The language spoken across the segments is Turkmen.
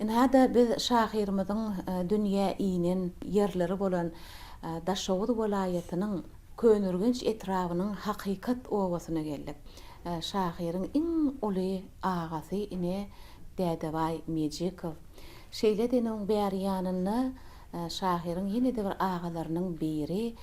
hada biz şahirmizin dünýä inen yerleri bolan Daşowut welaýatynyň Könürgenç etrawynyň hakykat owasyna geldik. Şahiriň iň uly agasy ine Dädebay Mejikow. Şeýle deniň bäri ýanyna şahiriň ýene-de bir agalarynyň biri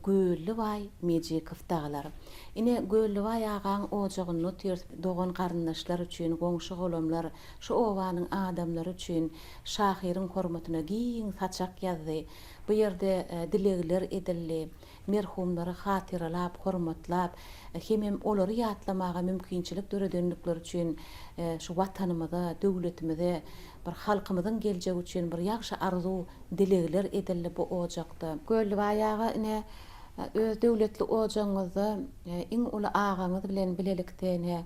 Göllübay Mejikow daglar. Ine Göllübay agaň ojagyny dogan garyndaşlar üçin, goňşy golamlar, şu owanyň adamlary üçin şahiriň hormatyna giň saçak ýazdy. Bu ýerde dilegler edildi. Merhumlary hatyralap, hormatlap, hemem olary ýatlamaga mümkinçilik döredenlikler üçin şu watanymyza, döwletimizde bir halkymyzyň geljegi üçin bir ýagşy arzu dilegler edildi bu ojakda. Göllübay aga ine öz döwletli ojagyňyzda iň uly agaňyz bilen bilelikde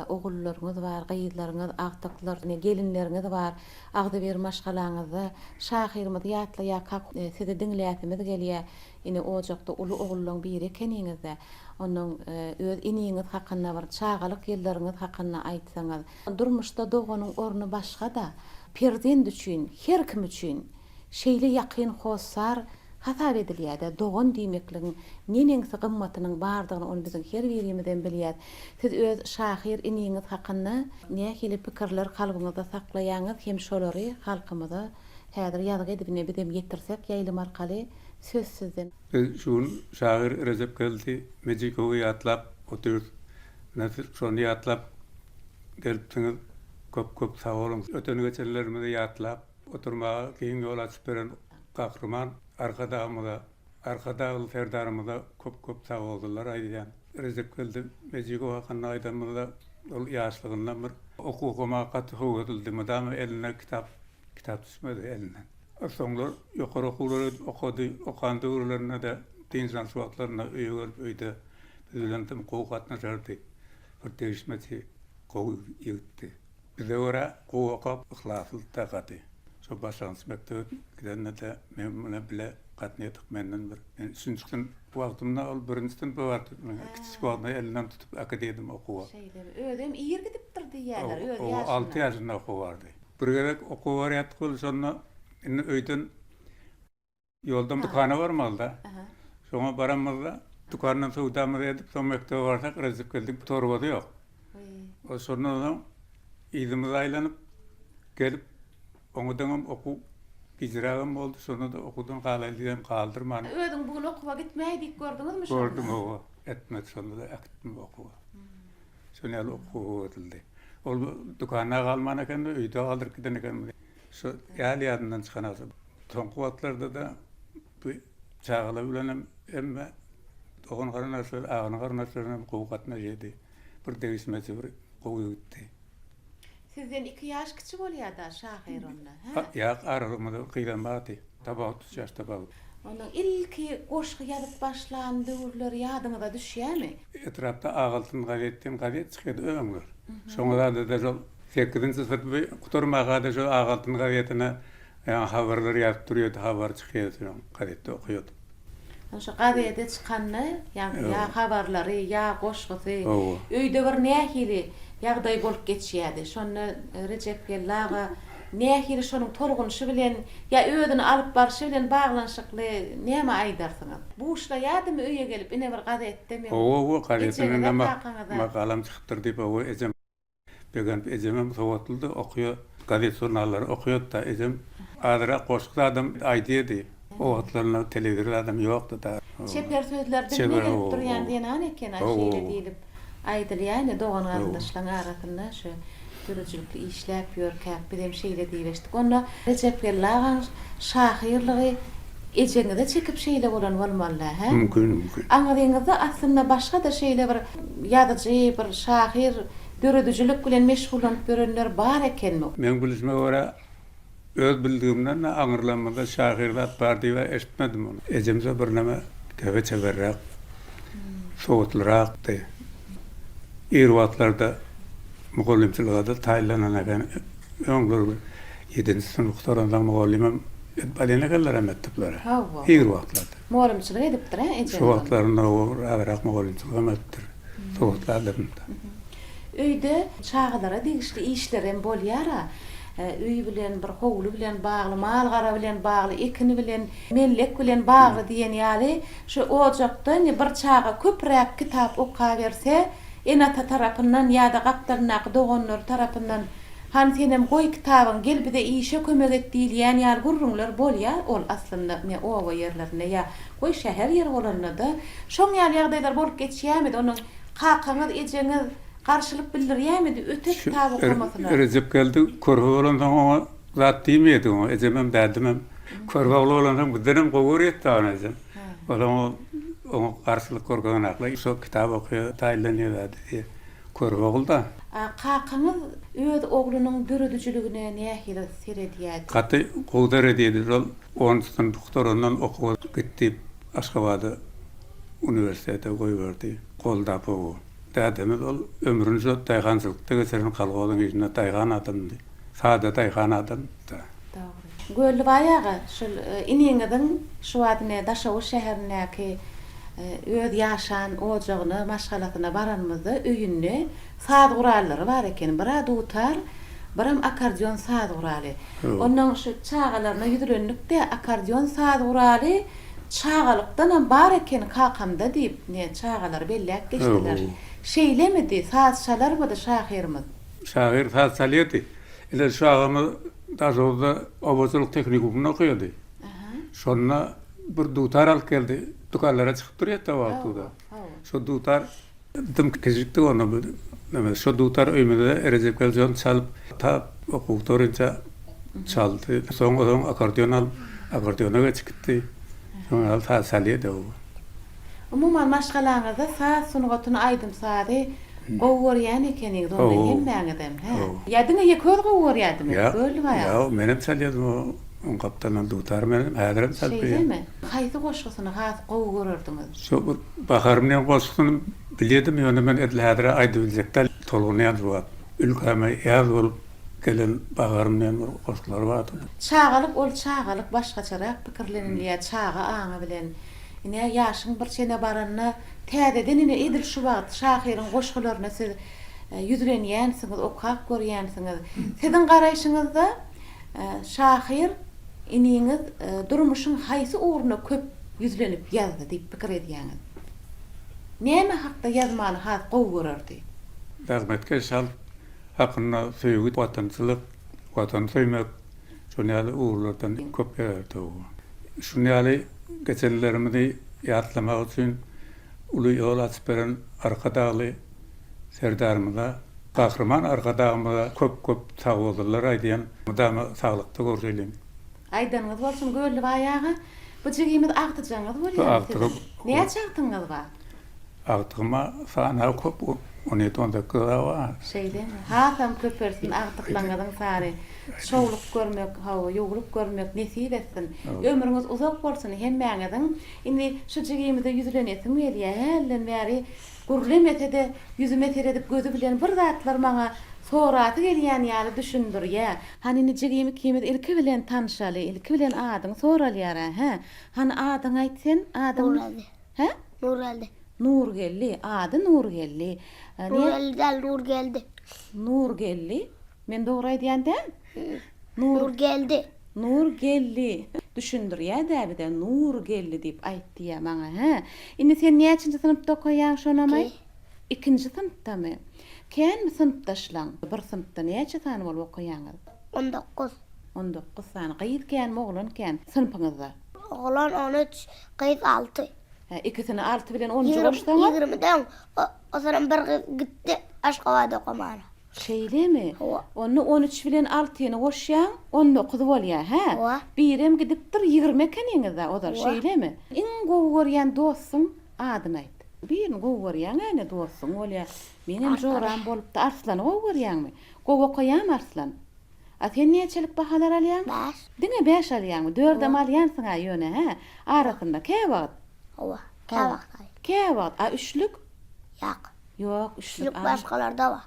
ogullaryňyz bar, gyýylaryňyz, agtaklaryň, gelinleriňiz bar. Agda bir maşgalaňyzda şahirimiz ýatlaýak, sizi diňläsimiz gelýär. Ine ojakda uly ogullaryň biri ekeniňizde, onuň öz iniňiz hakynda bir çagalyk ýyllaryňyz hakynda aýtsaňyz. Durmuşda doganyň orny başga da, perzent üçin, her kim üçin şeýle ýakyn hossar hasap edilýär. Dogan diýmekligiň neneňsi gymmatynyň bardygyny onu biziň her birimizen bilýär. Siz öz şahir iniňiz hakynda nähili pikirler kalbyňyzda saklaýaňyz hem şolary halkymyza häzir ýazyk edip bizem ýetirsek ýaýlym arkaly söz sizden. Şun şair Recep geldi, Mejikowy ýatlap otur. Näzir şonu ýatlap gelipsiňiz, köp sag bolun. Öteni geçenlerimizi ýatlap oturmaga giň ýol açyp beren gahrman arkada serdarymyza köp sag boldular aýdýan. Recep geldi, Mejikowy hakynda aýdamyzda ol ýaşlygyndan bir okugama gatyp edildi. Madam eline kitap düşmedi elinden. Soňlar ýokary okuwlary okandy urlaryna da dinsan suwatlaryna öýde bilendim gowgatna jardy. Bir değişmeti gowy ýetdi. Bize ora gowak ihlasly taqaty. Şo başlans mektep gidende de men bile gatnaýdyk menden bir. Men üçüncüden wagtymda ol birinçden bawart. Kiçik wagtda elinden tutup akadedim okuwa. Ödem ýer gidip durdy ýalar, öd ýaşyna. 6 ýaşynda okuwardy. Bir gerek okuwaryat bolsa indi öýden ýoldan dukana barmalda. Şoňa baramyzda dukandan sowdamyzy edip soň mektebe barsak Recep geldik torbada ýok. O sonra ýylymy aýlanyp gelip oňudan oku gijragam boldy. Sonra da okudan galalydan kaldyrmany. Ödüň bugün okuwa gitmäýdik gördüňizmi? Gördüm owa. Etmek sonra da akdypmy okuwa. Şonu ýaly okuwa edildi. Ol dukana galman eken öýde galdyryp giden eken. Şu ýaly ýadyndan çykan azap. Soňky wagtlarda da bu çagalar bilen emme oğun garnaşlar, ağın garnaşlarına gowgatna ýedi. Bir degişmesi bir gowy gitdi. Sizden 2 ýaş kiçik bolýar-da şahir onda, ha? Ýak, aralymda gyýlan bardy. Tabak 30 ýaş tabak. Onuň ilki goşgy ýazyp başlan döwürler ýadyňyza düşýärmi? Etrapda Ağaltyn gazetden gazet çykdy öňler. Şoňlarda da şol 8-nji sınıfda guturmaga da şol Ağaltyn gazetine habarlar ýazyp durýardy, habar çykýardy, gazetde okuýardy. Şu gazete çykany, ýa habarlary, ýa goşgysy, öýde bir nähili ýagdaý bolup geçýärdi. Şonu Recep Gellaga nähili şonuň torgunşy bilen ýa öýdüni alyp barşy bilen baglanşykly näme aýdarsyňyz? Bu işle ýadymy öýe gelip ine bir gazetde men. Gazetinde makalam çykdyrdy bu ejem. Began ejemem sowatyldy okuýar, gazet jurnallary okuýar da ejem adra goşgy adam aýdýardy. O wagtlarda telewizor adam ýokdy da. Çeper sözler bilmeden durýan diýen eken şeýle diýilip aýdylýar, dogan garyndaşlaryň arasynda şu dürüjlikli işläp ýörkäp bizem şeýle diýeşdik. Onda Recep Gellagan şahirligi ejeňizde çekip şeýle bolan bolmaly, ha? Mümkin. Aňadyňyzda aslında başga da şeýle bir ýazyjy, bir şahir dürüjlik bilen meşgulanyp görenler bar ekenmi? Men bilişime göre öz bildigimden aňyrlanmada şahirlat bardy we eşitmedim onu. Ejemse bir näme köpe çeberrak, soğutlarakdy. Irwatlarda mugallimçilygda taýlanan eken öňler 7-nji sınıflardan mugallimem balena geller emetdiler. Irwatlarda. Mugallimçilik edipdir, ejem. Şu wagtlarynda awrak mugallimçilik emetdir. Soğutlarda. Öýde çağlara degişli işler hem bolýar. üy bilen bir howlu bilen bagly, mal gara bilen bagly, ekini bilen, mellek bilen bagly diýen ýaly şu ojakdan bir çağa köprek kitap oka berse, enata tarapyndan ýa-da gapdarnak dogonlar tarapyndan han senem goý kitabyň gelbide işe kömek etdiýän ýar gurrunlar bolýar, ol aslynda ne owa ýerlerine ýa goý şäher ýer bolanlarda şoň ýaly ýagdaýlar bolup geçýärmidi, onuň kakaňyz, ejeňiz garşylyk bildirýärmidi öte kitaby okumasyna. Recep geldi, körbe bolandan ona zat diýmedi, o ejemem därdimem. Körbe bolandan bidenem gowur etdi anajam. Olam o garşylyk görgän akly şo kitap okuýar, taýlanýar diýdi. Körbe bolda. Kakaňyz öz oglunyň dürüdüjüligine nähili seredýär? Gaty gowdar edýär, ol 10 sınıf doktorundan okup gitdi Aşgabatda üniversitede goýberdi. Golda bu. Dädemiz ol ömrüni şo taýgançylykda geçiren kalgolyň içinde taýgan adamdy. Sada taýgan adam da. Dogry. Göllü bayağı şu iniňiň şu wadyne Daşawy şäherindäki öz ýaşan ojagyna, maşgalatyna baranmyzda öýünde saat gurallary bar eken. Bira dutar, biram akordeon saat guraly. Ondan şu çağalaryna ýüdürenlikde akordeon saat guraly çağalykdan bar eken kakamda diýip ne çağalar bellek geçdiler. Şeýlemedi, saat çalarmydy şahyrymyz? Şahyr saat çalýardy. Ile şu agamy Daşawda obaçylyk teknikumyny okuýardy. Şonna bir dutar alyp geldi. Dukarlara çıkıp durýar da wagtda. Şo dutar dım kejikdi onu. Şo dutar öýmede Recep Geljan çalyp ta okuktorunca çaldy. Soňra akordeon alyp akordeona geçipdi. Şoňa saat çalýardy o. Umuman maşgalaňyzda saat sunugatyny aýdym saady gowurýan ekeniň onda hemmäňedem. Ýadyňa ýeköz gowurýardymy? Göllü baýa. Ya, menem çalýardym o. On kaptandan dutar menem häzirem çalpýar. Şeýlemi? Haýsy goşgusyny has gowurardymyz? Şo baharymyň goşgusyny bilýärdim, ýöne men edil häzir aýdy biljekde tolgunýan wagt. Ülkeme ýaz bolup gelen baharymyň goşgular bardy. Çağalyk ol çağalyk başgaçarak pikirlenilýär çağa aňa bilen. Ine ýaşyň bir çene baranyna täzeden ine edil şu wagt şahyryň goşgularyna siz ýüzlenýänsiňiz, okap görýänsiňiz. Siziň garaýşyňyzda şahyr iniňiz durmuşyň haýsy ugruna köp ýüzlenip ýazdy diýip pikir edýäňiz. Näme hakda ýazmany has gowurardy? Rahmetke şal hakyna söýgü watançylyk, watan söýmek şonýaly ugrlardan köp ýerdi. Şonýaly geçenlerimizi ýatlamak üçin uly ýol açyp beren arkadaly serdarymyza Kahraman arkadağımda köp sağ oldular aýdýan. Mudama sağlykda görýälim. Aýdanyňyz bolsun göllü baýagy. Bu jigimiz agtyjaňyz bolýar. Näme çagtyňyz bar? Agtyma sana köp 17-10 dakika var. Şeýdemi? Hasam köpersin agtyklaňyň sary. Şowluk görmek, hawa ýogulup görmek nesip etsin. Ömrüňiz uzak bolsun hemmäňiziň. Indi şu jigimizde ýüzlenýäsiň gelýär. Hellen bäri gurlemetede yüzüme teredip gözü bilen bir zatlar maňa soraty gelýän ýaly düşündirýär. Hani jigimi kimid ilki bilen tanşaly, ilki bilen adyň soralýar, ha? Hani adyň aýtsen, adyň he? Nureldi. Nurgelli, ady Nurgelli. Nureldi. Nurgelli. Men dogry aýdýanda? Nurgeldi. Nurgelli. Düşündirýär däbide Nurgelli diýip aýtdy maňa, ha. Indi sen näçinji sınıfda okuýan şonamay? 2-nji sınıfdamy? Kän mi sınıfdaşlaň? Bir sınıfda näçe sany bolup okuýaňyz? 19. 19 sany. Gyýyt kän mi oglan kän sınıfyňyzda? Oglan 13, gyýyt 6. Ikisini 6 bilen 10-njy bolsaňyz? 20-den o zaman bir gitdi Aşgabatda okumana. Şeýlemi? Onu 13 bilen 6-ny goşýan 19 bolýar, ha? Birem gidipdir 20 keniňizde, o da şeýlemi? Iň gowurýan dostum adyny aýt. Bir gowurýan äne dostum bolýar. Menem joram bolupdy Arslan gowurýanmy? Gow okuýam Arslan. Sen näçelik bahalar alýan? 5. Diňe 5 alýanmy? 4 alýansyň ha ýöne, ha? Arasynda käwagt? Owa, käwagt. Käwagt, a 3lük? Ýok. Ýok, 3lük başgalarda bar.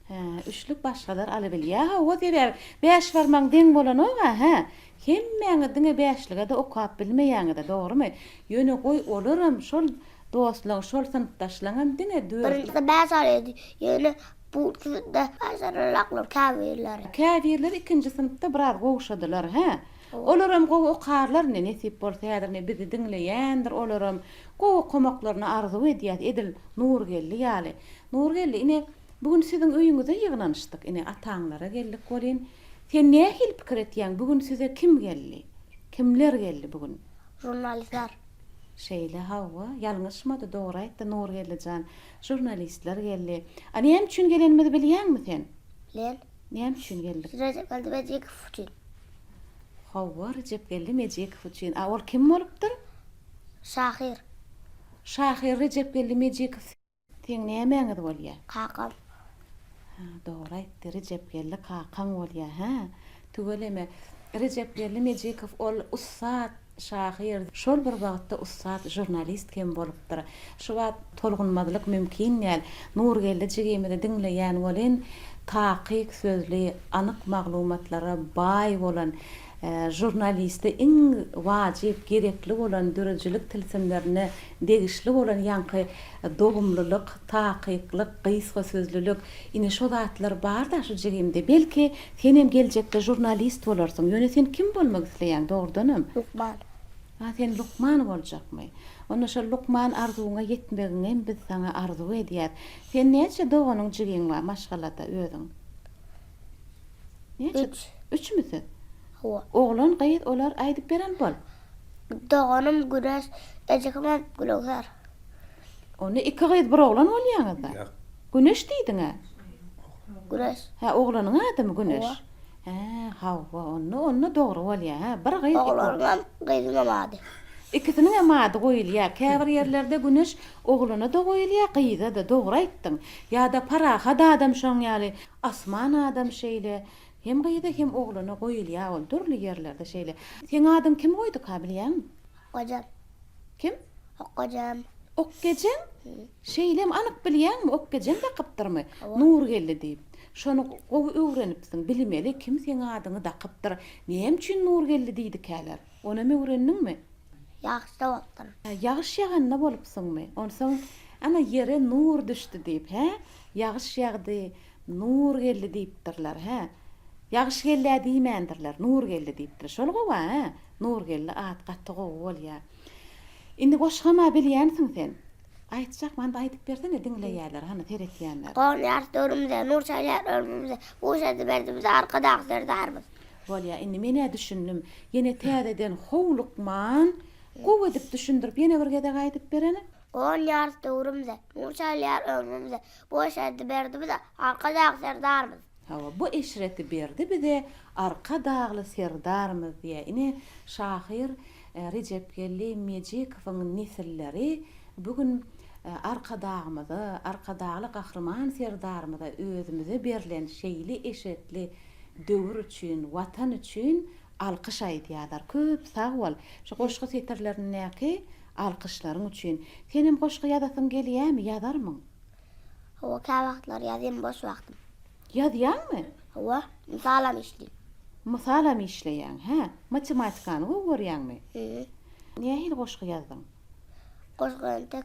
Ha, 3lük başgalar alabilýär. Ha, o diýär 5 barmaň deň bolan oga, ha. Hemmäňe diňe 5lige de okap bilmeýäňe, dogrymy? Ýöne goý olurum şol dostlaň, şol sınıfdaşlaňam diňe 4. Birinçide 5 alýardy. Ýöne Bu de aşarılaklar kahveler. Käbirler 2-nji sınıfta birer gowşadylar, ha. Olaram gowy okarlar ne nesip bolsa ýa-da ne bizi diňleýändir, olaram gowy komaklaryny arzu edýär, edil nur geldi ýaly. Nur geldi, ine bugün siziň öýüňize ýygnanyşdyk, ine ataňlara geldik bolin. Sen nähil pikir etýäň? Bugün size kim geldi? Kimler geldi bugün? Jurnalistler. Şeýle hawa, ýalňyşmady, dogry aýtdy, nur geldi jan. Jurnalistler geldi. Näme üçin gelenimizi bilýärmi sen? Len. Näme üçin geldik? Recep geldi ve Cek Fuçin. Hawa Recep geldi Mejekov üçin. Ol kim bolupdyr? Şahir. Şahir Recep geldi Mejekov. Teň nämeňiz bolýar? Kakam. Ha, dogry aýtdy, Recep geldi kakaň bolýar, ha. Tügeleme Recep geldi Mejekov ol ussat Şahir. Şol bir wagtda ussat jurnalist kim bolupdyr. Şu wagt tolgunmadylyk mümkin ýal. Nur geldi jigimide diňleýän bolen takyk sözli, anyk maglumatlara bay bolan jurnaliste iň wajyp gerekli bolan dörejlik tilsimlerini degişli bolan ýanky dogumlylyk, takyklyk, gysga sözlülük ine şo zatlar bar da şu jigimde. Belki sen hem geljekde jurnalist bolarsyň. Ýöne sen kim bolmak isleýän? Dogrudanam. Lukman. Ha, sen Lukman boljakmy? Onda şo Lukman arzuňa ýetmegiňem biz saňa arzu edýär. Sen näçe doganyň jigiň bar maşgalada özüň? Näçe? 3 müsün? Hawa. Oğlan gaýet olar aýdyp beren bol. Doğanım güreş. Ecekman gülöger. Onu 2 gaýet bir oğlan bolýaňyzda. Ýa, Güneş diýdiňe. Güreş. Ha, oğlanyň adymy Güneş. Owa. Ha, hawa, onu dogry bolýar. Ha, bir gaýet. Oğlanım gıydınamadı. İkisiniň amady goýulýar. Käbir ýerlerde Güneş oglana da goýulýar, gyýda da, dogry aýtdyň. Ýa-da paraha da adam şoň ýaly, asman adam şeýle. Hem gyýda hem oglana goýulýar, ol türlü ýerlerde şeýle. Sen adym kim goýdy ka bilýärmi? Kocam. Kim? Kocam. Okgejem? Şeýlem anyk bilýärmi? Okgejem da gypdyrmy? Nur geldi diýip. Şonu gowy öwrenipsiň, bilmeli kim sen adyňy da gypdyr. Näme üçin nur geldi diýdi käler? Onu me öwrendiňmi? Yaxşı da otdur. Yağış ýaganda bolupsyňmy? Onsoň ana ýere nur düşdi diýip, he? Yağış ýagdy, nur geldi diýipdirler, he? Yağış geldi diýmendirler, nur geldi diýipdir. Şol gowa, he? Nur geldi, at gatdy gowy bolýar. Indi goşgama bilýänsiň sen. Aýtjak, manda aýdyp bersene diňleýärler, hany teretýänler. Qon ýartdyrymda, nur çaýlar ölümde. Bu şeýle berdimiz arkada akserdarbız. Bolýar, indi mene düşündim. Ýene täzeden howlukman, gowy edip düşündirip ýene bir gede aýdyp berene. Qon ýartdyrymda, nur çaýlar ölümde. Bu şeýle berdimiz arkada akserdarbız. Hawa, bu eşreti berdi bize arka dağlı serdarmız diye. Ine Şahir Recep geldi Mejikowyň nesilleri bugün arka dağmyzy, arka dağlı gahrman serdarmyzy özümüze berilen şeýli eşetli döwür üçin, watan üçin alkyş aýdýarlar. Köp sag bol. Şu goşgy seterlerini näki alkyşlaryň üçin. Senem goşgy ýadasyň gelýärmi, ýadarmyň? Hawa ka wagtlar ýazym boş wagtym. Ýadýarmy? Hawa misalam işleyim. Musalam işleýän, ha? Matematikany öwürýänmi? Nähil goşgy ýazdyň? Goşgy tek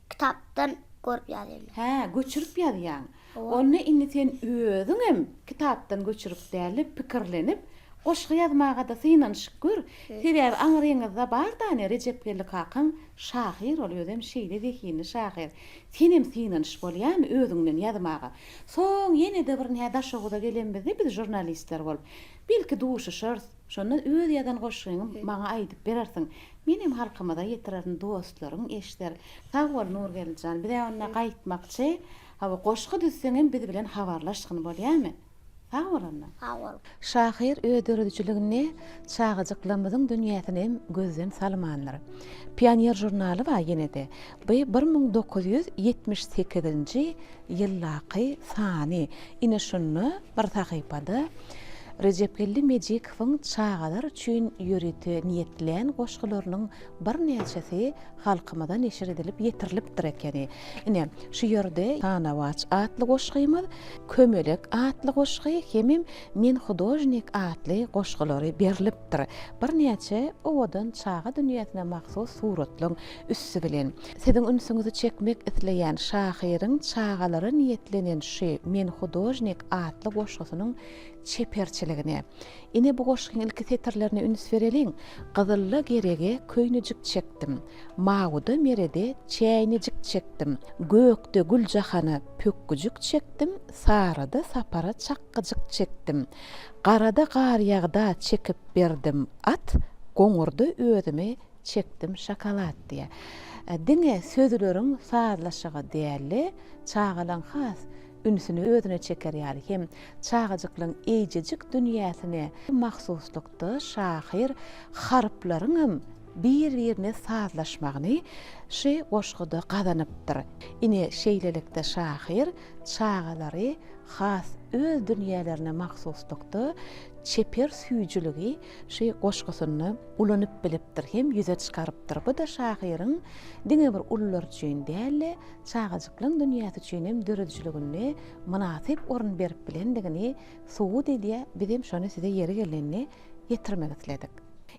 kitapdan görüp ýazym. Ha, göçürüp ýazýan. Onu indi sen özüň hem kitapdan göçürüp däli pikirlenip, goşgy ýazmaga da synanyşyk gör. Sebäbi aňryňyzda bar da Recep geldi kakaň Şahir ol özüm şeýle zekini Şahir. Senem synanyş bolýarmy özüňden ýazmaga? Soň ýene de bir näde şoğuda gelenbizde biz jurnalistler bolup, belki duşuşar, şonu öz ýadan goşgyňy maňa aýdyp berersiň. Menem halkymyza ýetiren dostlaryň eşder. Sag bol Nur geljan, bir de onda gaýtmakçy, hawa goşgy düşseňem biz bilen habarlaşgyn bolýarmy? Sag bol onda. Hawa. Şahir ödürüçiligini çağıjyklamyzyň dünýäsine gözden salmanlar. Pioner jurnaly var ýene-de. Bu 1978-nji ýyllaky sany. Ine şunu bir sahypada Recepgelli Mejikowyň çağalar üçin ýöreti niýetlen goşgularynyň bir näçesi halkymyza neşir edilip ýetirilipdir ekeni. Ine şu ýerde Tanawaç atly goşgymyz, Kömelek atly goşgy hemem Men hudojnik atly goşgulary berilipdir. Bir näçe owadan çağa dünýäsine mahsus suratlaryň üssü bilen siziň ünsüňizi çekmek isleýän şahyryň çağalary niýetlenen şu Men hudojnik atly goşgysynyň çeperçiligine. Ine bu goşgyň ilki setirlerine üns bereliň. Gyzylly gerege köýnejik çekdim. Mawuda merede çäýnejik çekdim. Gökde güljahana pökküjük çekdim. Sarada sapara çakkyjyk çekdim. Garada gar ýagda çekip berdim at. Goňurda özüme çekdim şokolad diye. Diňe sözleriň saýlaşygy däli çağalan has ünsüni özüne çeker ýaly hem çağajyklaryň eýjejik dünýäsine mahsuslukda şahyr harplaryň bir-birine sazlaşmagyny şu goşgyda gazanypdyr. Ine şeýlelikde şahyr çağalary has öz dünýälerine mahsuslukda çeper süýjüligi şu goşgysyny ulanyp bilipdir hem ýüze çykarypdyr. Bu da şahyryň diňe bir ullar üçin däl, çağajyklaryň dünýäsi üçin hem dürüjligine münasip orun berip bilendigini suwud edýär. Bizim şonu size ýeri gelende ýetirmek isledik.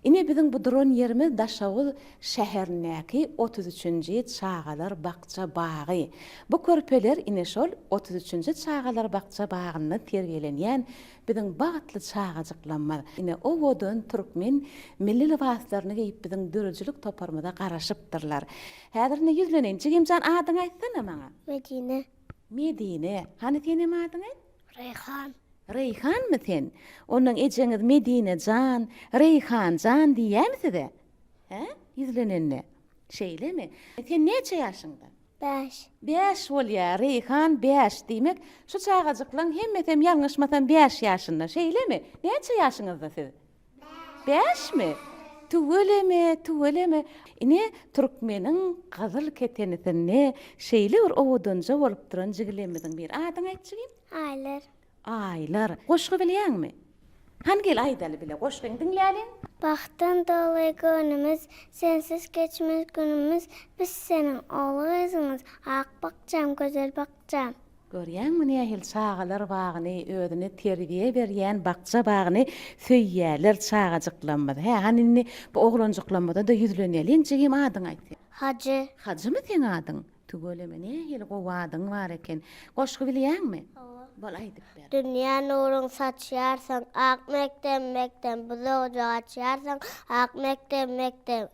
Ine bizim bu duran yerimiz Daşawy şähernäki 33-nji çağalar bakça bagy. Bu körpeler ine şol 33-nji çağalar bakça bagyny tergelenýän bizim bagatly çağajyklanma. Ine o wodan türkmen milli libaslaryny giýip bizim dürüjlik toparmada garaşypdyrlar. Häzir ne ýüzlenen jigimjan adyň aýtsana maňa. Medine. Medine. Hani senem adyň aýt? Reyhan. Reyhan mı sen? Onun ejeňiz Medine Can, Reyhan Can diýämsiz? He? Ýüzlenenne. Şeýlemi? Sen neçe ýaşyňda? 5. 5 bolýar, Reyhan 5 diýmek. Şu çağajyklaryň hemmesem ýalňyşmasam 5 ýaşynda. Şeýlemi? Neçe ýaşyňyzda siz? 5 mi? Tuweleme. Ine türkmeniň gazyl ketenisinde şeýle bir owudunja bolup duran jigilemiziň bir adyň aýtjygym? Aylar. Aylar. Goşgy bilýärmi? Hangil aýdaly bile goşgyň diňläliň? Baktan doly günümüz, sensiz geçmez günümüz, biz senin oğlu kızımız, ak bakacağım, güzel bakacağım. Görýärmi nähil çağalar bagyny özüne terbiýe berýän bakça bagyny söýýärler çağajyklanmady. He, hanini bu oglanjyklanmada da ýüzlenelin jigim adyň aýtdy. Hacı. Hacımy sen adyň? Tügöleme nähil gowadyň bar eken. Goşgy bilýärmi? Bol aýdyp ber. Dünya nurun saçyarsan, ak mektem, bize ocağa açyarsan, ak mektem.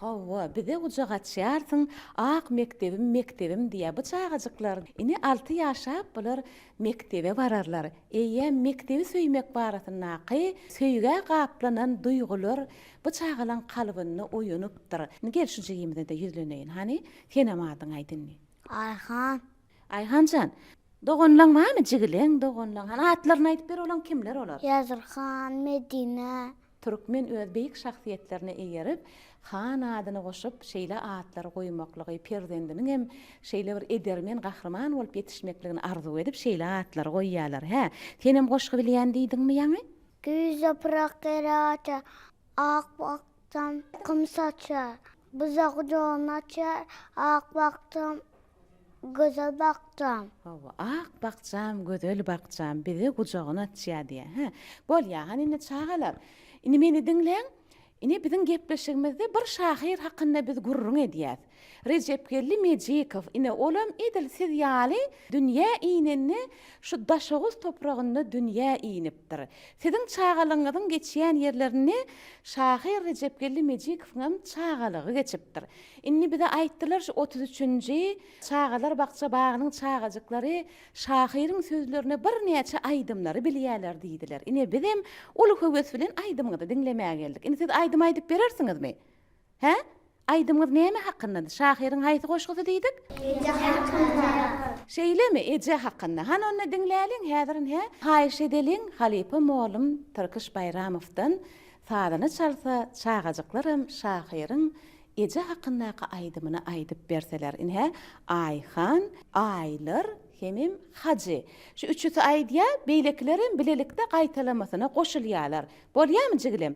Hawa, bize ucak açýarsyň, ak mektebim diýe bu çağajyklar. Ine 6 ýaşap bular mektebe bararlar. Eýe mektebi söýmek baratynaky söýge gaplanan duýgular bu çağalan kalbyny oýunypdyr. Gel şu jegimde de ýüzleneýin. Hani senem adyň aýdynmy? Ayhan. Ayhanjan. Dogonlaň mamy jigileň dogonlaň? Hani atlaryny aýdyp ber, olan kimler olar? Yazırhan, Medine. Türkmen öz beýik şahsiýetlerine eýerip, han adyny goşup şeýle atlary goýmaklygy perzendiniň hem şeýle bir edermen gahrman bolup ýetişmekligini arzu edip şeýle atlary goýýarlar. He, senem goşgy bilýän diýdiňmi ýa-ni? Güz yaprak geraça, ak baktam, kım saçar. Bize kucağını açar, ak baktam, güzel baktam. Hawa, ak bakjam, gözel bakjam, bizi gujagyna açýar diýe. He, bolýa, hanine çağalar. Ine meni diňleň. Ine bizim gepleşigimizde bir şahyr hakynda biz gurrun edýäs. Recepgelli Mejikow ine olam edil siz ýaly dünýä iňini şu Daşawy topragynda dünýä iňipdir. Siziň çağalyňyzyň geçýän ýerlerini şahyr Recepgelli Mejikowyň çağalygy geçipdir. Inni bize aýtdylar şu 33-nji çağalar bakça bagynyň çağajyklary şahyryň sözlerine bir näçe aýdymlary bilýärler diýdiler. Ine bizim ulu höwes bilen aýdymyňy diňlemäge geldik. Ine siz aýdym aýdyp berersiňizmi? He? Aýdymyňyz näme hakynda? Şahyryň haýsy goşgusy diýdik? Ece hakkında. Şeýlemi? Ece hakynda. Han onu diňläliň häzirin he? Haýyş edeliň Halipa Molum Turkish Bayramowdan sadyny çalsa çağajyklarym şahyryň Ece hakyndaky aýdymyny aýdyp berseler. Inhe Ayhan, Aylar hemim hacı. Şu üçüsü aýdýa beýleklerin bilelikde gaýtalamasyna goşulýarlar. Bolýarmy jigilem?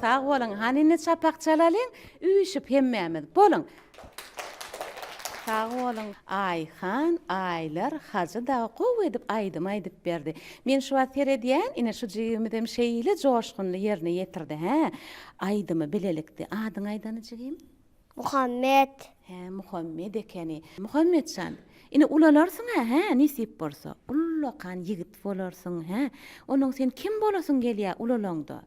Sağ olun. Hanini çapak çalalın, üyüşüp hemmämiz. Bolun. Sağ olun. Ayhan, aylar, hacı da gow edip aýdyp berdi. Men şu wagt edýän, ine şu jigimidem şeýle joşgunly ýerine ýetirdi, he. Aýdymy bilelikdi. Adyň aýdany jigim? Muhammed. He, Muhammed ekeni. Muhammedcan, ine ulalarsın he, nisip bolsa. Ullakan yigit bolarsyň, he. Onuň sen kim bolasyn gelýär ulalangda?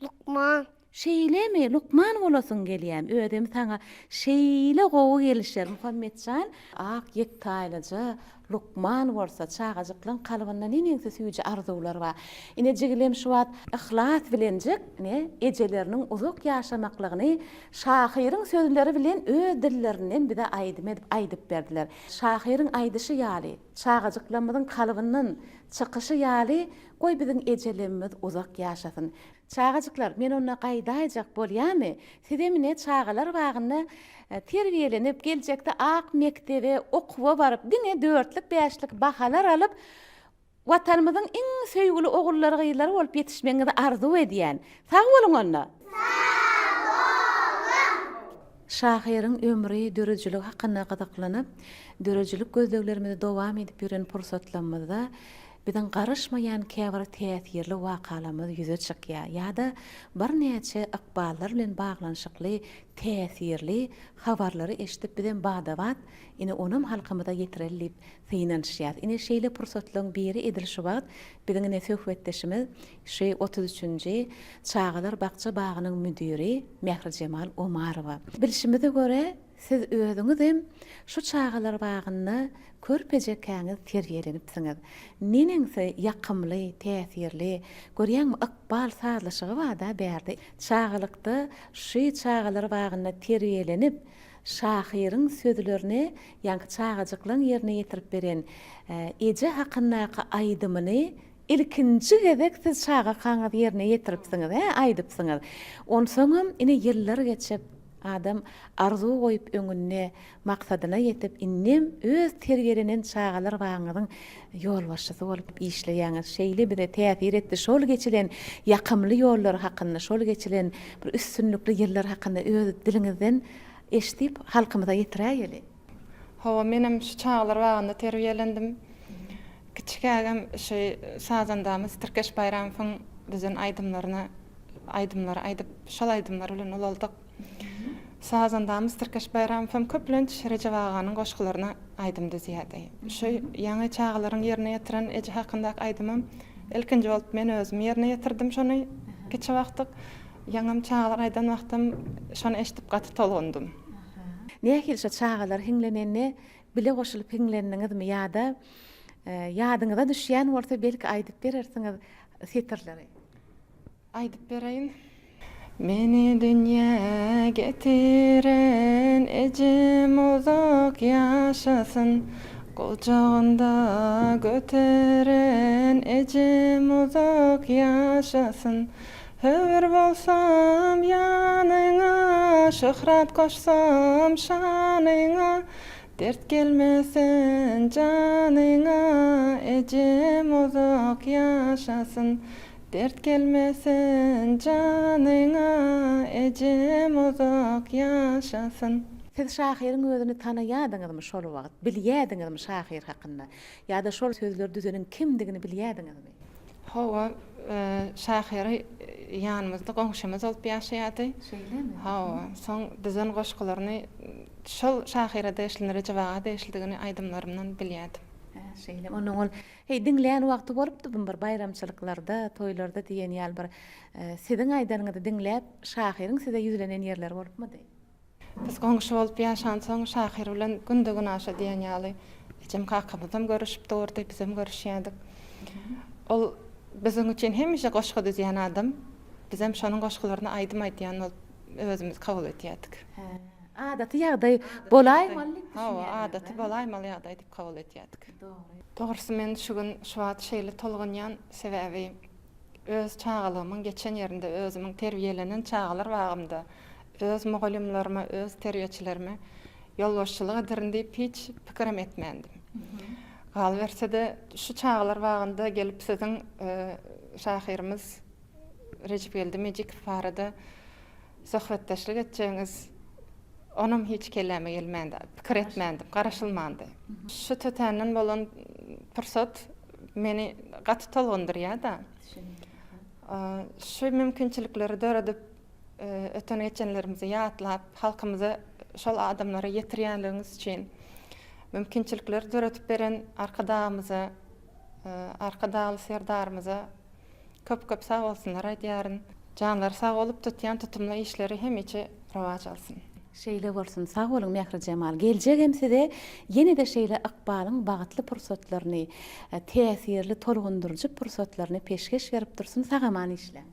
Lukman. Şeylemi Lukman bolasın gelýär. Ödem sana şeyle gowy gelişer Muhammedcan. Ak ýektaýlyja Lukman bolsa çağajyklaryň kalbyndan nenesi süýje arzuwlar bar. Ine jigilem şu wagt ihlas bilenjek, ne ejeleriniň uzak ýaşamaklygyny şahyryň sözleri bilen öz dillerinden bize aýdyp berdiler. Şahyryň aýdyşy ýaly, çağajyklarymyzyň kalbyndan çykyşy ýaly, goý biziň ejelerimiz uzak ýaşasyn. Çağajyklar, men ona gaýdaýjak bolýarmy? Sizemine çağalar bagyny terbiýelenip geljekde ak mektebe okuwa baryp, diňe 4lik 5lik bahalar alyp, watanymyzyň iň söýgüli ogullary gyýlary bolup ýetişmeňizi arzu edýän. Sag bolun onda. Sag bolun. Şahyryň ömrü dörejülük hakyna gadaklanyp, dörejülük gözleglerimizde dowam edip ýören pursatlarymyzda biziň garaşmaýan käbir täsirli wakalarymyz ýüze çykýar. Ýa-da bir näçe ykballar bilen baglanyşykly täsirli habarlary eşitip bilen bagdawat ine onum halkymyza ýetirilip synanýar. Ine şeýle pursatlaryň biri edil şu wagt biziň ne söhbetdeşimiz şu 33-nji Çağalar Bakça bagynyň müdiri Mehri Cemal Omarowa. Bilişimize göre siz özüňiz hem şu Çağalar bagyny körpejekäňiz terbiýelenipsiňiz. Neneňse ýakymly, täsirli, görýänmi ykbal sazlaşygy wada berdi. Çağalykda şu Çağalar bagyny terbiýelenip şahyryň sözlerini, ýa-ni çağajyklaryň ýerine ýetirip beren eje hakynaky aýdymyny ilkinji gezek siz çağa kaňyz ýerine ýetiripsiňiz, aýdypsyňyz. Onsoňam ine ýyllar geçip Adam arzu goýup öňünde maksadyna ýetip innem öz tergerinin çağalar baňyň ýol başçysy bolup işleýäňiz şeýle bir täsir etdi. Şol geçilen ýakymly ýollar hakynda, şol geçilen bir üstünlükli ýerler hakynda öz diliňizden eşdip halkymyza ýetiräýeli. Hawa menem şu çağalar wagtynda terbiýelendim. Kiçikagam sazandamyz Türkeş Bayramyň biziň aýdymlary aýdyp şol aýdymlar bilen ulaldyk. Sazandamyz Türkeş Bayramyň köplenç Recep aganyň goşgularyna aýdymdy ziýade. Şu ýaňy çağalaryň ýerine ýetiren eje hakyndaky aýdymym ilkinji bolup men özüm ýerine ýetirdim şonu. Geçe wagtdyk ýaňam çağalar aýdan wagtym şonu eşdip gaty tolgundum. Nähili şu çağalar hiňlenenne bile goşulyp hiňlendiňizmi ýa-da ýadyňyza düşýän bolsa belki aýdyp berersiňiz setirleri. Aýdyp bereýin. Meni dünya getiren ejim uzak yaşasın, kucağında göteren ejim uzak yaşasın. Hür bolsam yanına, şöhret koşsam şanına, dert gelmesin canına, ejim uzak yaşasın. Dert gelmesin canına, ejim uzak yaşasın. Siz şahyryň özüni tanaýadyňyzmy şol wagt? Bilýädiňizmi şahyr hakynda? Ýa-da şol sözler düzenin kimdigini bilýädiňizmi? Hawa şahyry ýanymyzda goňşymyz bolup ýaşaýardy. Şeýlemi? Hawa, soň dizen goşgularyny şol şahyrada eşlenere jawaba eşildigini aýdymlarymdan bilýärdim. Şeýle onuň ol diňleýän wagty bolupdy bir bayramçylyklarda, toýlarda diýen ýaly bir siziň aýdaryňyzdy diňläp şahyryň size ýüzlenen ýerler bolupmydy? Biz goňşy bolup ýaşan soň şahyr bilen günde gün aşa diýen ýaly ejem kakabydam görüşip durdy, bizem görüşýärdik. Ol biziň üçin hemişe goşgy düzýän adam, bizem şonuň goşgularyna aýdym aýdýan bolup özümiz kabul etýärdik. Adaty ýagdaý bolaýmaly. Hawa, adaty bolaýmaly ýagdaý diýip kabul etýärdik. Dogrusy men şu gün şu wagt şeýle tolgunýan sebäbi öz çağalymyň geçen ýerinde özümiň terbiýelenen çağalar wagtymda öz mugallimlerime, öz terbiýeçilerime ýolbaşçylyk ederin diýip hiç pikirim etmendim. Galbersede şu çağalar wagtynda gelip siziň şahyrymyz Recep Geldimejik farada sohbetdeşlik etjeňiz onam hiç kelläme gelmendi, pikir etmendim, garaşylmandy. Şu tötänden bolan pursat meni gaty tolgundurýar-da. Şu mümkinçilikleri döredip öten geçenlerimizi ýatlap, halkymyza şol adamlara ýetirýänligiňiz üçin mümkinçilikleri döredip beren arkadağımyza, arkadagy serdarymyza köp sag bolsunlar aýdýaryn. Janlar sag bolup tutýan tutumly işleri hemiçe rowaj alsyn. Şeýle bolsun, sag bolun Mähri Jemal. Geljek hem size ýene-de şeýle akbalyň bagatly pursatlaryny, täsirli, tolgundurjy pursatlaryny peşkeş berip dursun, sagaman işle.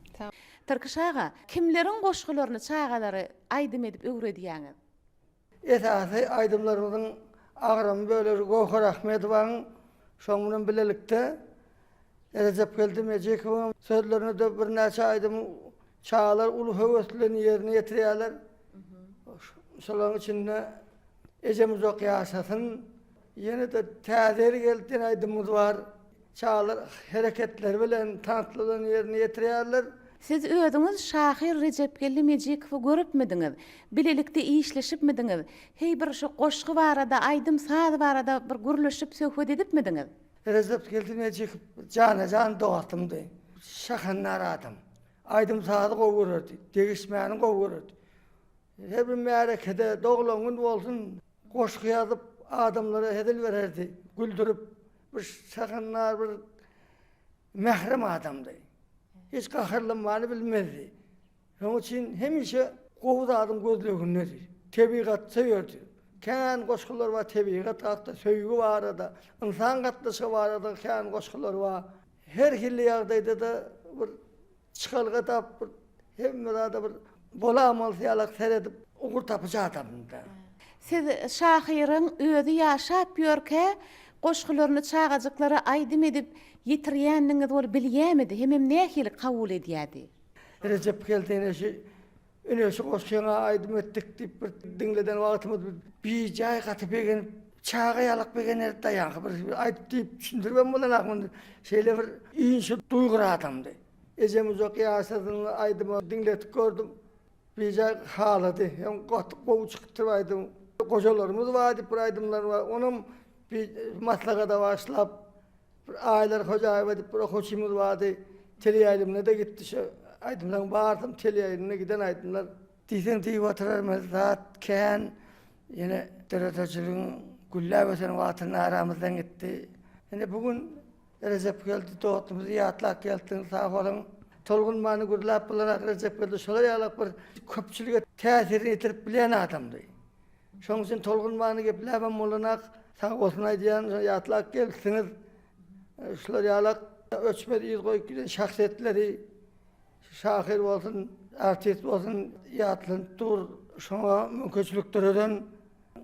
Türkiş aga, kimleriň goşgularyny, çağalary aýdym edip öwredýäňiz? Esasy aýdymlarymyzyň agramy böyle Gowhar Ahmedowaň şoň bilen bilelikde Recep Geldimejik sözlerini de bir näçe aýdym çağalar ulu höweslerini ýerine ýetirýärler. Şolaryň içinde ejem uzak ýaşasyn, ýene de täzir geldiň aýdymyz bar. Çağalar hereketler bilen tanıtlylygyny ýerine ýetirýärler. Siz özüňiz şahyr Recep Geldimejikowy görüpmidiňiz? Bilelikde işleşipmidiňiz? Hey bir şu goşgy barada, aýdym saz barada bir gürleşip söhbet edipmidiňiz? Recep Geldimejik jana dogatymdy. Şahanlar adam. Aýdym sazy gowurdy, degişmäni gowurdy. Her bir märekede doglaňyn bolsun, goşgy ýazyp adamlara hedil bererdi, güldürüp bir şahanlar bir mährem adamdy. Hiç kahırlanmanı bilmezdi. Onun için hemişe kovuz adam gözlüğündedir. Tebigat severdi. Kän goşgular var tebigat hatta söýgü barada, insan gatlyşy barada kän goşgular var. Her hilli ýagdaýda da bir çykalga tap, hemmede da bir bolamal ýalak seredip ugur tapıcı adamda. Siz şahyryň özü ýaşap ýörke, goşgularyny çağajyklara aýdym edip ýetirýänligiňiz bol bilýärmidi? Hemem nähili kabul edýärdi? Recep Geldimejik Öneşi koşkana aydım ettik deyip bir dinleden vaktimiz bir jay katıp egen çağa yalık begener dayanğı bir aytıp deyip düşündürmem bolan akmın şeyle bir iyinşi duygur adamdı. Ecemiz o kıyasadın aydım dinletip gördüm. Bir jay haladı. Hem kovu çıktı aydım. Kocalarımız vardı, bir aydımlar var. Onun bir maslağa da başlap bir aileler hoca edip bir hoçimuz vardı. Teleyaylimle de gitti şu aydımdan bağırdım teleyaylimle giden aydımlar. Diysen deyip oturarmaz zat ken yine deretacılığın güllabesen vatının aramızdan gitti. Yani bugün Recep geldi doğduğumuz yatlak geldin sağ olun. Tolgun manı gürlap bularak Recep geldi. Şolar yalak bir köpçülüğe tesirini yitirip bilen adamdı. Şoň üçin tolgun manı gepläbem bolanak sağ olsun aýdýan yatlak gelsiniz. Şular yalak ölçmedi iz goýup şahsiýetleri şahir bolsun, artist bolsun, ýatlyn dur şoňa mümkinçiliklerden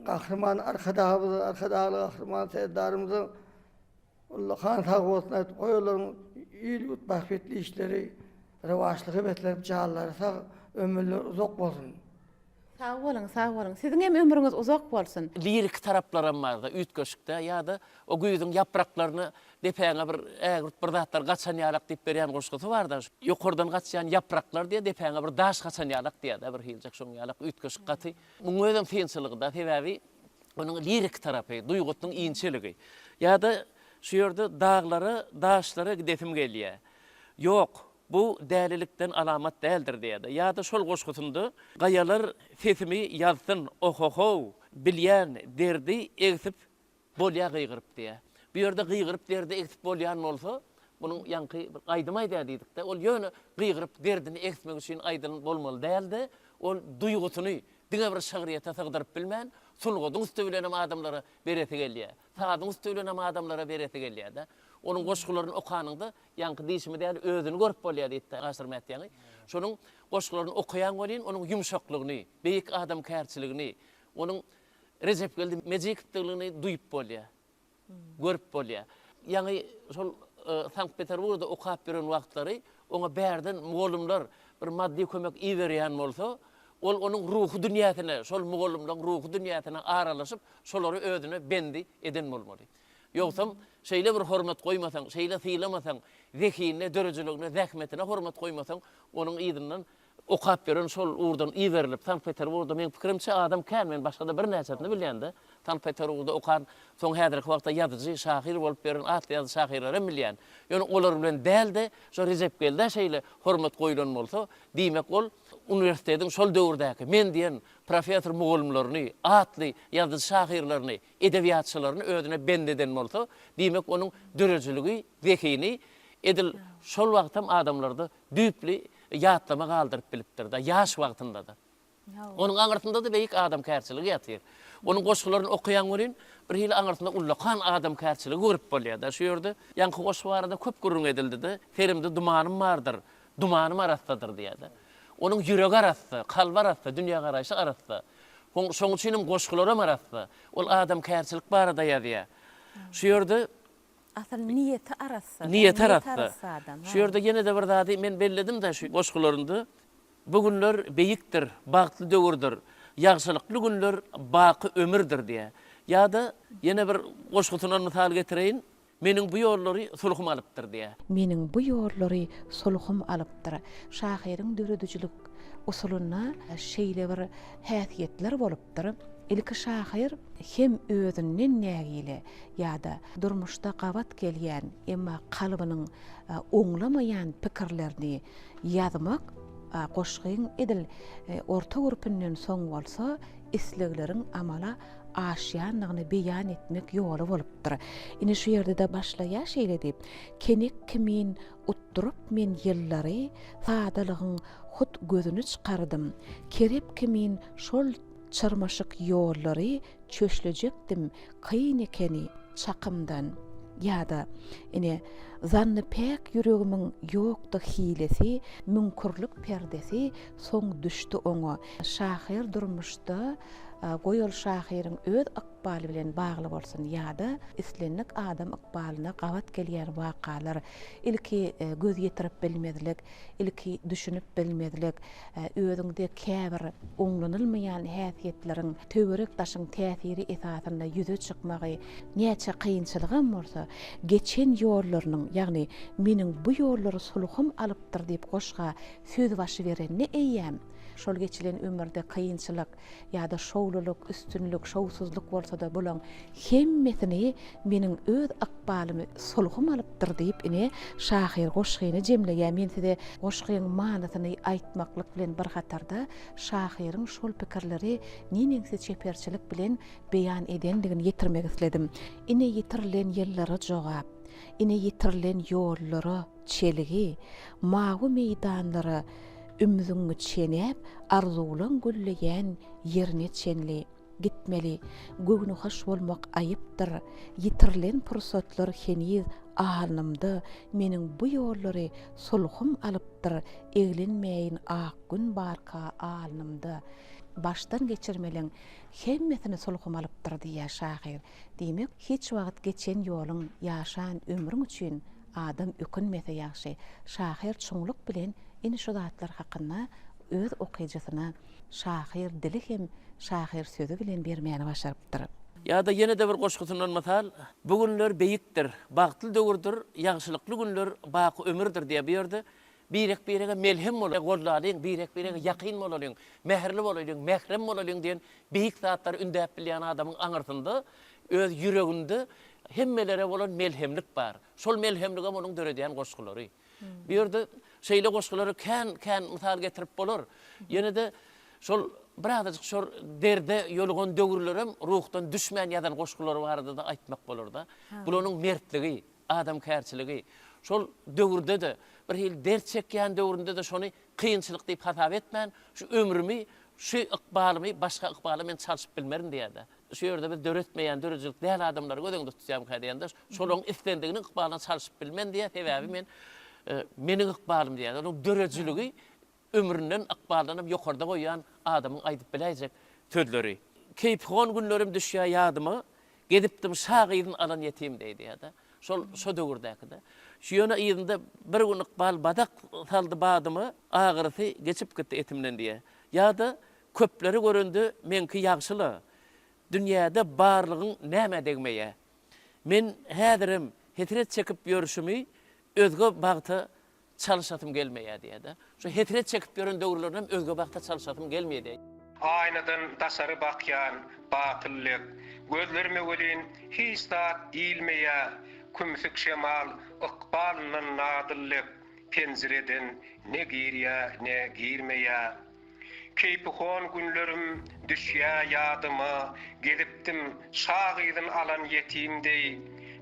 gahrman arkadaşy gahrman serdarymyzy Allah han sağ bolsun aýdyp goýarlar. Ýylyp bahmetli işleri, rewaçlygy betlep jallary sağ ömürler uzak bolsun. Sağ olun, sağ olun. Sizin hem ömrüňiz uzak bolsun. Lirik taraplarım vardı ütköşükde ya da o güýüdüň yapraklarını depeňe bir ägürt bir zatlar gaçan ýalak diýip berýän goşguty vardı. Ýokurdan gaçan yapraklar diýe depeňe bir daş gaçan ýalak diýe bir hiljek şoň ýalak ütköşük gaty. Muňa özüm fençiligi da sebäbi onuň lirik tarapy, duýgutyň iňçiligi. Ya da şu ýerde daglary, daşlary gidetim gelýär. Ýok. Bu dälilikden alamat däldir diýdi. Ya da şol goşgutynda gaýalar sesimi ýazsyn, ohoho, bilýän derdi egtip bolýa gyýgyryp diýär. Bu ýerde gyýgyryp derdi egtip bolýan bolsa, bunyň ýanky bir aýdymay diýdik-de. Ol ýöne gyýgyryp derdini egtmek üçin aýdyn bolmaly däldi. Ol duýgutyny diňe bir şagyrýata sagdyryp bilmän, sulgudyň üstü bilen adamlara bereti gelýär. Sadyň üstü bilen adamlara bereti gelýär-de. Onun goşgularyny okanyňda ýanky diýişimi däl özüni görüp bolýar diýdi Gaşyr Mätýany. Şonuň goşgularyny okaýan bolýan, onuň ýumşaklygyny, beýik adam kärçiligini, onuň Recep geldi mejikipdigini duýup bolýar. Görüp bolýar. Ýani şol Sankt Peterburgda okap beren wagtlary oňa bärden mugallimler bir maddi kömek iýerýän bolsa, ol onuň ruhy dünýäsine, şol mugallimlaryň ruhy dünýäsine aralaşyp, şolary özüne bendi eden bolmaly. Ýogsam şeýle bir hormat goýmasaň, şeýle syýlamasaň, zekine, dörejligine, zähmetine hormat goýmasaň, onuň ýygynyň okap beren şol urdan iýerilip, Sankt Peterburgda men pikirimçe adam kän, men başga bir näçetini bilýän-de. Sankt Peterburgda okan, soň häzirki wagtda ýazyjy, şahyr bolup beren at ýazy şahyrlary bilýän. Ýöne olar bilen däldi, şo Recep geldi şeýle hormat goýulan bolsa, diýmek ol universitetiň şol döwürdäki men diýen professor mugallimlaryny, atly ýazy şahyrlaryny, edebiýatçylaryny özüne bendeden bolsa, diýmek onuň dörejiligi, zekini edil şol wagtam adamlarda düýpli ýatlama galdyryp bilipdir da, ýaş wagtynda da. Onuň aňyrtynda da beýik adam kärçiligi ýatyr. Onuň goşgularyny okuyan bolýan, bir hili aňyrtynda ullakan adam kärçiligi görüp bolýar da. Şu ýerde ýanky goşgulary köp gurrun edildi-de. Ferimde dumanım bardyr, dumanım arastadyr diýdi. Onuň ýüregi arasda, kalby arasda, dünýä garaşy arasda. Şoň üçin goşgulary arasda. Ol adam kärçilik barada ýazýar. Şu ýerde Asal niyeti arassa. Niyeti arassa. Şu ýerde ýene de bir zady men belledim da şu goşgularynda. Bu günler beýikdir, bagtly döwürdir. Ýagşylykly günler baky ömürdir diýe. Ya da ýene bir goşgutyny mysal getireýin. Meniň bu ýollary sulhum alypdyr diýe. Meniň bu ýollary sulhum alypdyr. Şahyryň döredüjilik usuluna şeýle bir häsiýetler bolupdyr. Ilki şahyr hem özünden nägile ýa-da durmuşda gabat gelýän, emma kalbynyň oňlamaýan pikirlerini ýazmak goşgyň edil orta grupinden soň bolsa islegleriň amala aşýanlygyny beýan etmek ýoly bolupdyr. Ine şu ýerde de başlaýa şeýle diýip, kenek kimin utdurup men ýyllary sadalygyň hut gözüni çykardym. Kerep kimin şol çarmaşyk ýollary çöşlejekdim kyn ekeni çakymdan. Ýa-da ine zanny pek ýüregimiň ýokdy hilesi, mümkürlük perdesi soň düşdi oňa. Şahyr durmuşda goýol şahyryň öz ykbaly bilen bagly bolsun ýa-da islenlik adam ykbalyna gawat gelýän wakalar, ilki göz ýetirip bilmedilik, ilki düşünüp bilmedilik, özüňde käbir oňlanylmaýan häsiýetleriň töwerek daşyň täsiri esasynda ýüze çykmagy näçe kynçylygam bolsa, geçen ýollarynyň, ýagni meniň bu ýollary sulhum alypdyr diýip goşga söz başı berenni eýýäm. Şol geçilen ömürde kıyınçılık ya da şowluluk, üstünlük, şowsuzluk bolsa da bulan hemmesini menin öz akbalymy sulhum alypdyr diýip ine şahyr goşgyny jemleýär. Men size goşgyň manasyny aýtmaklyk bilen bir hatarda şahyryň şol pikirleri neningsi çeperçilik bilen beýan edendigini ýetirmek isledim. Ine ýetirilen ýerlere jogap, ine ýetirilen ýollary, çeligi, mawy meýdanlary ümzüňi çenep, arzulan gülleýän ýerine çenli, gitmeli, göwnü hoş bolmak aýypdyr, ýitirilen pursatlar heniz alnymda, meniň bu ýollary sulhum alypdyr, eglenmeýin ak gün barka alnymda. Baştan geçirmeliň hemmesini sulhum alypdyr diýär şahyr. Diýmek, hiç wagt geçen ýoluň, ýaşan ömrüň üçin adam ökünmese ýaşy. Şahyr çuňluk bilen ine şu zatlar hakynda öz okyjasyna şahyr dili hem şahyr sözü bilen bermäni başarypdyr. Ya da yine de bir goşgusundan masal, bu günler beyikdir, bagtyl döwürdir, ýagşylykly günler baky ömürdir diýe berdi. Birek-birege melhem bolar, gollalyň, birek-birege ýakyn bolalyň, mäherli bolalyň, mährem bolalyň diýen beyik zatlar ündäp bilýän adamyň aňyrtynda, öz ýüreginde hemmelere bolan melhemlik bar. Şol melhemlige onuň döredýän goşgulary. Bir ýerde şeýle goşgulary kän mysal getirip bolar. Ýene de şol birazajyk şol derde ýolgon döwürlerem ruhdan düşmän ýadan goşgulary bardy da aýtmak bolar da. Bulanyň mertligi, adam kärçiligi. Şol döwürde de bir hil dert çekýän döwüründe de şonu kynçylyk diýip hasap etmän, şu ömrümi, şu ykbalymy, başga ykbaly men çalyşyp bilmerin diýär. Şu ýerde bir döretmeýän, dörejilik däl adamlar gödüňde tutýam kadýanda, şolaryň islendigini ykbalyna çalyşyp bilmen diýär. Sebäbi men meniň ykbalym diýär. Ony dörejiligi ömründen ykbalyny ýokarda goýan adamyň aýdyp biläjek sözleri. Keýpgon günlerim düşýär ýadyma, gedipdim şagyryň alan ýetim diýdi ýa-da. Şol döwürdäkide. Şu ýöne ýerinde bir gün ykbal badak saldy badymy, agyrysy geçip gitdi etimden diýär. Ýa-da köpleri göründü, menki ýagşyly. Dünýäde barlygyň näme degmeýär. Men häzirim hetret çekip ýörüşümi özge bagta çalışatym gelmeýär diýär. Şu hetret çekip ýören döwürlerden özge bagta çalışatym gelmeýär. Aynadan dasary bakýan batyllyk, gözlerime welin hiç zat diýilmeýär. Kümsük şemal ykbalynyň nadyllyk, penzireden ne girýär, ne girmeýär. Keýpihon günlerim düşýär ýadyma, gelipdim şagyryň alan ýetimdey.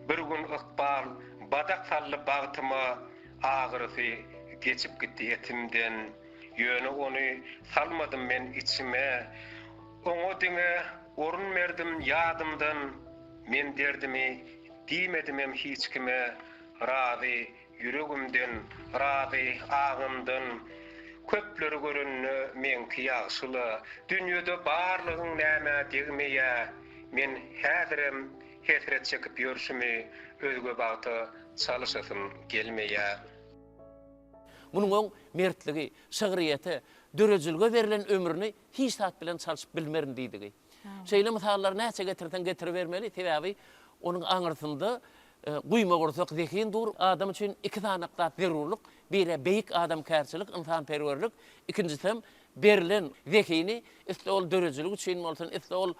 Bir gün ykbal badak sally bagtyma, agyrysy geçip gitdi ýetimden. Ýöne ony salmadym men içime. Oňa diňe orun berdim ýadymdan. Men derdimi diýmedim hem hiç kime. Razy ýüregimden, razy agymdan. Köpleri görünny menki ýagşyly. Dünýede barlygyň näme degmeýär. Men häzirim hetret çekip ýörüşümi özge bagta çalışasym gelmeýär. Munuň mertligi, şagryýaty, dörejilge berilen ömrüni hiç zat bilen çalyşyp bilmerin diýdigi. Şeýle misallar näçe getirden getirip bermeli, sebäbi onuň aňyrtynda guýma gorsak zekin dur, adam üçin iki tanakda zerurluk, biri beyik adam kärçilik, insan perwerlik, ikincisi berilen zekini isle ol dörejilik üçin bolsun, isle ol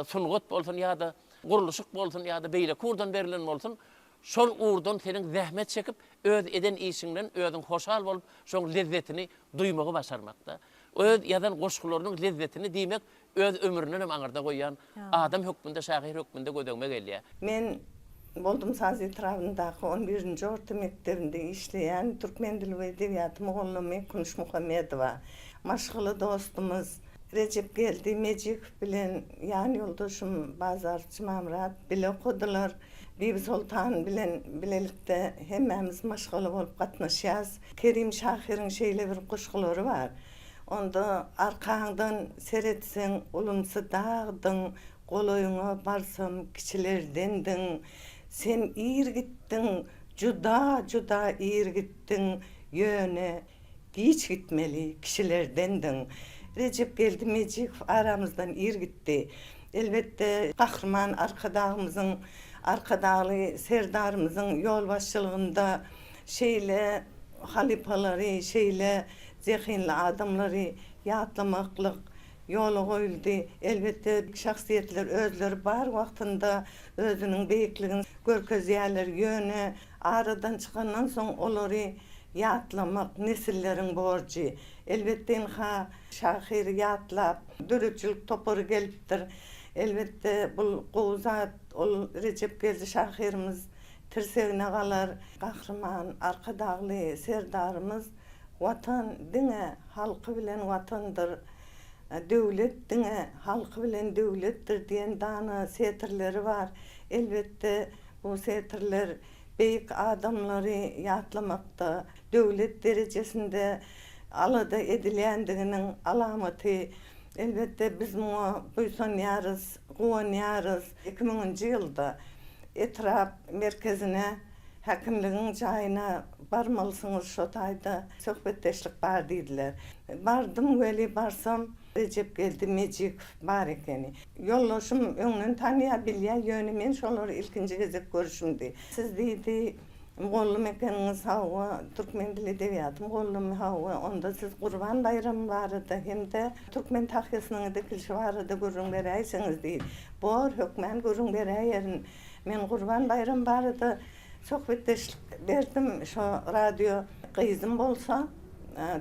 sungat bolsun ýa-da guruluşyk bolsun ýa-da beýle kurdan berilen bolsun. Şol urdan seniň zähmet çekip öz eden işiňden özüň hoşal bolup şoň lezzetini duýmagy başarmakda. Öz ýadan goşgularynyň lezzetini diýmek öz ömründen hem aňyrda goýan adam hökmünde, şahyr hökmünde gödegme gelýär. Men boldum Saz etrafyndaky 11-nji orta mektebinde işleýän türkmen dili we edebiýaty mugallymy Kunuş Muhammedowa, maşgyly dostumuz Recep geldi, Mejik bilen ýani ýoldaşym Bazarçy Mamrat bile okudylar. Bibi Sultan bilen bilelikde hemmemiz maşgaly bolup gatnaşýas. Kerim Şahyryň şeýle bir goşgulary bar. onda arkaňdan seretseň ulumsy dağdyň, goloýuňa barsam kiçilerdendiň. Sen ir gittin, juda ir gittin, ýöne giç gitmeli kişilerdendiň. Recep geldi Mejikov aramızdan ir gitti. Elbette Gahrman arkadagy serdarymyzyň ýol başçylygynda şeýle halipalary, şeýle zehinli adamlary ýatlamaklyk ýola goýuldy. Elbette şahsiýetler özleri bar wagtynda özüniň beýikligini görkezýärler ýöne aradan çykandan soň olary ýatlamak nesilleriň borçy. Elbette ha şahir ýatlap, dürüçülük topary gelipdir. Elbette bul gowzat ol Recep geldi şahirimiz tirsegine galar. Gahrman arkadagly serdarymız watan diňe halky bilen watandyr. Döwlet diňe halky bilen döwletdir diýen dana setirleri var. Elbette bu setirler beýik adamlary ýatlamakda, döwlet derejesinde alada edilýändiginiň alamaty. Elbette biz muňa buýsanýarys, gowanýarys. 2000-nji ýylda Etrap merkezine, hakimligiň jaýyna barmalysyňyz şo taýda söhbetdeşlik bar diýdiler. Bardım weli barsam Recep geldi Mejikov bar ekeni. Ýollaşym öňünden tanýa bilýär ýöne men şolary ilkinji gezek görüşümdi. Siz diýdi Mollum ekeniňiz hawa türkmen dili edebiyatym gollum hawa onda siz Gurban bayramy barada hemde türkmen tahyýasynyň dikilişi barada görüň beräýsiňiz diýdi. Bor hökmen görüň beräýerin. Men Gurban bayramy barada söhbetdeşlik berdim şo radio gyzym bolsa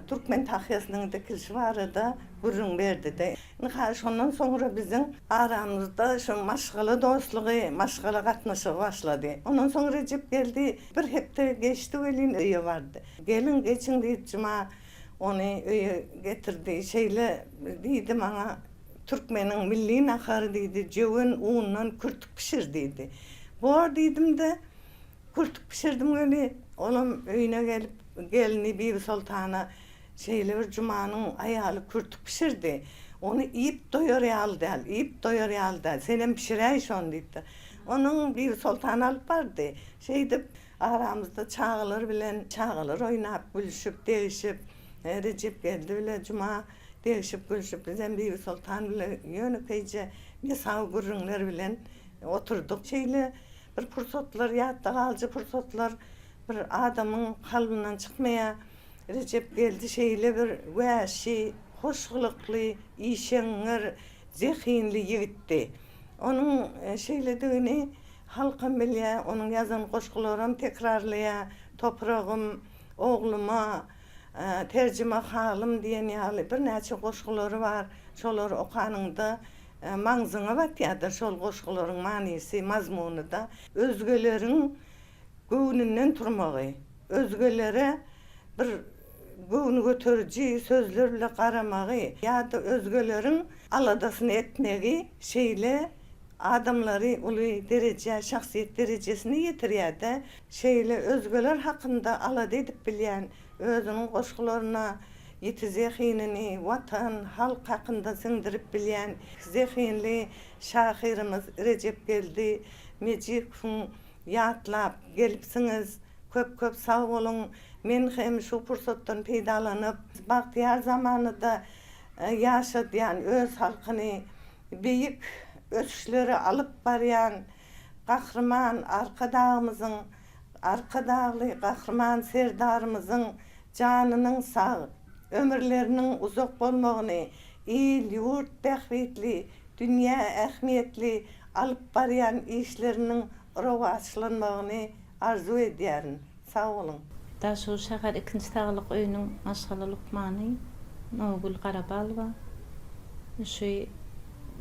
türkmen tahyýasynyň dikilişi barada görüň berdi de. Şondan soňra biziň aramyzda şu maşgala dostlugy, maşgala gatnaşygy başlady. Ondan soň Recep geldi, bir hepde geçdi welin öýe bardy. Gelin geçin diýip juma ony öýe getirdi. Şeýle diýdi maňa türkmeniň milli nahary diýdi, jöwen undan kürtük pişir diýdi. Bor diýdim de kürtük pişirdim weli. Olam öýüne gelip gelini Bibi Sultana şeýle bir jumanyň aýaly kürtük pişirdi. Onu iyip doýarýaldy. Senem pişiräý şon diýdi. Onun Bibi Sultan alyp bardy. Şeýdip aramyzda çağılar oýnap, gülüşip, degişip, Recep geldi bile juma degişip, gülüşip, bizem Bibi Sultan bile ýönekeýje mesaw gürrüňler bilen oturduk. Şeýle bir pursatlar ýatda galjy pursatlar bir adamyň kalbyndan çykmaýa Recep geldi şeýle bir wäşi, hoşgulukly, işeňir, zehinli ýigitdi. Onun şeýledigini halkam bilýär, onun ýazan goşgularym tekrarlaýar, topragym, ogluma, terjime halim diýen ýaly bir näçe goşgulary bar. Şolary okanyňda maňzyňa batýardyr şol goşgularyň manysy, mazmuny da özgeleriň göwnünden turmagy, özgelere bir göwünü göterji sözler bilen garamagy ýa-da özgeleriň aladasyny etmegi şeýle adamlary uly derece, şahsiýet derejesine ýetirýär-de. Şeýle özgeler hakynda alada edip bilýän, özüniň goşgularyna ýeti zehinini, watan, halk hakynda siňdirip bilýän zehinli şahirimiz Recep geldi. Mejikow ýatlap gelipsiňiz. Köp sag bolun. Men hem şu pursatdan peýdalanyp, bagtyar zamanyda ýaşadýan öz halkyny beýik ösüşleri alyp barýan Gahrman arkadagly Gahrman serdarymyzyň janynyň sag, ömürleriniň uzak bolmagyny, il, ýurt bähwetli, dünýä ähmiýetli alyp barýan işleriniň rowaçlanmagyny arzu edýärin. Sag bolun. Da şu şäher 2-nji taglyk öýüniň maşgala lukmany Nogul Garabalwa. Şu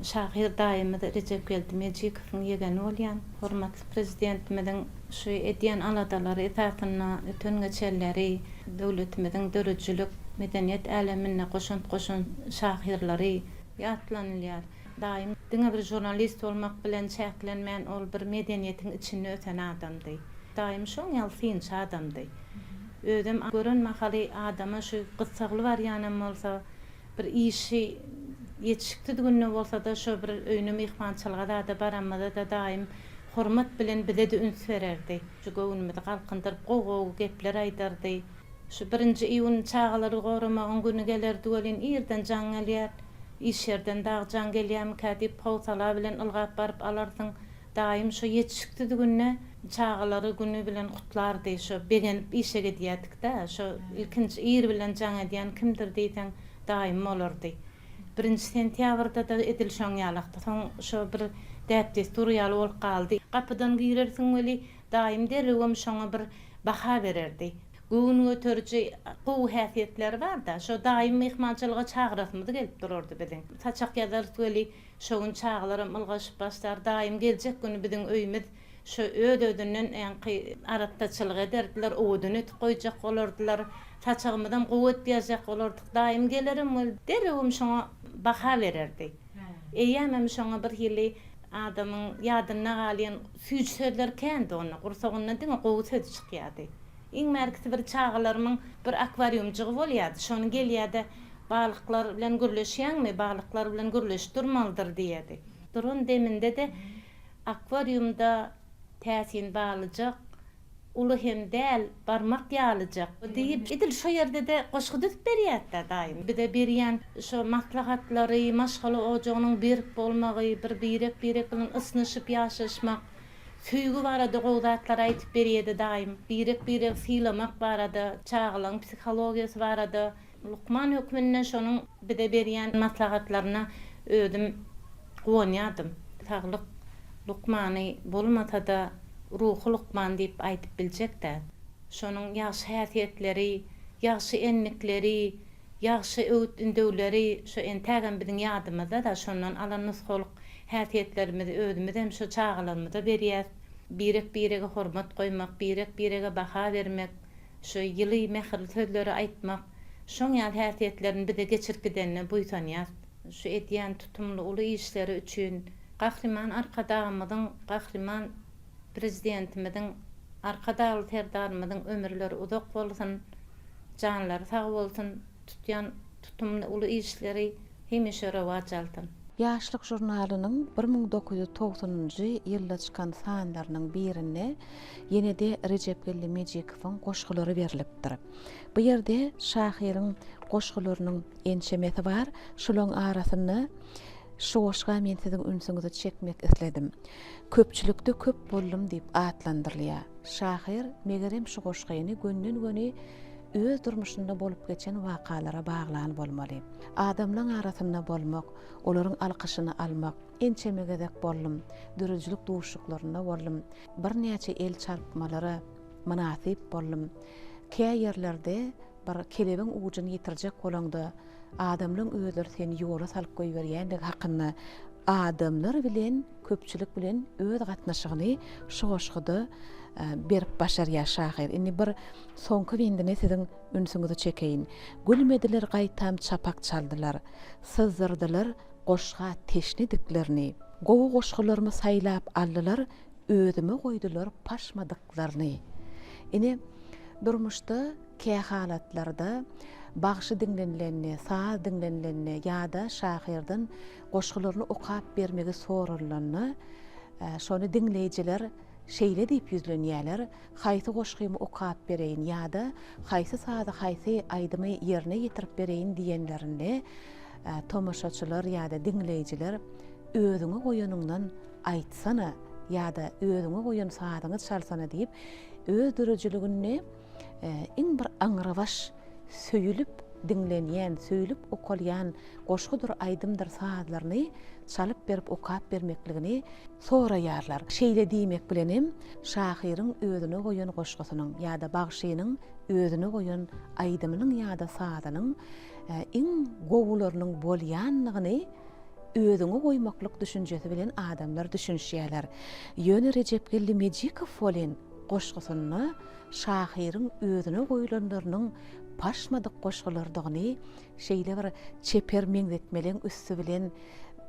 şahir daimi Recep geldi Mejikowyň ýegeni bolýan. Hormatly prezidentimiziň şu edýän aladalary etatyna ötüngeçelleri, döwletimiziň dörüjülük medeniýet älemine goşun şahirleri ýatlanylýar. Daim diňe bir jurnalist bolmak bilen çäklenmän ol bir medeniýetiň içinde öten adamdy. Daim şoň ýalsynç adamdy. Ödüm görünmähali adama şu gyssagly barýanam bolsa bir işi yetişikti günne bolsa da şo bir öýnü mehmançylyga da baramada da daim hormat bilen bize de üns bererdi. Şu göwnümi galkyndyryp gow gepler aýdardy. Şu 1-nji iýun çağalary goramagyň güni gelerdi welin ýerden jaň gelýär. İş yerden dağ jaň gelýär kädip pawsala bilen ılgap barıp alarsyň. Daim şu yetişikti günne çağalary günü bilen kutlardy. Şu begenip işe gidýärdik da. Şu ilkinji ýer bilen jaň edýän kimdir diýsen daim bolardy. 1 sentýabrda da edilşen ýalakda. Soň şu bir däpdes durýaly bolup galdy. Kapydan girersiň weli daim derewem şoňa bir baha bererdi. Gün götürjü gow häsiýetleri bar da, şo daim mehmançylyga çağırasmydy gelip durardy biziň. Taçak ýazar weli şoň çağalary mylgaşyp başlar daim geljek güni biziň öýümiz şo ödödünden enqi aratdaçylyk ederdiler, oduny goýjak bolardylar. Taçagymydan gowet ýazak bolardyk. Daim gelerim weli derewem şoňa baha bererdi. Eýämem şoňa bir hili adamyň ýadyna galýan süýç sözler kendi onu gursagyndan diňe gowy söz çykýardy. Iň merkezi bir çağalarymyň bir akvariumjygy bolýardy. Şonu gelýärdi, balyklar bilen gürleşýärmi, balyklar bilen gürleşip durmalydyr diýärdi. Durun deminde de akvariumda täsin balyjak, uly hem däl, barmak ýalyjak diýip edil şo ýerde de goşgy düzüp berýärdi daim. Bir de berýän şo maslahatlary, maşgala ojagynyň berip bolmagy, birek bilen ysnyşyp ýaşaşmak, süýgü barada gowdatlar aýtyp berýärdi daim. Birek sylamak barada, çağalan psihologiýasy barada. Lukman hökmünden şonuň bir de berýän maslahatlaryna ödüm gowanýardym. Taglyk Lukmany bolmasa da ruhy Lukman diýip aýtyp biljekde. Şonuň ýaşy häsiýetleri, ýaşy enlikleri, ýaşy öwütündewleri şo entägem biziň ýadymyzda da şondan alan nusxalyk häsiýetlerimizi özümüz hem şo çağalarymyza berýär. Birege hormat goýmak, birege baha bermek, şo ýyly mehri sözleri aýtmak, şoň ýaly häsiýetlerini bize geçirip gidenine buýsanýar. Şu edýän tutumly uly işleri üçin gahryman arkadagymyzyň, gahryman prezidentimizin, arkadagy terdarymyzyň ömürleri uzak bolsun, janlary sag bolsun, tutýan tutumly uly işleri hemişe rewaj alsyn. Ýaşlyk jurnalynyň 1990-njy ýylda çykan sanlarynyň birinde ýene-de Recep Gelli Mejikowyň goşgulary berilipdir. Bu ýerde şahyryň goşgularynyň ençemesi bar. Şolaryň arasyny şoşga men siziň ünsüňizi çekmek isledim. Köpçülükde köp boldum diýip atlandyrylýar. Şahyr megerem şu goşgyny gönden-göne öz durmuşynda bolup geçen wakalara baglanyp bolmaly. Adamlaryň arasyna bolmak, olaryň alkyşyny almak, ençemegedek boldum, dürüjlük duşuklaryna boldum. Bir näçe el çarpmalary münasip boldum. Käýe ýerlerde bir kelebiň ujuny ýitirjek bolanda adamlaryň özleri seni ýola salyp goýberýändik hakyny adamlar bilen, köpçülük bilen öz gatnaşygyny şu goşgyda berip başarýar şahyr. Indi bir soňky wendine siziň ünsüňizi çekeýin. Gülmediler, gaýtam çapak çaldylar. Syzdyrdylar goşga teşnediklerini. Gowy goşgularmy saýlap aldylar, özüme goýdular paşmadyklaryny. Indi durmuşda käy halatlarda bagşy dinlenlenne, saz dinlenlenne ýa-da şahyrdan goşgularyny okap bermegi sorulanyny şonu dinleýijiler şeýle diýip ýüzlenýärler. Haýsy goşgymy okap bereýin ýa-da haýsy sazy, haýsy aýdymy ýerine ýetirip bereýin diýenlerinde tomaşaçylar ýa-da dinleýijiler özüňe goýanyňdan aýtsana ýa-da özüňe goýan sazyňy çalsana diýip öz dürüjligini iň bir aňrabaş söýülüp dinlenýän, söýülüp okalýan goşgudur aýdymdyr sazlaryny çalyp berip okap bermekligini soraýarlar. Şeýle diýmek bilenim şahyryň özüne goýan goşgusynyň ýa-da bagşynyň özüne goýan aýdymynyň ýa-da sazynyň iň gowularynyň bolýanlygyny özüne goýmaklyk düşünjesi bilen adamlar düşünýärler. Ýöne Recep Gelli Mejikow bolen goşgusyny şahyryň özüne goýulanlarynyň paşmadyk goşgulardygyny şeýle bir çeper meňzetmeliň üstü bilen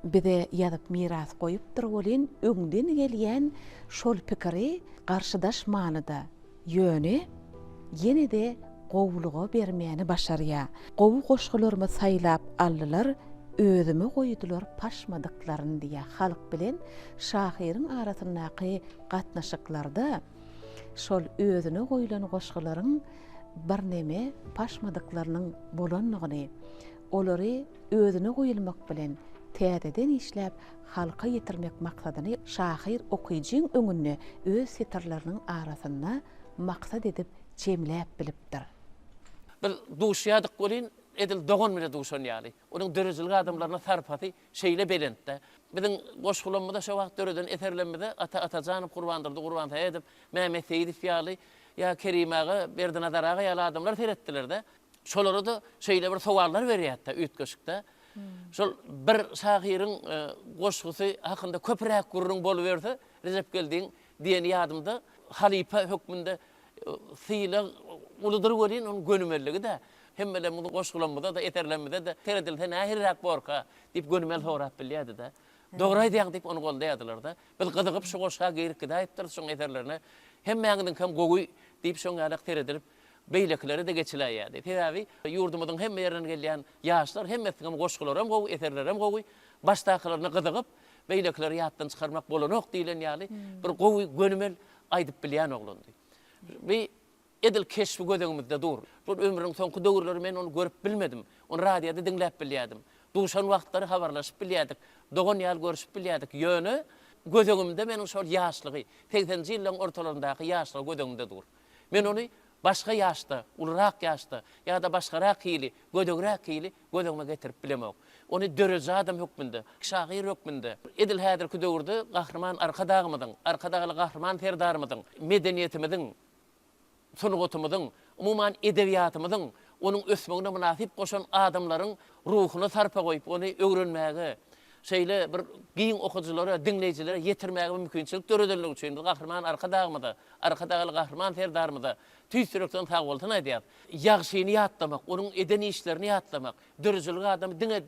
bize ýazyp miras goýupdyr bolen öňden gelýän şol pikiri garşydaş manyda ýöne ýene-de gowluga bermeni başarýa. Gowu goşgularmy saýlap aldylar, özüme goýdular paşmadyklaryny diýe halk bilen şahyryň arasyndaky gatnaşyklarda şol özüne goýulan goşgularyň bir neme paşmadyklarynyň bolanlygyny, olary özüne goýulmak bilen täzeden işläp halka ýetirmek maksadyny şahyr okuyjyň öňünde öz setirleriniň arasynda maksat edip jemläp bilipdir. Bir duşyadyk bolyn edil dogon mene duşan ýaly. Onuň dörejilgi adamlaryna sarpaty şeýle belentde. Biziň goşgulanmada şo wagt döreden eterlenmede Atajanym gurbandyrdy, gurbanda edip Mehmet Seyidif ýaly ýa Kerim ağa, Berdan Adar ağa ýaly adamlar teretdiler-de. Şolary da şeýle bir sowallar berýärdi üýtgeşikde. Şol bir şahyryň goşgusy hakynda köpürek gurrun bolup berdi. Recep geldiň diýen ýadymda halifa hökmünde fiýle uludur bolyn onuň gönümelligi de hemmele bunu goşgulanmada da eterlenmede de teredilse nähirrak borka diýip gönümel sorap bilýärdi de. Dogry diýip diýip onu goldaýardylar da. Biz gyzygyp şu goşga gerikdi aýtdyr şoň eterlerine hemmeňiň hem gowy diýip şoň ýalak teredilip beýlekleri de geçiläýärdi. Teräwi ýurdumyzyň hemme ýerinden gelýän ýaşlar hemmesiň goşgular hem gowy, eterler hem gowy, başdakylaryny gyzygyp beýlekleri ýatdan çykarmak bolanok diýilen ýaly bir gowy gönümel aýdyp bilýän oglandy. Ve edil keşfi gödüňimizde dur. Bu ömrüň soňky döwürleri men onu görüp bilmedim. Onu radioda dinläp bilýärdim. Duşan wagtlary habarlaşyp bilýärdik. Dogon ýal görüşüp bilýärdik. Ýöne gödüňimde meniň şol ýaşlygy, 80-nji ýyllaryň ortalaryndaky ýaşlyk gödüňimde dur. Men onu başga ýaşda, ulrak ýaşda ýa-da başgarak ýyly, gödüňrak ýyly gödüňime getirip bilemok. Onu döreje adam hökmünde, şahyr hökmünde. Edil häzirki döwürde gahrman arkadagy gahrman ferdarmydyň, medeniýetimiziň, sunugatymyzyň, umuman edebiýatymyzyň, onuň ösmegine münasip goşan adamlaryň ruhuny sarpa goýup, onu öwrenmäge, şeýle bir giň okujylary, dinleýjilere ýetirmäge mümkinçilik döredenlik üçin gahrman arkadagy gahrman ferdarmyda tüýsürekden sag bolsun aýdýar. Ýagşyny ýatlamak, onuň eden işlerini ýatlamak, dörejilgi adamy diňe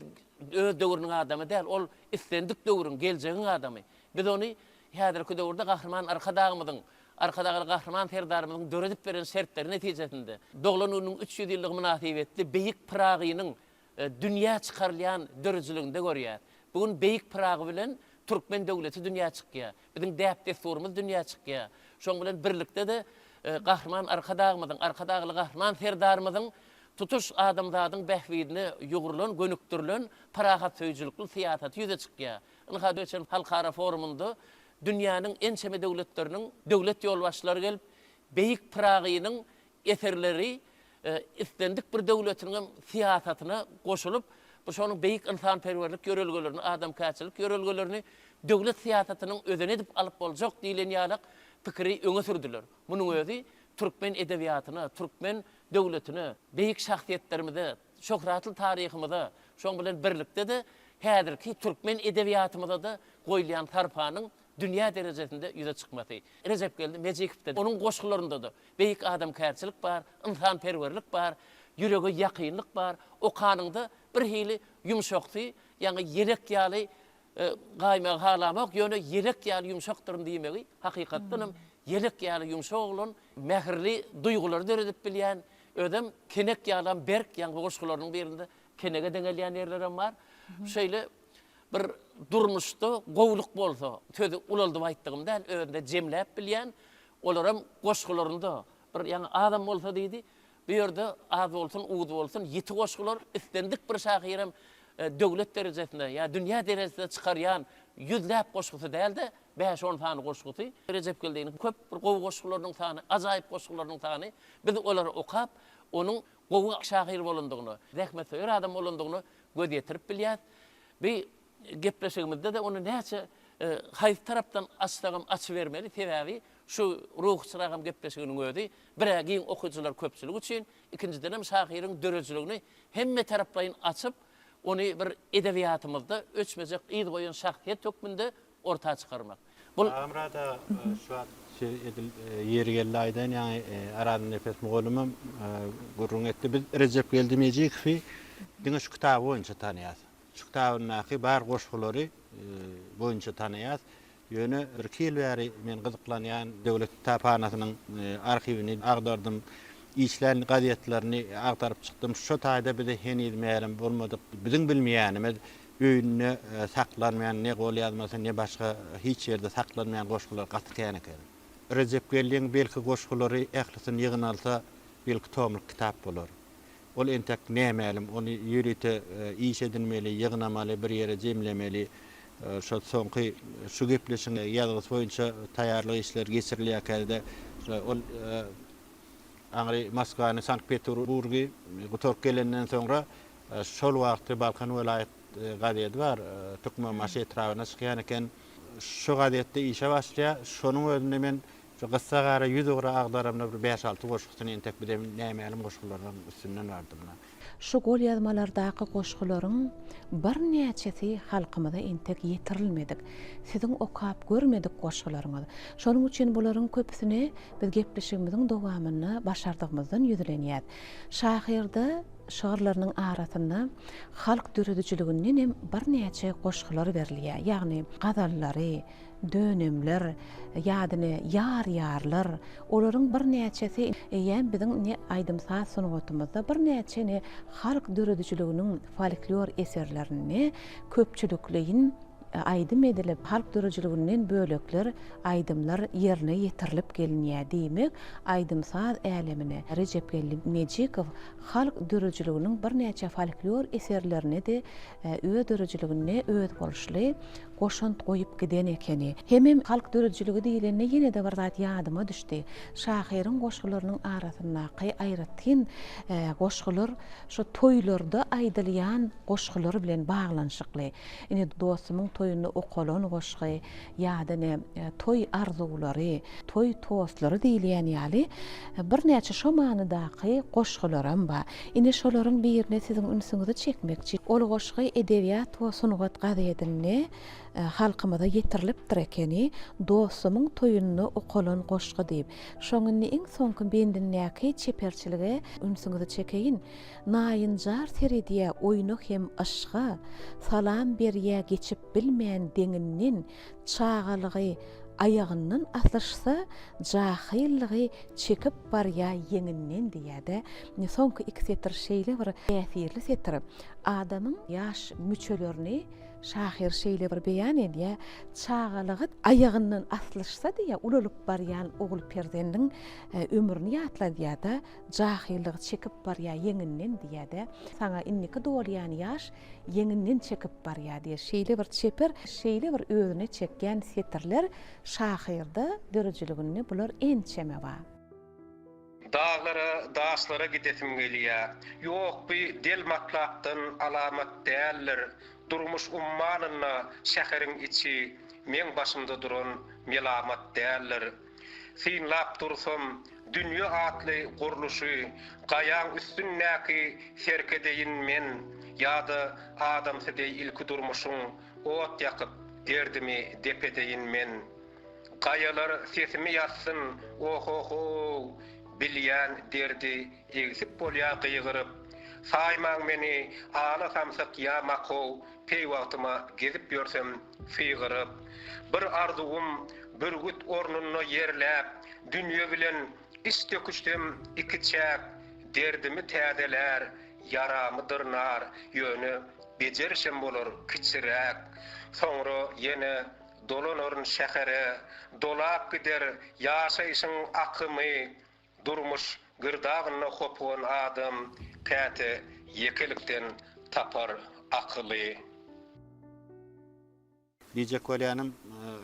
öz döwrüniň adamy däl, ol istendik döwrüň geljegiň adamy. Biz onu häzirki döwürde gahrman arkadagy gahrman ferdarmynyň döredip beren şertleri netijesinde doglanynyň 300 ýyllyk münasibetli beýik Pragynyň dünýä çykarylýan dörejiliginde görýär. Bugun beýik Pragy bilen Türkmen döwleti dünýä çykýar. Biziň däp desturumyz dünýä çykýar. Şoň bilen birlikde de gahrman arkadagy gahrman ferdarmynyň tutuş adamlaryň bähwidini ýugurulan, gönüktirilen parahat söýjilikli siýasaty ýüze çykýar. Ilhady üçin halkara forumunda dünýäniň en çeme döwletleriniň döwlet ýolbaşçylary gelip beýik Pragynyň eserleri istendik bir döwletiniň siýasatyna goşulyp bu şonuň beýik insanperwerlik ýörelgelerini, adamkäçilik ýörelgelerini döwlet siýasatynyň özüne edip alyp boljak diýilen ýaly pikiri öňe sürdiler. Munyň özi Türkmen edebiýatyna, Türkmen döwletine, beýik şahsiýetlerimize, şöhratly taryhymyza, şoň bilen birlikde de häzirki Türkmen edebiýatymyza da goýulan tarpanyň dünýä derejesinde ýüze çykmasy. Recep geldi Mejikipde, onuň goşgularynda da beýik adamkäçilik bar, insanperwerlik bar, ýürege ýakynlyk bar. O kanyňda bir hili ýumşakdy, ýani ýerek ýaly gaýmak halamak, ýöne ýerek ýaly ýumşakdyr diýmegi hakykatdanam ýerek ýaly ýumşak bolan, mähirli duýgular deredip bilýän, ödem kenek ýalan berk, ýani goşgularynyň birinde kenege deňelýän ýerlerim bar. Şeýle bir durmuşda gowluk bolsa, tözi ulaldy aýtdygym däl, özünde jemläp bilýän, olaram goşgularynda bir ýani adam bolsa diýdi, bu ýerde az bolsun, uğuz bolsun, ýeti goşgular istendik bir şahyram döwlet derejesinde ýa dünýä derejesinde çykarýan ýüzläp goşgusy däldi, 5-10 tane goşgusy. Recep geldiň köp bir gowy goşgularynyň sany, ajaýyp goşgularynyň sany, biz olary okap, onuň gowy şahyr bolandygyny, zähmet söýür adam bolandygyny göz ýetirip bilýär. Bir gepleşigimizde de onu näçe haýy tarapdan açdygym açy bermeli, sebäbi şu ruh çyragym gepleşiginiň özi bir giň okujylar köpçüligi üçin, ikinciden hem şahyryň dörejiligini hemme taraplaýyn açyp, onu bir edebiýatymyzda öçmejek ýyl goýan şahsiýet hökmünde ortağa çykarmak. Bu Amrada şu an edil ýeri geldi aýdan, ýani aradan nefes mogolumam gurrun etdi. Biz Recep geldi Mejikipy diňe şu kitaby boýunça tanýas. Şu kitabyň naky bar goşgulary boýunça tanýas. Ýöne bir kil bäri men gyzyklanýan döwlet tapanasynyň arhivini agdardym. işlerin gaziyetlerini aktarıp çıktım. Şu tayda bir de henilmeyelim bulmadık. Bizim bilmeyenimiz öğününe saklanmayan ne gol yazması ne başka hiç yerde saklanmayan koşkular katıkayan eken. Recep Gelli'nin belki koşkuları ehlisin yığın alsa belki tomluk kitap olur. Ol entek nemeyelim, onu yürüte iş edilmeli, yığınamalı, bir yere cemlemeli. Şu sonki şu gepleşin yazgısı boyunca tayarlı işler geçiriliyakelde ol Angri Moskva'nın Sankt Peterburg'u gutorp gelenden sonra şol wagty Balkan vilayet gazeti var. Türkmenbaşy etrafına çykýan eken şu gazetde işe başlaýa. Şonuň özünde men şu gyssa gara 100 ora agdaramda bir 5-6 goşgusyny entek bir nämeýälim goşgulardan üstünden bardım. Şu gol yazmalardaky goşgularyň bir näçesi halkymyza entek ýetirilmedik. Siziň okap görmedik goşgularyňyz. Şonuň üçin bularyň köpüsini biz gepleşigimiziň dowamyny başardygymyzdan ýüzlenýär. Şahyrda şairlarynyň arasynda halk döredijiliginden hem bir näçe goşgular berilýär. Ýagny gazallary, dönemler, ýadyny ýar-ýarlar, olaryň bir näçesi ýa biziň aýdymsa sunugatymyzda bir näçe halk döredijiligining folklor eserlerini köpçülikliğin aydym edilip halk döredijiliginden bölekler, aydymlar ýerine ýetirilip gelinýär diýmek. Aydymsaz älemine Recep Gelli Mejikow halk döredijiligining bir näçe folklor eserlerini de öz dörejiligine öz bolşly goşant goýup giden ekeni. Hemem halk döredijiligi diýilende ýene de bir zat ýadyma düşdi. Şahyryň goşgularynyň arasyndaky aýratyn goşgular şu toýlarda aýdylýan goşgular bilen baglanyşykly. Ine dostumyň toýuny okalan goşgy ýadyny toy arzulary, toy tostlary diýilýän ýaly bir näçe şo manydaky goşgularam bar. Ine şolaryň birine siziň ünsüňizi çekmekçi. Ol goşgy edebiýat we sunugat gazetini halkymyza ýetirilipdir ekeni, dostumyň toýuny okalan goşgy diýip. Şoňuny iň soňky bendinläki çeperçiligi ünsüňizi çekeýin. Naýynjar seridiýe oýnak hem aşga salam berýä geçip bilmeýän deňinden çağalygy ayağından atlaşsa jahilliği çekip barya yeňinden diýäde. Soňky iki setr şeýle bir täsirli setr. Adamyň ýaş müçelerini şahyr şeýle bir beýan edýär. Çağalygy ayağından atlaşsa diýä ulalyp barýan ogul perzendiň ömrüni ýatladýar-da, jahilliği çekip barya yeňinden diýäde. Saňa inniki dolýan ýaş yeňinden çekip barýar diýär. Şeýle bir çeper, şeýle bir özüne çekýän setrler şahyrda dörejiligini bular ençeme bar. Dağlara, daşlara gidetim gelýär. Ýok bir del matlapdan alamat däldir. Durmuş ummanyna şäheriň içi men başymda duran melamat däldir. Sinlap dursam dünýä atly guruluşy gaýan üstünnäki serkedeýin men ýa-da adam sedey ilki durmuşyň ot ýakyp derdimi depedeýin men. Gaýalar sesimi ýatsyn, oho bilýän derdi egzip bolýar gyýgyryp. Saýmaň meni ala samsak ýa-mako peýwagtyma gezip ýörsem fiýgyryp. Bir arzuwum bir güt ornuny ýerläp, dünýe bilen isteküşdim iki çäk, derdimi täzeler, yaramy dyrnar, ýöne bejerişem bolar kiçiräk. Soňra ýene dolanaryn şähere, dolap gider ýaşaýyşyň akymy, durmuş gırdagyna hopgan adam päte yekelikden tapar akyly. Recep Gelli'nin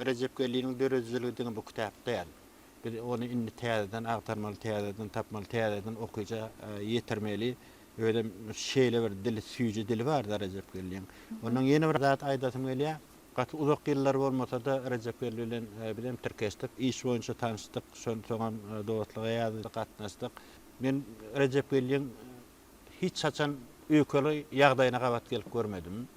Recep Gelli'nin dörejiligini bu kitapda ýaly. Bir onu inni täzeden agtarmaly, täzeden tapmaly, täzeden okuýja ýetirmeli. Öyle şeýle bir dili, süýji dili bar da Recep Gelli'nin. Onuň ýene bir zat aýdatym gelýär. Gaty uzak ýyllar bolmasa da Recep Gelli bilen bilen tirkeşdik, iş boýunça tanışdyk, soňam dostluga ýaly gatnaşdyk. Men Recep Gelli'nin hiç saçan öýkeli ýagdaýyna gabat gelip görmedim.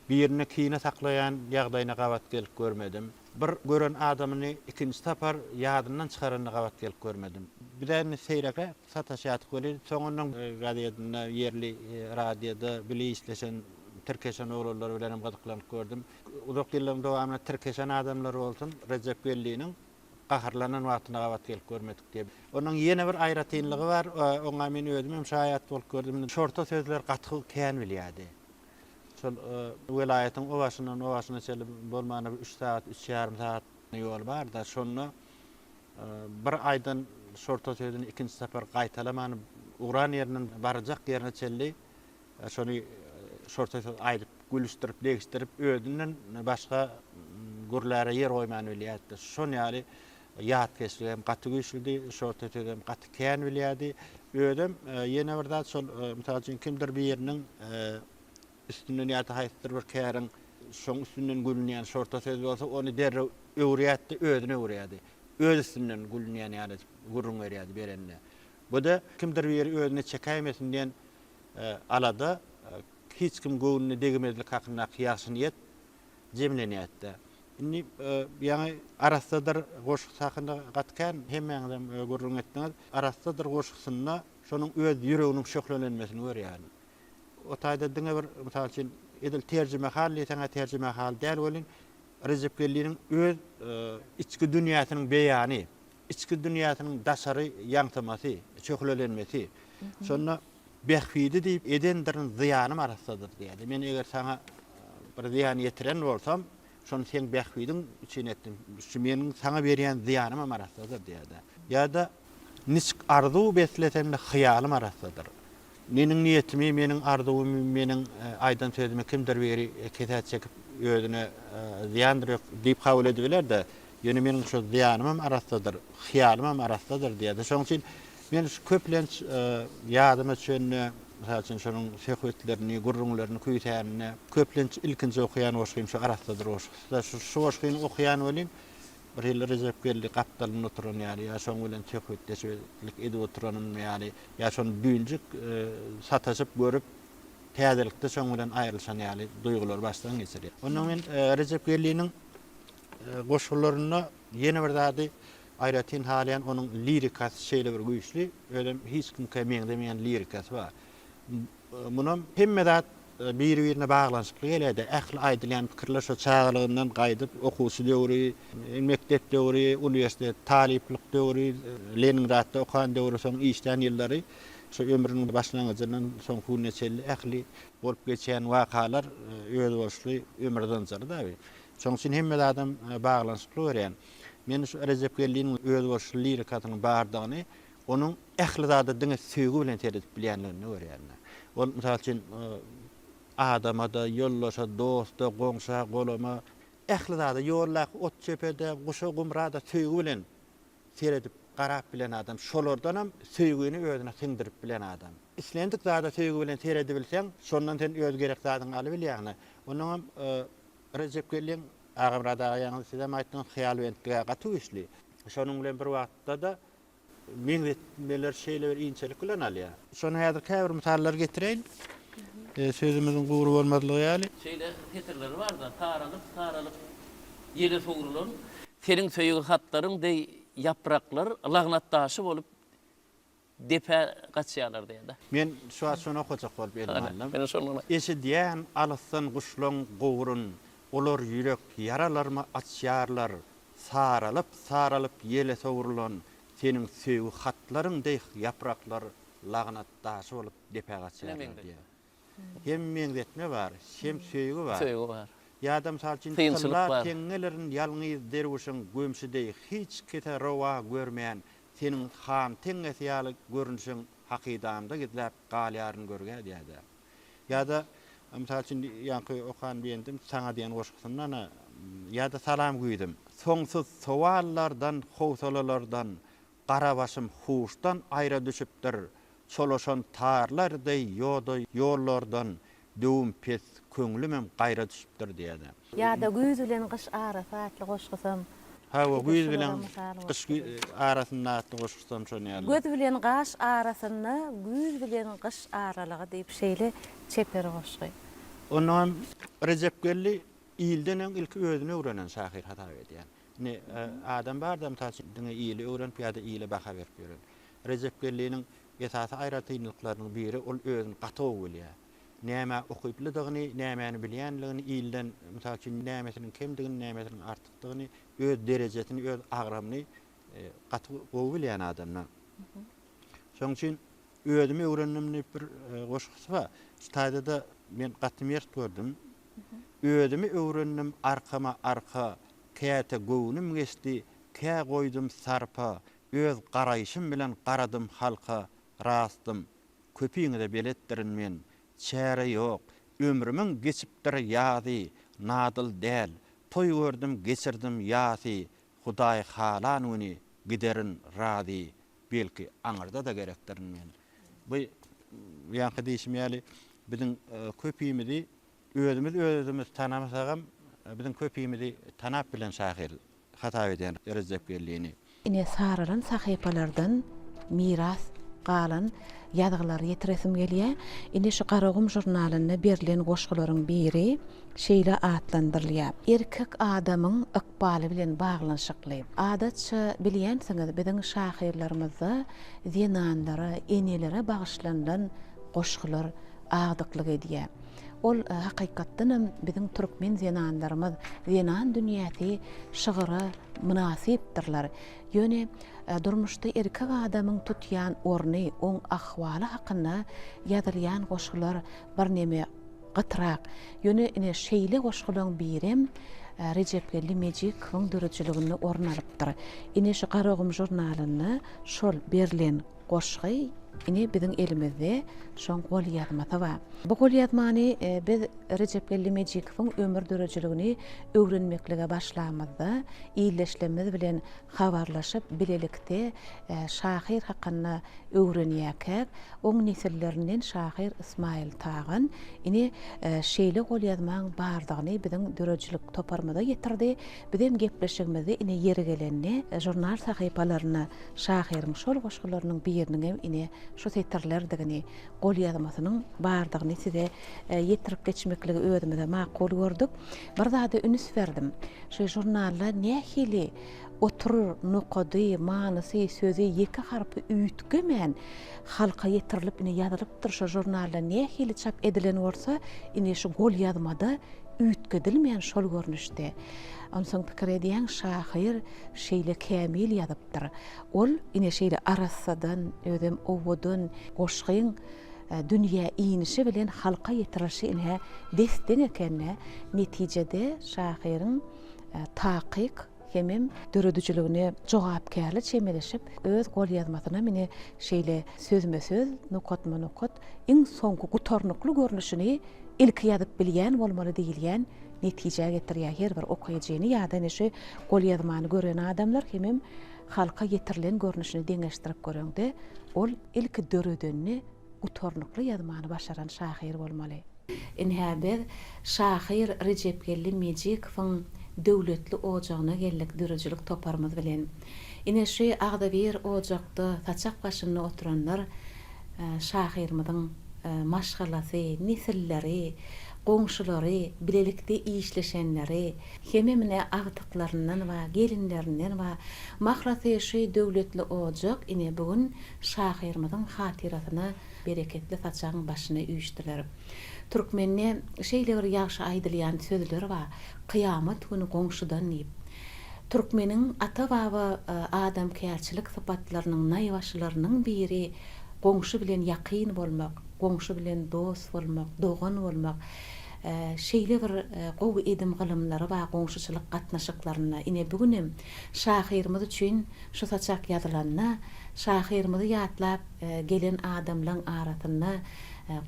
Birini kine saklayan ýagdaýyna gabat gelip görmedim. Bir gören adamyny ikinji tapar ýadyndan çykaranyna gabat gelip görmedim. Bilen seýreke sataşýatyk bolýar. Soňundan gazetinde, ýerli radioda bile işleşen Türkeşen oğullar bilen gadyklanyp gördüm. Uzak ýyllaryň dowamyna Türkeşen adamlar bolsun, Recep Gelli'nin qaharlanan wagtyna gabat gelip görmedik diye. Onun ýene bir aýratynlygy bar. Oňa men özüm hem şaýat bolup gördüm. Şorta sözler gaty kän bilýärdi. Şol welaýatyň o başyna çelip bolmany 3 saat, 3,5 saat ýol bar da şonu bir aýdan şorta sözüni ikinji sefer gaýtalamany uğran ýerinden barjak ýerine çelli. Şonu şorta söz aýdyp gülüşdirip, degişdirip ödünden başga gurlara yer goýman bilýärdi. Şonu ýaly ýat kesli hem gaty güýçlüdi, şorta söz hem gaty kän bilýärdi. Ödüm ýene bir zat şol mysal üçin kimdir bir ýeriniň üstünden ýa-da haýsyr bir käriň şoň üstünden gülünýän şorta söz bolsa onu derre öwrýärdi, ödüne öwrýärdi. Öz üstünden gülünýän ýaly gurrun berýärdi berende. Bu da kimdir bir ýeri ödüne çekäýmesin diýen alada hiç kim göwnüne degimezlik hakyna kıyasyny ýet jemlenýärdi. Indi ýa-ni arasadyr goşuk hakyna gatkan hemmeňden gurrun etdiňiz. Arasadyr goşuksyna şonuň öz ýüreginiň şöhlenmesini görýärdi. O taýda diňe bir mysal üçin edil terjime hal ýetene terjime hal däl bolin. Recep Gelli'nin öz içki dünýäsynyň beýany, içki dünýäsynyň daşary ýaňtamasy, çöhlenmesi. Şonu behfidi diýip edendirin ziýany arasadyr diýdi. Men eger sana bir ziýan ýetiren bolsam, şonu sen behfidiň üçin etdim. Şu meniň sana berýän ziýanym arasadyr diýdi. Ýa-da nisk arzu besletemde hyýalym arasadyr. Meniň niýetimi, meniň arzuwym, meniň aýdan sözüme kimdir beri kesät çekip özüne ziýandyr diýip kabul ediler de, ýöne meniň şu ziýanym arasadyr, hyýalym arasadyr diýdi. Şoň üçin men şu köplenç ýadyma düşen, mysal üçin şonuň söhbetlerini, gurrunlaryny küýtänine köplenç ilkinji okuyan oşgym şu arasadyr oşgy. Şu oşgyny okuyan bolin bir ýyl Recep Gelli gapdalyny oturan ýaly, ýa şoň bilen söhbetleşik edip oturanyn ýaly, ýa şonu büyünjik sataşyp görüp täzelikde şoň bilen aýrylşan ýaly duýgular başdan geçirýär. Onuň men Recep Gelli'niň goşularyna ýene bir zady aýratyn halyan onuň lirikasy şeýle bir güýçli, öýle hiç kim kemeňdemeýän lirikasy bar. Munun hemme zat bir-birine baglanşyply gelýärdi. Ähli aýdylýan pikirler şo çağlygyndan gaýdyp okusy döwri, mektep döwri, universitet, taliplik döwri, Leningradda okan döwri soň işden ýyllary, şo ömrüniň başlangyjyndan soň hune çelli ähli bolup geçen wakalar öz bolşly ömürden jarda. Şoň üçin hemme adam baglanşyply görýän. Men şu Recep Gelli'nin öz bolşly lirikasynyň bardygyny, onuň ähli zada diňe söýgü bilen teredip bilýänlerini görýän. Ol mysal üçin adama da, yollaşa, dosta, goňşa, golama, ähli zada ýollak, ot çepede, guşa gumrada söýgü bilen teredip garap bilen adam, şolardan hem söýgüni özüne siňdirip bilen adam. Islendik zada söýgü bilen teredip bilseň, şondan sen öz gerek zadyňy alyp bilýärni. Onuň hem Recep Gelliň Agamrada ýa-ni sizem aýtdyň hyýal wentlige gaty güýçli. Şonuň bilen bir wagtda da meňzetmeler şeýle bir inçelik bilen alýar. Şonu häzir käbir misallar getireýin. Sözümüzün gowru bolmadylygy ýaly. Şeýle hetirleri bar da taralyp ýere soňrulan seniň söýgü hatlaryň deý yapraklar lagnatdaşy bolup depe gaçýarlar diýdi. Men şu an şonu okujak bolup edimdim. Men şonu Eşidýän alysdan guşlaň gowrun, olar ýürek yaralarmy açýarlar, saralyp ýele soňrulan seniň söýgü hatlaryň deý yapraklar lagnatdaşy bolup depe gaçýarlar diýdi. Hem meňzetme bar, hem söýgü bar. Söýgü bar. Ýa-da mysal üçin teňngelerin ýalňyz derwişiň gömsüdei hiç kete rawa görmeýän seniň ham teňňesi ýaly görünüşiň hakydamda gidläp galýaryny görge diýdi. Ýa-da mysal üçin ýanky okan beýendim saňa diýen goşgysyndan ýa-da salam güýdüm. Soňsuz sowallardan, howsalalardan, gara başym huşdan aýra düşüpdir. Çolaşan tarlarday ýoda ýollardan döwüm pes köňlümem gaýra düşüpdir diýdi. Ýa-da güýz bilen gyş arasatly goşgysam. Ha, o güýz bilen gyş arasynda atly goşgysam şonu ýaly. Göz bilen gaş arasynda, güýz bilen gyş aralygy diýip şeýle çeper goşgy. Onuň Recep Gelli ýyldan ilk özüne öwrenen şahyr hata edýän. Ne adam bardam taşdyňy ýyly öwrenip ýa-da ýyly baha berip ýören. Recep Gelli'niň esasy aýratynlyklarynyň biri ol özüni gaty bilýär. näme okuyplydygyny, nämäni bilýänligini, ilden mysal üçin nämetiniň kemdigini, nämetiniň artykdygyny, öz derejesini, öz agramyny gaty gowy bilýän adamlar. Şoň üçin özümi öwrenimni bir goşgusy bar. Staýda men gaty mert gördüm. Özümi öwrendim arkama arka, käte gowunum geçdi, kä goýdum sarpa, öz garaýşym bilen garadym halka, rastym. Köpiňi de beletdirin men. Çäre ýok, ömrümiň geçipdir ýazy, nadyl däl. Toy gördüm, geçirdim ýazy, Hudaý halan uny giderin razy, belki aňarda da gerekdirin men. Bu ýa-da diýişim ýaly biziň köpüýimizi özümiz tanamasagam, biziň köpüýimizi tanap bilen şahir hata eden Recep geldiğini. Ine saralan sahypalardan miras galan ýazgylar ýetiresim gelýär. Ine şu Garagum jurnalyna berilen goşgularyň biri şeýle atlandyrylýar. Erkek adamyň ykbaly bilen baglanşykly. Adatça bilýänsiňiz, biziň şahirlerimizde zenandara, enelere bagyşlanan goşgular agdyklyk edýär. Ol hakykatdan biziň türkmen zenanlarymyz zenan dünýäsi şygyra münasipdirler. Ýöne durmuşda erkek adamyň tutýan orny, oň ahwaly hakyna ýazylýan goşgular bir neme gytrak. Ýöne ine şeýle goşgularyň birim Recep Gellimejikowyň dörejçiligini orun alypdyr. Ine şu Garagum jurnalyny şol berilen goşgy ine biziň elimizde şoň gol ýazmasy bar. Bu gol ýazmany biz Recep Gellimejikowyň ömür dörejçiligini öwrenmeklige başlamazda iýleşlemiz bilen habarlaşyp bilelikde şahir hakyna öwrenýäkek. Oň nesillerinden şahir Ismail Tagan ine şeýle gol ýazmaň bardygyny biziň dörejçilik toparmada ýetirdi. Bizim gepleşigimizde ine ýeri gelenni jurnal sahypalaryna şahiriň şol goşgularynyň biriniň ine şu setirlerdigini gol ýazmasynyň bardygyny size ýetirip geçmekligi özümize makul gördük. Bir zada üns berdim. Şu jurnallar nähili oturur, nukady, manysy, sözi ýeki harpy üýtgemän halka ýetirilip ine ýazylypdyr. Şu jurnallar nähili çap edilen bolsa ine şu gol ýazmada üýtgedilmeýän şol görnüşde. Onsoň pikir edýän şahir şeýle kämil ýazypdyr. Ol ine şeýle arasadan, özüm owudun, goşgyň dünýä iňişi bilen halka ýetirilşi ine desden ekenne netijede şahiriň takyk hemem döredijiligine jogapkärli çemeleşip öz gol ýazmasyna mine şeýle sözme-söz, nukatma-nukat iň soňky gutarnykly görnüşini ilki ýazyp bilýän bolmaly diýilýän netije getirýär. Her bir okuýjyny ýa-da neşe gol ýazmany gören adamlar hemem halka ýetirilen görnüşini deňeşdirip görende ol ilki döredenni gutarnykly ýazmany başaran şahir bolmaly. Inhäber şahir Recep Gellimejikowyň döwletli ojagyna geldik dörejçilik toparmaz bilen. Ine şu Agdabir ojakda saçak başynda oturanlar şahirimiziň maşgalasy, nesilleri, goňşulary, bilelikde işleşenleri, hememine agtyklaryndan we gelinlerinden we mahrasy şu döwletli ojak ine bugün şahirimiziň hatirasyna bereketli saçagyň başyna üýtdiler. Türkmenne şeýle bir ýaşy aýdylýan sözler bar. Kıyamet günü goňşudan diýip. Türkmeniň ata baba adam kärçilik sypatlarynyň naýbaşlarynyň biri goňşu bilen ýakyn bolmak, goňşu bilen dost bolmak, dogan bolmak. Şeýle bir gowy edim gylymlary bar goňşuçylyk gatnaşyklaryna. Ine bugünem şahirimiz üçin şu saçak ýazylanna, şahirimizi ýatlap gelen adamlaryň arasyna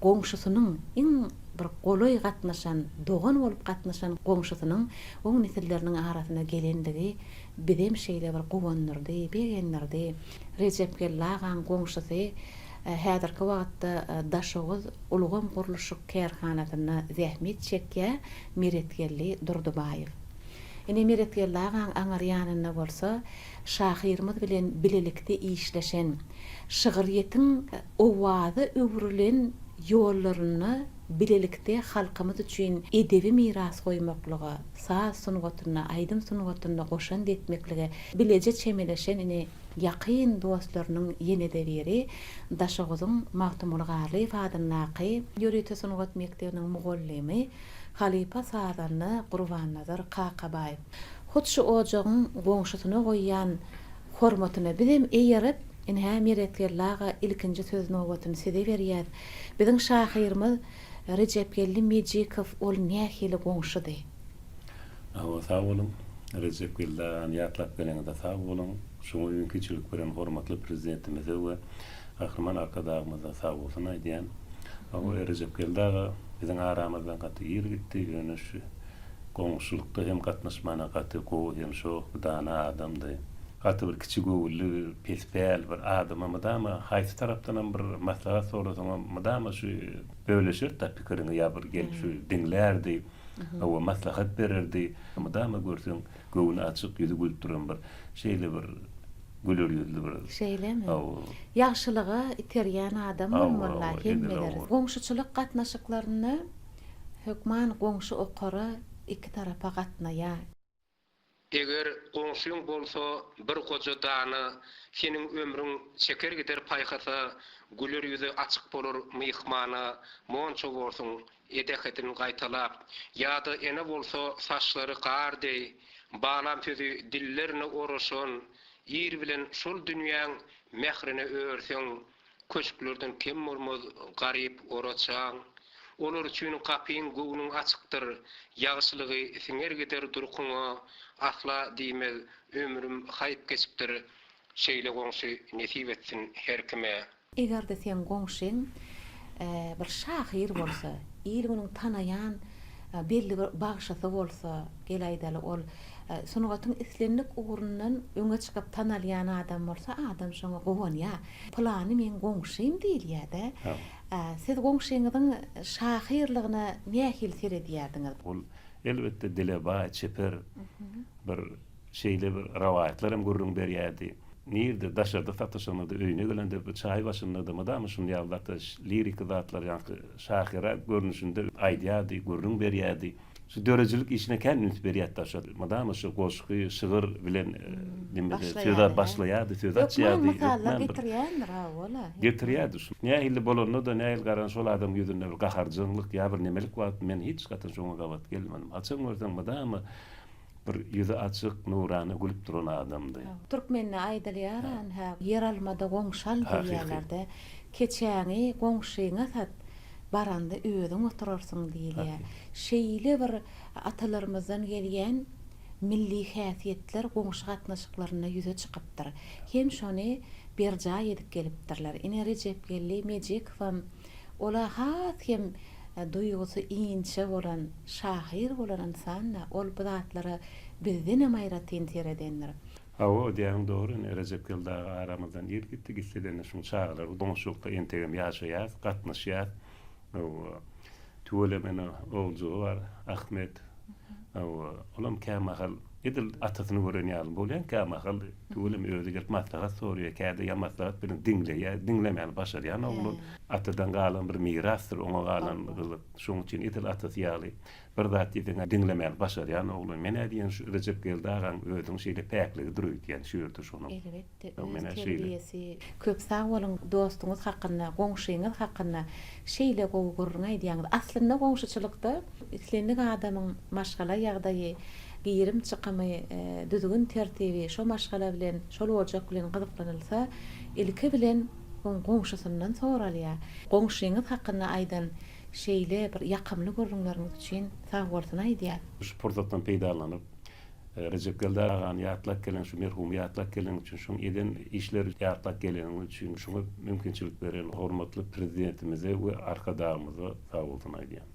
goňşusynyň iň bir goloy gatnaşan, dogan bolup gatnaşan goňşusynyň oň nesilleriniň arasyna gelendigi bizem şeýle bir gowandyrdy, begendirdi. Recep Gellagan goňşusy häzirki wagtda Daşoğuz Ulugam guruluşyk kärhanasyna zähmet çekýär Miretgelli Durdubaýew. Ine Miretgellagan aňar ýanyna bolsa şahirimiz bilen bilelikde işleşen, şygyryetiň owazy öwrülen ýollaryny bilelikde halkymyz üçin edebi miras goýmaklygy, saz sunugatyna, aýdym sunugatyna goşan etmekligi, bileje çemeleşen ine Yaqin dostlarynyň ýene-de biri daşagyzyň magtymlygy ifadanyny Ýöreýte Sunugat Mekdebiniň mugallimi Halipa Saadany Gurbannazar Qaqabaýew. Hutşy ojagyň goňşusyna goýýan hormatyny bizim eýerip inhä meretgerlaga ilkinji söz nowatyny sede berýär. Biziň şahyrymyz Recep Gelli Mejikow ol nähili goňşudy. Awa sağ olun. Recep Gelli ýatlap geleňde sağ olun. Şoňa mümkinçilik beren hormatly prezidentimize we Ahriman arkadaşymyza sağ bolsun aýdýan. Awa Recep Gelli biziň aramyzdan gaty ýer gitdi, ýöne şu goňşulukda hem gatnaşmana gaty gowy hem şo dana adamdy. Gaty bir kiçik gowully, pespäl bir adam ama haýsy tarapdan bir maslahat sorasam madama şu böleşir da pikirini ýabyr gelip şu dinlerdi. Awa maslahat bererdi. Madama görsün gowuny açyk ýüzi gülüp duran bir şeýle bir güler ýüzlü bir şeýlemi? Ýagşylyga iterýän adam bolmaly hemmeler. Goňşuçylyk gatnaşyklaryny hökman goňşy okara iki tarafa gatnaýar. Eger goňşuň bolsa bir goja dany seniň ömrüň çeker gider paýhasa güler ýüzi açyk bolar myhmana monça bolsun edeketini gaýtalap ýa-da ene bolsa saçlary gardy balam tözi dillerini oruşun ýer bilen şol dünýäň mehrini öýrseň köçüklerden kim bolmaz garyp oraçaň. Olar üçin kapyň gowunyň açykdyr. Ýagşylygy siňer gider durkuňa asla diýmez ömrüm haýyp geçipdir. Şeýle goňşy nesip etsin her kime. Eger de sen goňşyň bir şahyr bolsa, ýylygyny tanaýan belli bir bagşasy bolsa, gelaýdaly ol sunugatyň islenlik ugurundan öňe çykyp tanalýan adam bolsa, adam şoňa gowanýa. Plany men goňşym diýilýär-de. Siz goňşyňyzyň şahyrlygyna nähil seredýärdiňiz? Ol elbetde dileba çeper bir şeýle bir rawatlarym görüň berýärdi. Nirde daşarda satışynda öýüne gelende bir çaý başynda da madam şunu ýagdaty lirik zatlar ýa-da şahyra görnüşinde aýdýardy, görüň berýärdi. Şu dörejilik işine kendini berýär daşar. Madam şu goşky şygyr bilen söýdä başlaýardy, söýdä çýardy. Getirýärdi şu. Nähili bolanda da nähil garan şol adam ýüzünde bir gaharjyňlyk ýa bir nemelik wagt men hiç gatyn şoňa gawat gelmedim. Açyk görsem madam bir ýüzi açyk nurany gülüp duran adamdy. Türkmenne aýdylýar, ha yer almada goňşal diýerlerde. Keçäňi goňşyňa sat baranda öýüň oturarsyň diýilýär. Şeýle bir atalarymyzdan gelýän milli häsiýetler goňşy gatnaşyklaryna ýüze çykypdyr. Hem şony berja edip gelipdirler. Ine Recep Gelli Mejikow ola hat hem duýgusy iňçe bolan, şahyr bolan insan ol bu zatlara bizden aýratyn teredenler. Awa diýen dogry, Recep Gelli aramyzdan ýer gitdi, gitseler şu çağlar, doňşulukda entegem ýaşaýar, gatnaşýar. Tuğle mena oğulcuğu var, Ahmet. Olam kâmahal, edil atasyny gören ýaly bolýan kâmahal, tuğle özü gelip maslahat soruyor, kâda ya maslahat bilen dinlemeýän başarýan oğlum. Atadan galan bir mirasdyr, oňa galan şoň üçin edil atasy ýaly. Bir zat diýdiňe dinlemeýän başarýan oğlum. Men diýen şu Recep Geldi agaň özüň şeýle päkligi duruýdy ýani şuýerdi şonu. Elbetde, terbiyesi. Köp sağ bolun dostuňyz hakynda, goňşyňyz hakynda şeýle gowy görüň aýdýaňyz. Aslynda goňşuçylykda islenlik adamyň maşgala ýagdaýy, girim çykamy, düzgün tertibi, şo maşgala bilen, şol ojak bilen gyzyklanylsa, ilki bilen goňşusyndan soralýar. Goňşyňyz hakynda aýdan şeýle bir ýakymly görüňleriňiz üçin sağ bolsun aýdýar. Şu pursatdan peýdalanyp Recep Geldi agaň ýatlap gelen şu merhum ýatlap gelen üçin şu eden işler ýatlap gelen üçin şunu mümkinçilik beren hormatly prezidentimize we arkadaşymyza sağ bolsun aýdýar.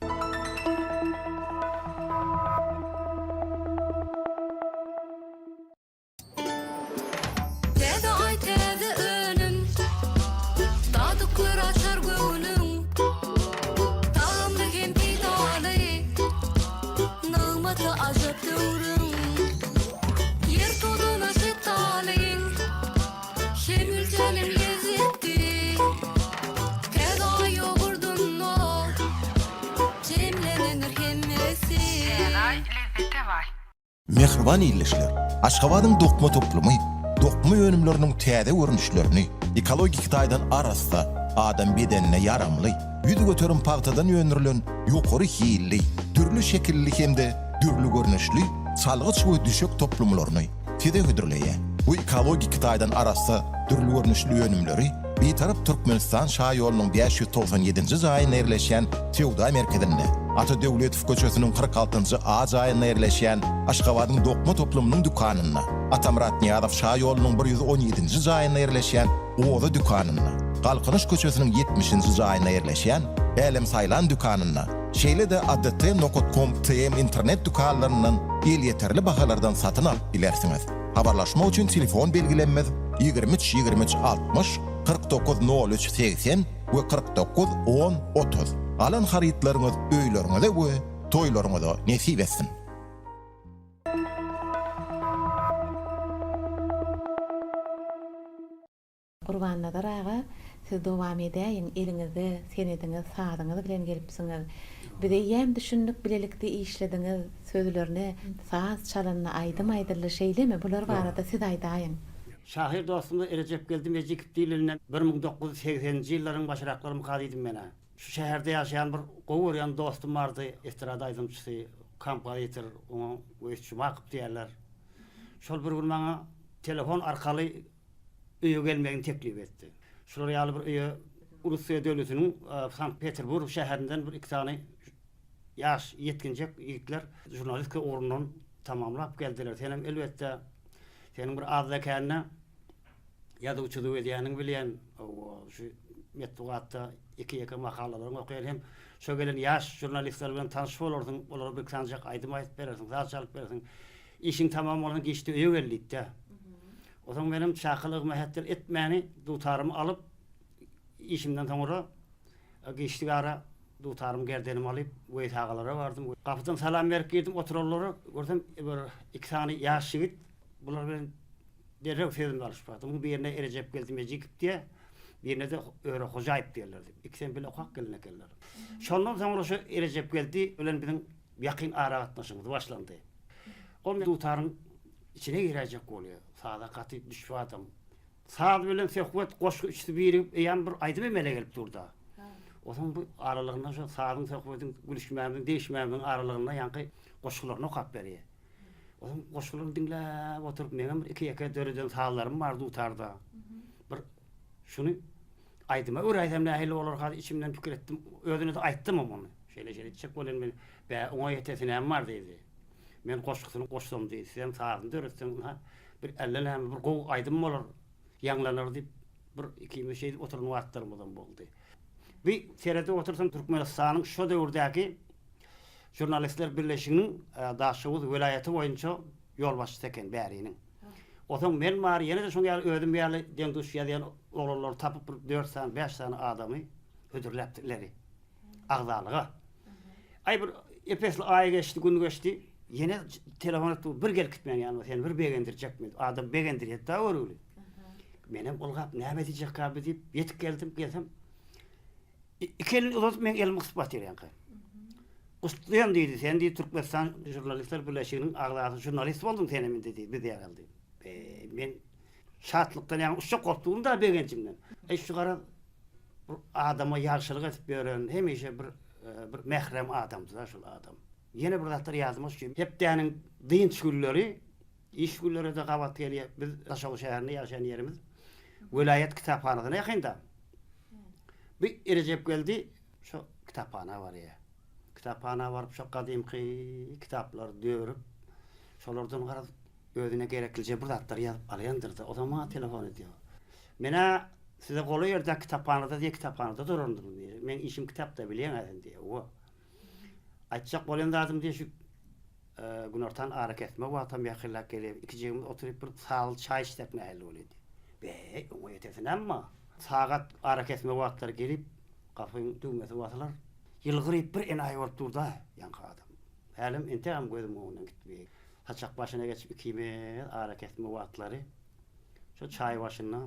Mehriban ýylyşlar. Aşgabatyň dokma toplumy, tapma önümlerinin täze görünüşlerini ekologik taýdan arasda adam bedenine yaramly, ýüzi göterim pagtadan ýönürilen ýokary hilli, türlü şekilli hemde türlü görünüşli salgyç we düşük toplumlaryny tede hüdürleýär. Bu ekologik taýdan arasda türlü görünüşli ýönümleri bir taraf Türkmenistan şahy ýolunyň 597-nji zaýyna ýerleşen Sewda merkezinde, Ata Döwletow köçesiniň 46-njy A zaýyna ýerleşen Aşgabatyň dokma toplumynyň dükanyna, Atamrat Niýazow şahy ýolunyň 117-nji zaýyna ýerleşen Oza dükanyna, Galkynyş köçesiniň 70-nji zaýyna ýerleşen Elem Saýlan dükanyna, şeýle-de adt.com TM internet dükanlaryndan el ýeterli bahalardan satyn alyp bilersiňiz. Habarlaşma üçin telefon belgilenmez 23 23 60 49 03 80 we 49 10 30. Alan haritlaryňyz öýleriňizde we toýlaryňyzda nesip etsin. Qurban Nadar ağa, siz dowam edäýin, eliňizde, senediňiz, sadyňyz bilen gelipsiňiz. Bize ýem düşünlik bilelikde işlediňiz sözlerini, saz çalanyny aýdym-aýdyrly şeýlemi? Bular barada siz aýdaýyn. Şahir dostumda Recep geldim Ejikip dilinden 1980-nji ýyllaryň başaraklarymy gadydım mena. Şu şäherde ýaşaýan bir gowuryan dostum bardy, estrada aýdymçysy, kompozitor, oňa öýçü Wakyp diýerler. Şol bir gün maňa telefon arkaly öýe gelmegini teklip etdi. Şol ýaly bir öýe Russiýa döwletiniň Sankt Peterburg şäherinden bir iki tane ýaş ýetkinjek ýigitler jurnalistika ornundan tamamlap geldiler. Senem elbetde senin bir azda känne ýazyjylyk edýäniň bilen şu metbuatda iki makalalaryň okuýan hem şo gelen ýaş jurnalistler bilen tanyşyp bolarsyň, olara bir sanjak aýdym aýdyp berersiň, zat çalyp berersiň. İşiň tamam bolan geçdi öýe geldi. Otaň benim çakylyk mehetdir etmäni dutarymı alyp işimden soňra geçdik ara dutarym gerdenimi alyp weýt agalara bardym. Kapydan salam berip girdim oturarlary gördüm bir iki tane ýaş ýigit bular bilen derrew sözümde alışpadım. Bu birine Recep geldim Ejikip diye, birine de öýre Hojaýyp diýerler. İkisini bile okak gelene geldiler. Şondan soňra şu Recep geldi, ölen bilen ýakyn ara gatnaşyňyz başlandy. O dutarym içine girecek bolýar. Sada gaty düşüp adam. Sad bilen söhbet goşgy üçdi biri ýan bir aýdym emele gelip durda. Oňa bu aralygyna şu sadyň söhbetiň gülüşmämiň, değişmämiň aralygyna ýanky goşgylaryny okap berýär. Oňa goşgylaryny dinläp oturup meňem bir iki ýaka döreden sallarym bar dutarda. Bir şunu aýdyma öýräýsem nähili bolar hadi içimden pikir etdim. Özüne de aýtdym onu. Şeýle çek bolan men oňa ýetesinem bar diýdi. Men goşgysyny goşsam diýdi. Sen sadyň döretsen bir ellenäm bir gow aýdym bolar. Ýanglanar diýip bir iki meşe oturup wagtlarymdan boldy. Bir serede otursam Türkmenistanyň şu döwürdäki Jurnalistler Birleşiginiň daşywy welaýaty boýunça ýolbaşçy eken bäriniň. Otaň men bar ýene de şoňa ödüm ýaly deňduş ýadan oğlanlar tapyp 4 tane 5 tane adamy ödürläpdiler. Agdalyga. Ay bir epesli aý geçdi, gün geçdi. Ýene telefon etdi, bir gelip gitmeň ýanyma, sen bir begendirjekmi? Adam begendirýär da öwrüli. Menem bolgap näme diýjek gaby diýip ýetip gelsem. İkelin uzatıp men elimi ispat edýän. Gustlaýan diýdi, sen diýdi Türkmenistan Jurnalistler Birleşiginiň agdaly jurnalist boldun senem dedi, bir diýär aldy. Men şatlykdan ýa-ni uşak gopdum da begençimden. Şu gara adama ýarşylyk etip beren, hemişe bir mehrem adamdy da şol adam. Ýene bir zatlar ýazmyş ki, hep däniň dynç gülleri, iş gülleri de gabat gelýär. Biz Taşaw şäherinde ýaşaýan ýerimiz Welaýat kitapxanasyna ýakynda. Bir Recep geldi, şu kitapxana var ya. Kitapxana varıp şu kadimki kitaplar döwürüp, şolardan garap özüne gereklice bir zatlar ýazyp alýandyrdy. O zaman telefon edýär. Mena size goly ýerde kitapxanada diýip kitapxanada durandym diýär. Men işim kitapda bilýän adam diýär. O aýtjak bolýan adam diýär şu günortan ara kesme wagtam ýakynlap gelip iki jegimiz oturup bir sal çay içsek nähili bolýardy. O ýetesinem sagat ara kesme wagtlar gelip gapyň düňmesi wasalar. Ýylgyryp bir enaý bolup durda ýanky adam. Hälim entegam gözüm oňdan gitmek. Haçak başyna geçip ikime ara kesme wagtlary. Şu çay başyna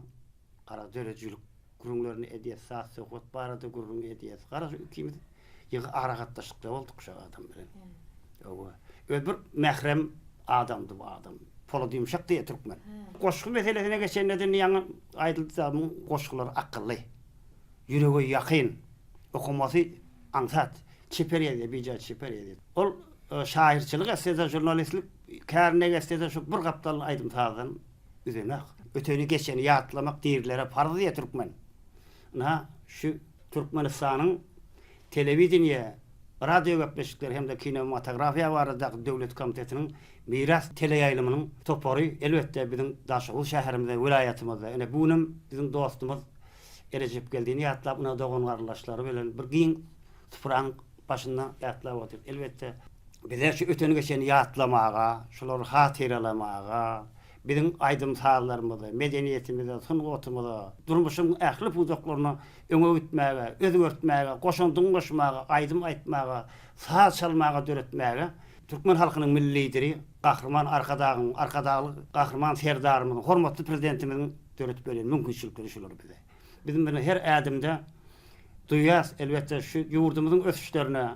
ara dörejilik gurunlaryny edýät, saat söhbet barada gurun edýät. Gara şu ikimiz ýygy ara gatnaşykda boldyk şu adam bilen. Öz bir mehrem adamdy bu adam. polo yumşak diye Türkmen. Goşku meselesine geçenlerden ýa aýdyldy goşkular akylly. Ýürege ýakyn, okumasy ansat, çeperiyedi, bija çeperiyedi. Ol şairçilik esede jurnalistlik kärine esede şu bir gapdal aýdym taýdan üzemek. Öteni geçeni ýatlamak diýerlere farz diye Türkmen. Şu Türkmenistanyň telewizioniýa, radio gapleşikler hem de kinematografiýa barada döwlet komitetiniň miras teleýaýlymynyň topary elbetde bizim Daşoğlu şäherimizde, vilayatymyzda. Ene bunun bizim dostumuz Recep geldiğini ýatlap ona dogan garlaşlary bilen bir giň tupraň başyndan ýatlap otyr. Elbetde bize şu öteni geçeni ýatlamaga, şolary hatyralamaga, bizim aýdym sağlarymyzda, medeniýetimizde, sungatumyzda, durmuşyň ähli puzaklaryna öňe gitmäge, özgörtmäge, goşundyň goşmaga, aýdym aýtmaga, saz çalmaga döretmäge Türkmen halkynyň milli lideri, gahrman arkadagy gahrman serdarymyň, hormatly prezidentimiň döretip beren mümkinçilikleri şolar bize. Bizim bilen her adamda duýas elbetde şu ýurdumyzyň ösüşlerine,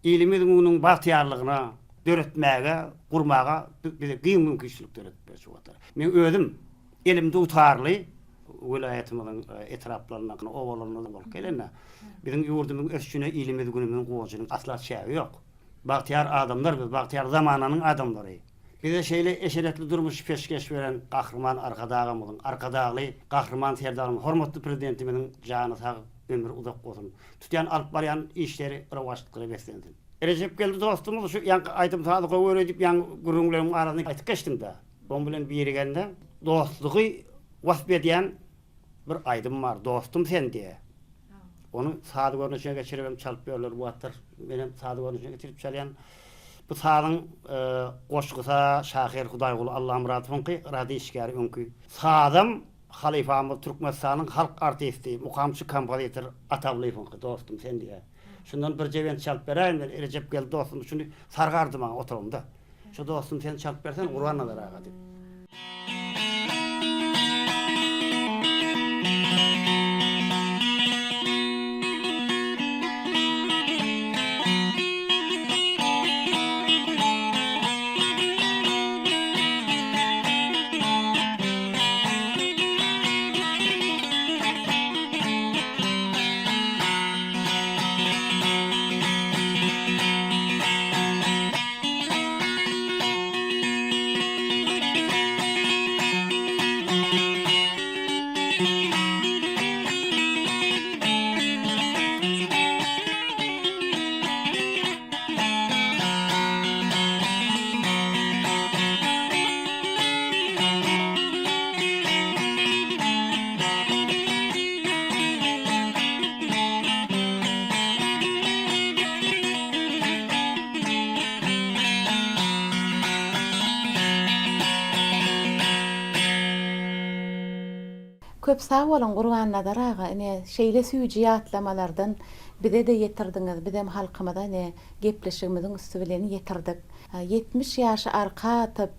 ilimimiň bagtyarlygyna döretmäge, gurmaga bize giň mümkinçilik döretip berýär. Men özüm elimde utarly vilayatymyzyň etraplaryna, owalaryna bolup gelenne. Bizim ýurdumyň ösüşine ilimiz günümiň goýunyň asla şäbi ýok. Bagtyar adamlar biz, bagtyar zamananyň adamlary. Bize şeýle eşeretli durmuş peşkeş beren gahrman arkadagymyň, arkadagly gahrman serdarymyň, hormatly prezidentimiň jany sag, ömür uzak bolsun. Tutýan alyp barýan işleri rawaçlyk beslensin. Recep geldi dostumuz şu aýdym taýdy gowy edip gurunlaryň arasyny aýtyp geçdim de. Onun bilen bir ýere geldi. Dostlugy wasp edýän bir aýdym bar, dostum sen diýe. Onu saat görnüşine geçiribem, çalıp berler bu atlar. Benim saat görnüşine getirip çalyan. Bu saatyň goşgusa Şahir Hudaýguly Allaham ratypynky rady işgäri öňkü. Saadym halifamyz Türkmenistanyň halk artisti, mukamçy kompozitor Atawlypynky dostum sen diýe. Şundan bir jewent çalıp berýän, Recep geldi dostum, şunu sargardym oturumda. Şu dostum sen çalıp bersen Gurbanna daraga diýip. Köp sağ bolun Gurbanna daraga, ine şeýle süýji ýatlamalardan bize de yetirdiňiz, bizim halkymyza ne gepleşigimiziň üstü bilen yetirdik. 70 ýaşy arka atyp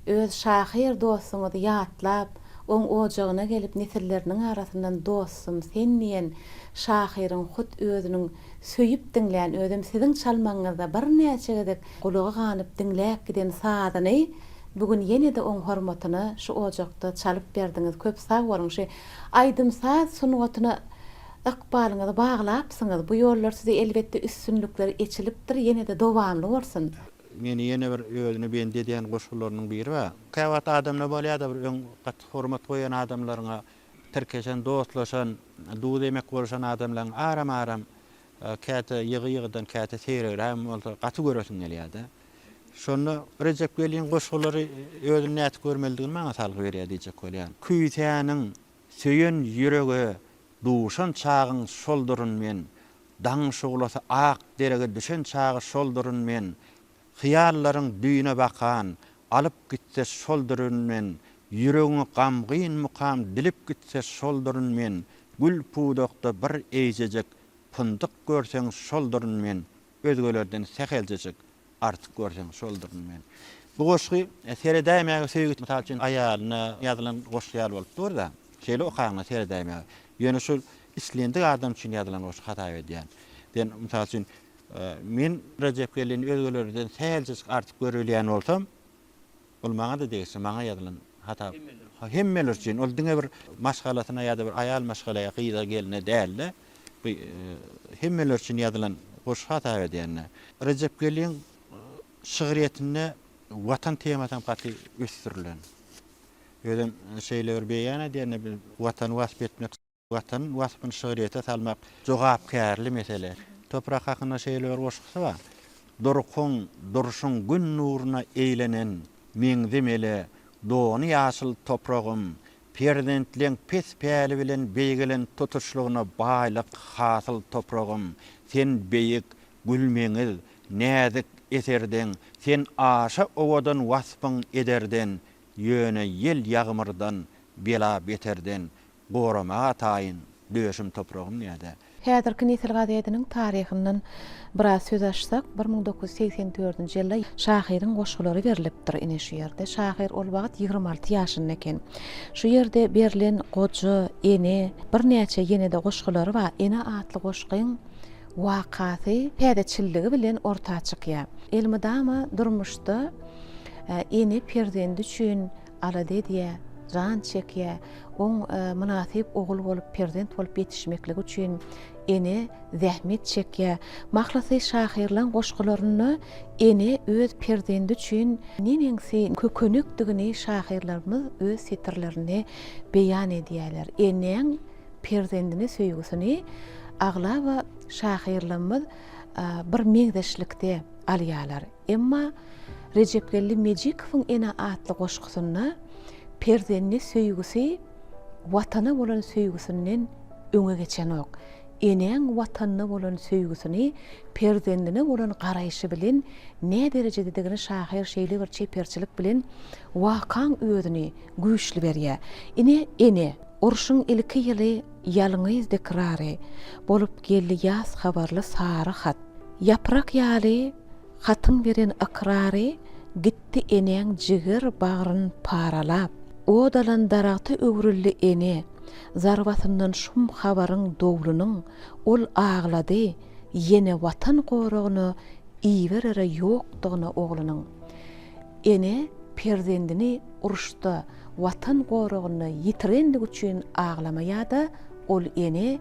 öz şahir dostumuzy ýatlap, oň ojagyna gelip nesilleriniň arasyndan dostum sen diýen şahiriň hut özüniň söýüp diňlän, özüm siziň çalmaňyzda bir näçe gedek gulagy ganyp diňläp giden saadany bugün yine de on hormatyny şu ojakda çalıp berdiňiz. Köp sag bolun. Şu aýdym saat sunugatyna ykbalyňyzy baglapsyňyz. Bu ýollar size elbetde üstünlükleri eçilipdir, yine de dowamly bolsun. Meni ýene bir özüne ben dediýän goşgularynyň biri we käwat adamlar bolýar-da bir öň gat hormat goýan adamlaryňa tirkeşen, dostlaşan, duw demek bolşan adamlaryň aram-aram käte ýygy-ýygydan käte seýregem bolsa gaty göresiň gelýär-de. Şonu Recep gelýän goşgulary özüne näet görmeldigini maňa salgy berýär diýjek bolýan. Küýtäniň söýen ýüregi duşan çagyň şoldurun men, daň şoğlasy ak derege düşen çagy şoldurun men, hiyallaryň düýüne bakan, alyp gitse şoldurun men, ýüregiňi gamgyn mukam dilip gitse şoldurun men, gül pudokda bir eýjejek pyndyk görseň şoldurun men, özgelerden seheljejek artık görsen şoldurun men. Bu goşgy seredämäge söýgüt misal üçin aýalyna ýazylan goşgyar bolup durda. Şeýle okaňa seredämäge. Ýöne şol islendik adam üçin ýazylan goşgy hata edýän. Den misal üçin men Recep gelýän özgelerden seheljejek artık görelýän bolsam, Gulmaňa da degse maňa ýadylan hata hemmeler üçin ol diňe bir maşgalatyna ýa-da bir aýal maşgalaya gyýda geline däl-de bu hemmeler üçin ýadylan goş hata edýänne. Recep Gelin şygyryetinde watan tematan paty ösdürilen. Ödem şeyler beýan edýänne bir watan wasp etmek, watan waspyny şygyryete salmak jogapkärli mesele. Toprak hakyna şeyler goşgysy bar. Durkun, durşun gün nuruna eýlenen meňdemele dony ýaşyl topragym prezidentliň pes päli bilen beýgelen tutuşlugyna baýlyk hasyl topragym sen beýik gülmeňiz näzik eserden sen aşa owadan waspyň ederden ýöne yel ýagmyrdan bela beterden goramaga taýyn döşüm topragym ýa-da. Häzirki nesil gazetiniň tarihinden biraz söz açsak 1984-nji ýylda Şahyryň goşgulary berilipdir ine şu ýerde. Şahyr ol wagt 26 ýaşynda eken. Şu ýerde berilen goja, ene, bir näçe ýene-de goşgulary bar. Ene atly goşgyň wakasy pädeçilligi bilen ortağa çykýar. Elmydama durmuşda ene perdendi üçin alady diýe jan çekýär. On münasip ogul bolup prezident bolup yetişmeklik üçin ene zähmet çekýär. Mahlasy Şahyrlaň goşgularyny ene öz prezident üçin neňsi kökönükdigini şahyrlarymyz öz setirlerini beýan edýärler. Eneň prezidentini söýgüsini agla we şahyrlarymyz bir meňdeşlikde alýarlar. Emma Recep Gelli Mejikowyň ene atly goşgusyny prezidentini söýgüsi watana bolan söýgüsinden öňe geçen ok. Eneň watanyna bolan söýgüsini prezidentine bolan garaýşy bilen ne derejedigini şahyr şeýle bir çeperçilik bilen wakan özüni güýçli berýär. Ene urşuň ilki ýyly ýalňyz dekrary bolup geldi ýaz habarly sary hat. Yaprak ýaly hatyň beren ikrary gitti eneň jigir bagryn paralap. O dalan daraqty öwrülli ene zarbatyndan şum habaryň dowlunyň ol aglady ýene watan goragyny iýberere ýokdugyny oglunyň. Ene prezidentini uruşda watan goragyny ýitirendik üçin aglamaýa-da ol ene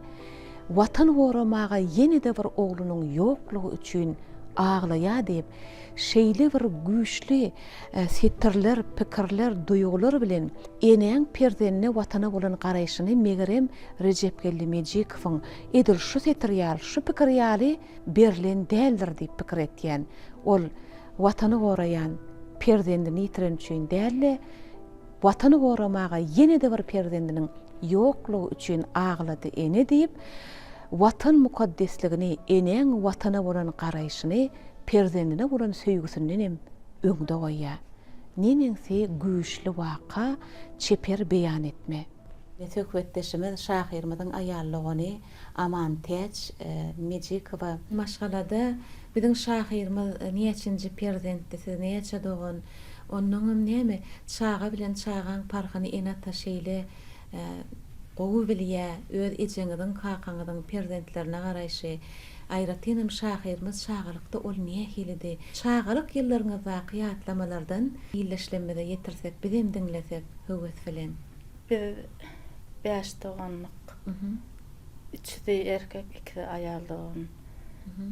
watan goramaga ýene-de bir oglunyň ýoklugy üçin aglaýa diýip şeýle bir güýçli setirler, pikirler, duýgular bilen eneň prezidentine watana bolan garaýşyny megerem Recep Gelli Mejikowyň edil şu setir ýaly, şu pikir ýaly berilen däldir diýip pikir etýän. Ol watany goraýan prezidentini ýitiren üçin dälle, watany goramaga ýene-de bir prezidentiniň ýoklugy üçin aglady ene diýip watan mukaddesligini, eneň watana bolan garaýşyny prezidentine bolan söýgüsinden hem öňde goýýar. Neňsi güýçli waka çeper beýan etme. Söhbetdeşimiz şahyrymyzyň aýallygyny Aman Täç Mejikowa maşgalada biziň şahyrymyz näçinji prezidentdi, siz näçe dogan, onuň näme çaga bilen çagan parkyny enata şeýle gowy bilýär, öz ejeňiziň kakaňyzyň prezidentlerine garaýşy aýratynam şahyrymyz şagalykda ol näme hilidi? Şagalyk ýyllaryňyz wakyýatlamalardan ýylleşlemede ýetirsek, bizim diňlesek höwes bilen. Bir 5 doganlyk. 3 erkek, 2 aýal dogan.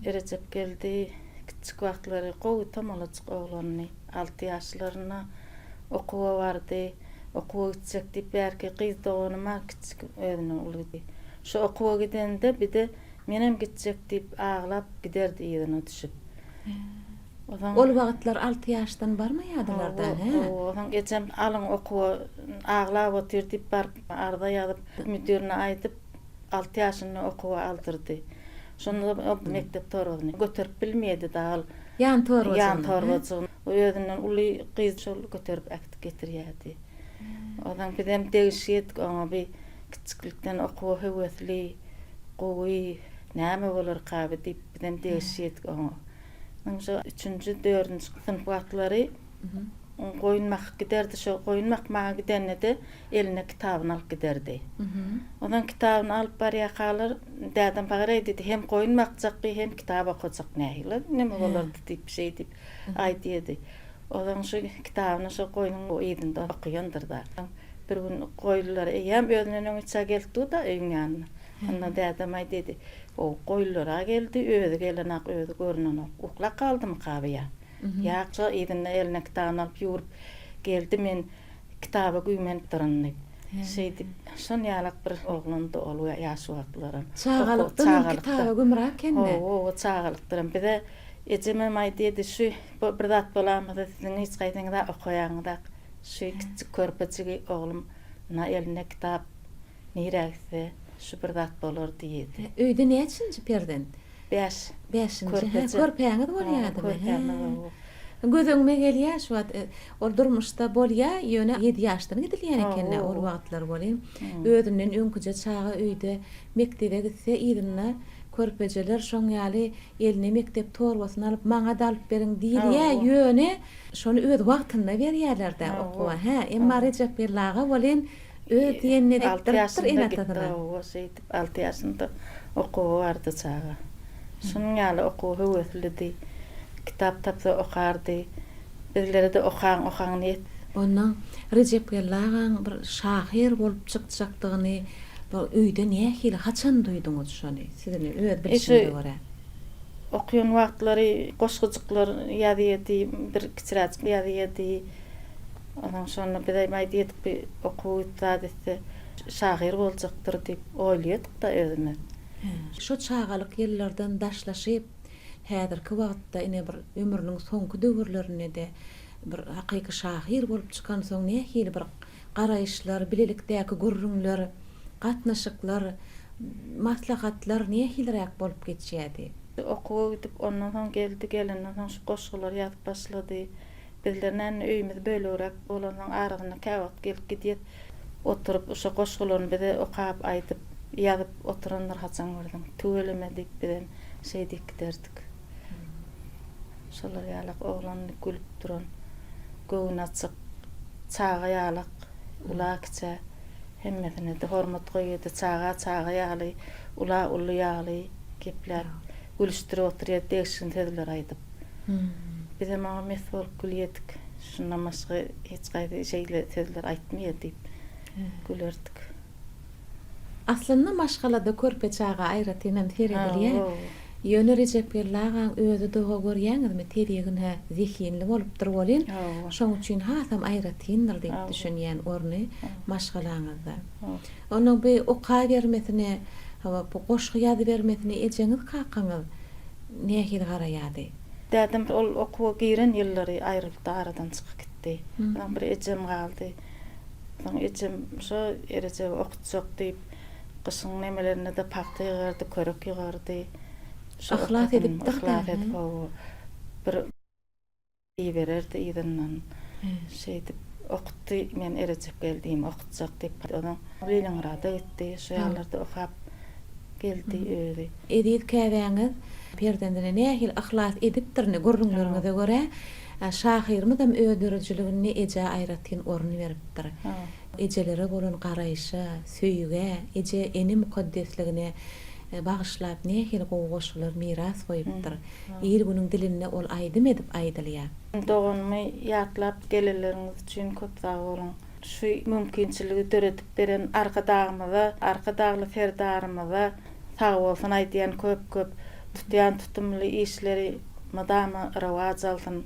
Recep geldi, kiçik wagtlary gowy tamalaçyk oglanyny 6 ýaşlaryna okuwa bardy. Okuwa gitjek diýip bärki gyz doganyma kiçik özüne ulady. Şu okuwa gidende bir de menem gitjek diýip aglap giderdi ýerine düşüp. Ol wagtlar 6 ýaşdan barmy ýadylardan, he? Oňa geçen alyň okuwa aglap otyr diýip bar arda ýazyp müdürine aýdyp 6 ýaşyny okuwa aldyrdy. Şonu mektep torgyny göterip bilmedi dal. Ýan torgyny. Özünden uly gyz şol göterip akdy getirýärdi. Odan birem degişet oňa bir kiçiklikden okuwa höwesli gowy näme bolar gaby diýip birem degişet oňa. Şu 3-nji 4-nji sınıf wagtlary goýunmak giderdi, şo goýunmak maňa gidende eline kitabyny alyp giderdi. Odan kitabyny alyp barýa galar, dädem bagara dedi, hem goýunmak jakby hem kitap okujak nähili, näme bolardy diýip şey diýip aýdýardy. Odan şu kitabını şu koyunun o ýerinde okuyandır da. Bir gün koylular eýem özünden öňe geldi da öýüň ýanyna. Anna dädem dedi. O koylulara geldi, özü gelenak özü görünen ukla kaldym kabyya. Ýakça ýerinde eline kitabını alyp ýurup geldi men kitaba güýmen duranyp. Şeýdip şon ýalak bir oglandy ol ýaş wagtlaram. Çağalypdan kitaba gümrak kende. O çağalypdan bir de ejeme may dedi şu bir zat bolamydy siziň hiç gaýdyňyzda okuýaňyzda şu kiçik körpejigi oglum na eline kitap niräkse şu bir zat bolar diýdi. Öýde näçinji perden? 5. 5-nji. Körpeňiz bolýardymy? Gözüňme gelýär şu wagt ol durmuşda bolýa ýöne 7 ýaşdan gidilýän ekenne ol wagtlar bolýan. Özünden öňküje çağa öýde mektebe gitse ýerine körpejeler şoň ýaly eline mektep torbasyny alyp maňa da alyp beriň diýilýär ýöne şonu öz wagtynda berýärler da okuwa. Emma Recep Bellaga bolan öz diýenine diktirip enatadylar. O şeýdip 6 ýaşynda okuwy bardy çağa. Şonuň ýaly okuwy höwürlidi. Kitap tapsa okardy. Bizlere de okan net. Ondan Recep Bellaga bir şahyr bolup çykjakdygyny bu öýde nähili haçan duýduňuz şonu? Sizin öz bilişinize görä. Okuyan wagtlary goşgyjyklar ýadydy, bir kiçiräç ýadydy. Ondan sonra bir de may diýdik bir okuwy taýdatdy. Şahyr boljakdyr diýip oýlaýdyk da özüme. Şu çağalyk ýyllardan daşlaşyp häzirki wagtda ine bir ömrüniň soňky döwürlerine de bir hakyky şahyr bolup çykan soň nähili bir garaýşlar, bilelikdäki gurrunlar, gatnaşyklar, maslahatlar nähilirek bolup geçýärdi. Okuw edip ondan soň geldi gelenden soň şu goşgylar ýazyp başlady. Bizlerden öýümüz bölerek bolanyň aragyna käwagt gelip gidýär. Oturup şu goşgylaryny bize okap aýdyp ýazyp oturanlar haçan gördüm. Tüwelemedik bilen şeýdik giderdik. Şolar ýalak oglanyny gülüp duran, göwüni açyk, çağa ýalak, ulakça hemmesine de hormat goýdy. Çağa ýaly, uly ýaly gepler gülüşdirip oturýar, degişin tezler aýdyp. Bize maňa mes bolup gülýärdik. Şundan başga hiç gaýdy şeýle tezler aýtmaýar diýip gülerdik. Aslında maşgalada körpe çağa aýratynam terebilýär. Ýöne Recep Bellaga özü doga görýäňizmi terýegine zihinli bolupdyr bolýan. Şoň üçin hasam aýratyndyr diýip düşünýän orny maşgalaňyzda. Onuň bir oka bermesine, bu goşgy ýazy bermesine ejeňiz kakaňyz nähili garaýady? Dädem ol okuwa giren ýyllary aýrylyp aradan çykyp gitdi. Bir ejem galdy. Soň ejem şo erje okutjak diýip gysyň nemelerine de pakty ýygardy, körek ýygardy. Ahlat edip bir bererdi ýerinden. Şeýdip okutdy, men erejip geldim, okutjak diýip onuň Leningrada gitdi, şu ýerlerde okap geldi öýdi. Edip käbäňiz perdendene nähili ahlat edipdirni gurrunlaryňyza görä, şahyrmydam öýdürüjüligini eje aýratyn orny beripdir. Ejelere bolan garaýşa, söýüge, eje eni mukaddesligine bağışlap nähili goşgular miras goýupdyr. Ýer günüň diline ol aýdym edip aýdylýar. Doganmy ýatlap geleleriňiz üçin köp sag bolun. Şu mümkinçiligi döretip beren arkadagly ferdarymyza sag bolsun aýdýan köp tutýan tutumly işleri madama rawaj alsyn,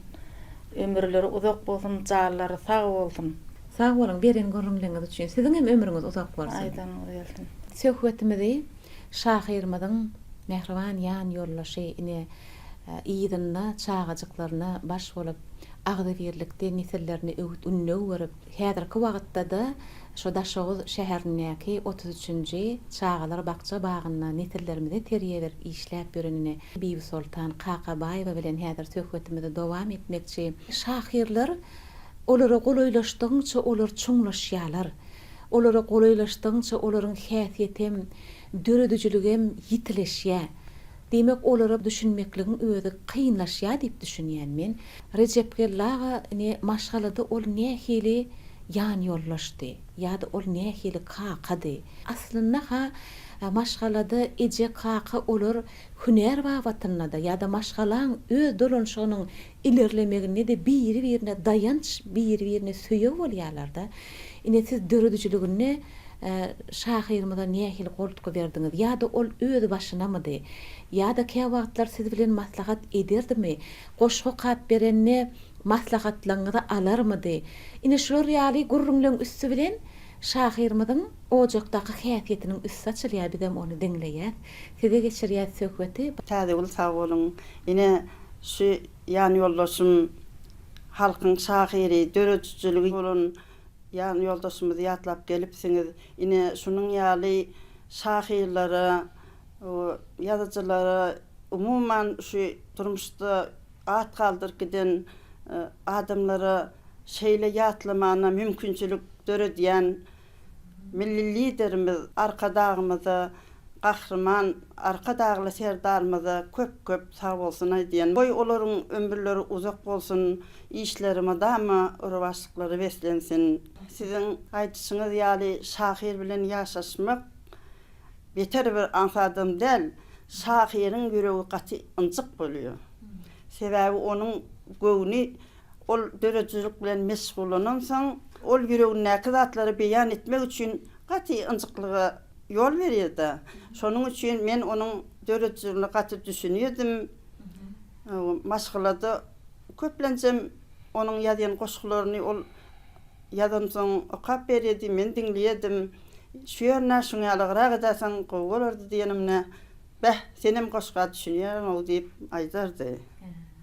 ömürleri uzak bolsun, jallary sag bolsun. Sag bolun beren görünleňiz üçin siziň hem ömrüňiz uzak bolsun. Aýdan gelsin. Söhbetimizi şahyrmydyň mehriban ýan ýollaşy ine ýygyna çağajyklaryna baş bolup agdy birlikde nisellerini ünnü görüp häzirki wagtda da şu Daşoğuz şäherindäki 33-nji çağalar bakça bagyna nisellerimizi terýeber işläp berenine Bibi Sultan Kakabaýewa bilen häzir söhbetimizi dowam etmekçi. Şahyrlar olary golaýlaşdygyňça olar çuňlaşýarlar. Olary golaýlaşdygyňça olaryň häsiýetem, döredüjüligem ýitileşýär. Demek olary düşünmekligiň özü kynlaşýar diýip düşünýän men. Recep Bellaga ne maşgalada ol nähili yan yollaşdy ýa-da ol nähili kakady. Aslında ha maşgalada ece kaka olur hüner babatynda da ýa-da maşgalan öz dolanşygynyň ilerlemeginde de biri-birine dayanç, biri-birine söýe bolýarlar da. Ine siz dörüdüçiligine şahyrmada nähili goltga berdiňiz ýa-da ol öz başynamydy ýa-da kä wagtlar siz bilen maslahat ederdimi? Goşgy kap berenne maslahatlaryňyzy alarmydy? Ine şular ýaly gurrunlaryň üstü bilen şahyrmydyň ojakdaky häsiýetiniň üstü açylýar, bidem onu diňleýär. Size geçirýär söhbeti. Täze ul sag bolun. Ine şu ýan ýoldaşym halkyň şahyry, dörüççüligi bolan ýan ýoldaşymyzy ýatlap gelipsiňiz. Ine şunyň ýaly şahyrlara, ýazyjylara, umuman şu durmuşda at kaldyr giden adamlara şeýle ýatlamana mümkinçilik döredýän milli liderimiz, arkadagymyza, gahrman, arkadagly serdarymyza köp sag bolsun diýen. Boy olaryň ömürleri uzak bolsun, işleri madama urwaşlyklary beslensin. Sizin aýdyşyňyz ýaly şahyr bilen ýaşaşmak beter bir ansadym del, şahyryň ýüregi gaty ynjyk bolýar. Sebäbi onuň göwüni ol dörejçilik bilen meşgulanansaň, ol ýüreginiň näki zatlary beýan etmek üçin gaty ynjyklyga ýol berýärdi. Şonuň üçin men onuň dörejçiligini gaty düşünýärdim. Maşgalada köplenjem onuň ýazýan goşgularyny ol ýazansoň okap berýärdi, men diňleýärdim. Şu ýerine şuňa alygyrak edeseň gowulardy diýenimne, "Bäh, senem goşga düşünýärem" diýip aýdardy.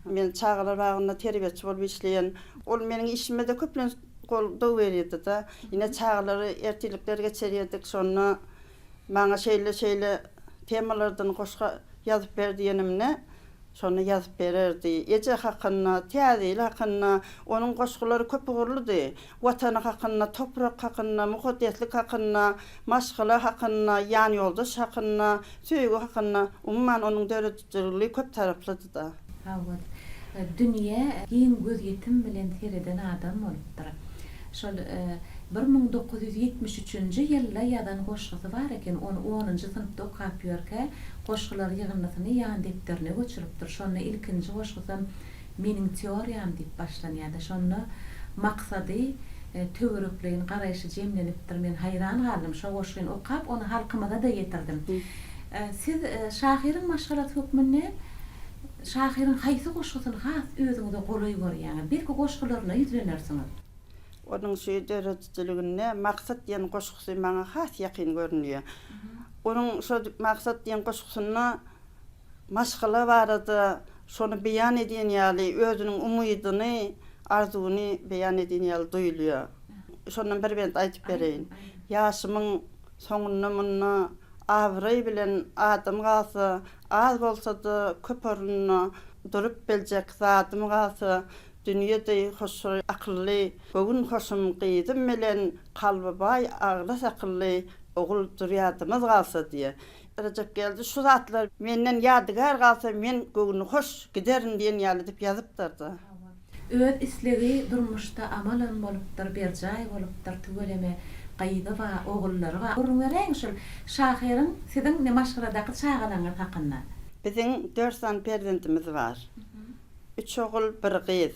Men çağlar bagynda terbiýetçi bolup işleýän, ol meniň işime de köplen golda berýärdi da. Ine çağlary ertelikler geçerýärdik, şonu maňa şeýle temalardan goşga ýazyp ber diýenimne, şonu ýazyp bererdi. Ece hakyna, täze hakyna, onuň goşgulary köp gurludy. Watany hakyna, toprak hakyna, muhaddetlik hakyna, maşgala hakyna, ýan ýoldaş hakyna, söýgü hakyna, umuman onuň dörüççüligi köp taraplydy da. Hawat. Dünýä giň göz ýetim bilen sereden adam bolupdyr. Şol 1973-nji ýylda ýadan goşgysy bar eken, onu 10-njy synpda okap ýörke, goşgylar ýygnasyny ýan depterine göçüripdir. Şonu ilkinji goşgysam meniň teoriýam diýip başlanýardy. Şonu maksady töwerekligiň garaýşy jemlenipdir. Men hayran galdym. Şo goşgyny okap, onu halkymyza da ýetirdim. Siz şahyryň maşgalaty hökmünde şahyryň haýsy goşgysyny has özüňizde golaý görýäňiz? Belki goşgularyna ýüzlenерsiňiz. Onun dörüççüligine maksat diýen goşgusy maňa has ýakyn görünýär. Onun şu maksat diýen goşgusyna maşgala barady, şonu beýan edýän ýaly özüniň umydyny, arzuwuny beýan edýän ýaly duýulýar. Şondan bir bent aýtyp bereýin. Ýaşymyň soňuny awry bilen adam galsa, az bolsa-da köp orunna durup beljek zatym galsa, dünýede hoşur, akylly, bugün hoşum gyýdym bilen kalby bay, aglas akylly ogul durýardymyz galsa diýe. Recep geldi, şu zatlar menden ýadygar galsa, men bugün hoş giderim diýen ýaly dip ýazypdyrdy. Öz islegi durmuşda amalan bolupdyr, berjaý bolupdyr, tügeleme gaýdy we ogullary we. Gurrunlaryň şol şahyryň siziň nemaşgyradaky çağalaňyz hakynda. Biziň 4 san perzentimiz bar. 3 ogul, 1 gyz.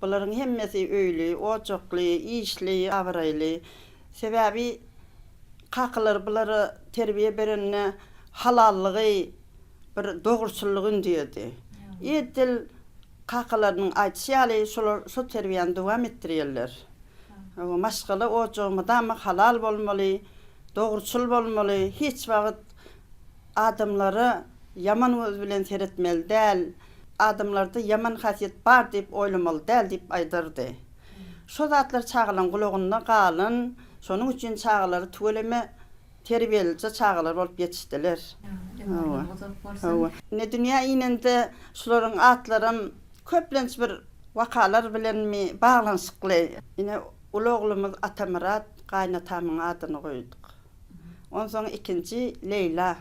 Bularyň hemmesi öýli, ojakly, işli, awraýly. Sebäbi kaklar bulary terbiýe berenne halallygy, bir dogurçylygyny diýdi. Edil kakalaryň aýtýaly şu terbiýany dowam etdirýärler. Maşgala ojagymda halal bolmaly, dogurçyl bolmaly, hiç wagt adamlary yaman göz bilen seretmeli däl. Adamlarda yaman hasyet bar diýip oýlamaly däl diýip aýdyrdy. Şu zatlar çağalan gulagyna galyn, şonuň üçin çağalary tügeleme terbiýeli çağalar bolup ýetişdiler. Ne dünýä ýynynda şolaryň atlarym köplenç bir wakalar bilen mi baglanşykly. Ine ulaglymyz Atamurat gaýnatamyň adyny goýduk. Ondan soň ikinji Leyla.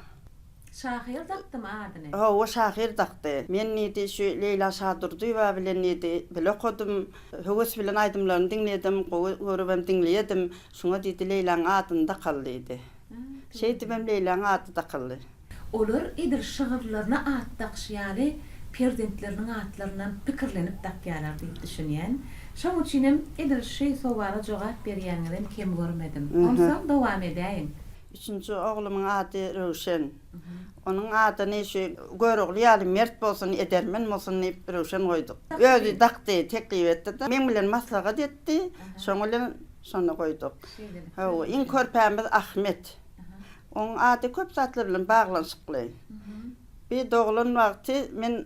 Şahir taktım adyny. O Şahir taktı. Men nidi şu Leyla Şadurduýewa bilen nidi bile okudum. Höwes bilen aýdymlaryny dinledim, görübem dinleýedim. Şuňa diýdi Leylaň adynda kaldydy. Şeýdibem Leylaň ady takaldy. Olar edir şygyrlaryna at takşýaly prezidentleriniň atlaryndan pikirlenip takýarlar diýip düşünýän. Şoň üçinem edir şeý sowara jogap berýänlerden kim görmedim. Onsoň dowam edäýin. Üçüncü oğlumun adı Rövşen. Onun adyny şu görükli ýaly mert bolsun, edermen bolsun diýip Rövşen goýduk. Özü taktı, teklip etdi. Men bilen maslahat etdi. Şoň bilen şonu goýduk. Ha, iň körpämiz Ahmet. Onun adı köp zatlar bilen baglanşykly. Bir doğulan wagty men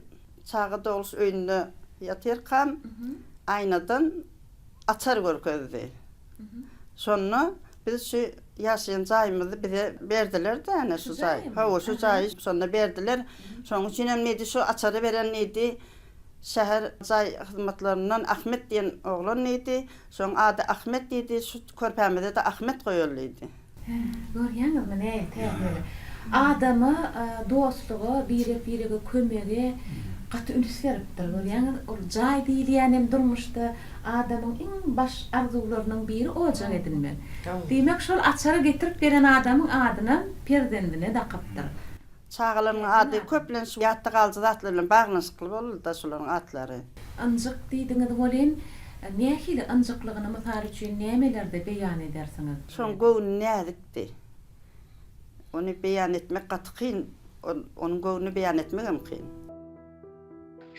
çağı doğulş öýünde ýatyrkam, aýnadan açar görkezdi. Şonu biz şu yaşayan jaýymyzy bize berdiler de ana şu jaý. Ha, o şu jaý şonda berdiler. Şoň üçin hem nedi şu açary beren nedi? Şäher jaý hyzmatlaryndan Ahmet diýen oglan nedi? Şoň ady Ahmet diýdi, şu körpämede de Ahmet goýulýdy. Görýäňizmi näme? Adamy dostlugy, biri-birige kömegi gaty üns beripdir. Görýäňiz, ol jaý diýilýän hem durmuşda adamyň iň baş arzularynyň biri ojak edilmek. Demek şol açary getirip beren adamyň adyny prezidentine dakypdyr. Çağlaryň ady köplen şu ýatdy galjy zatlar bilen baglanşykly boldy da şolaryň atlary. Anjyk diýdiňiz bolen, nähili anjyklygyny mysal üçin nämelerde beýan edersiňiz? Şoň göwüni näzikdi. Onu beýan etmek gaty kyn, onuň göwüni beýan etmek hem kyn.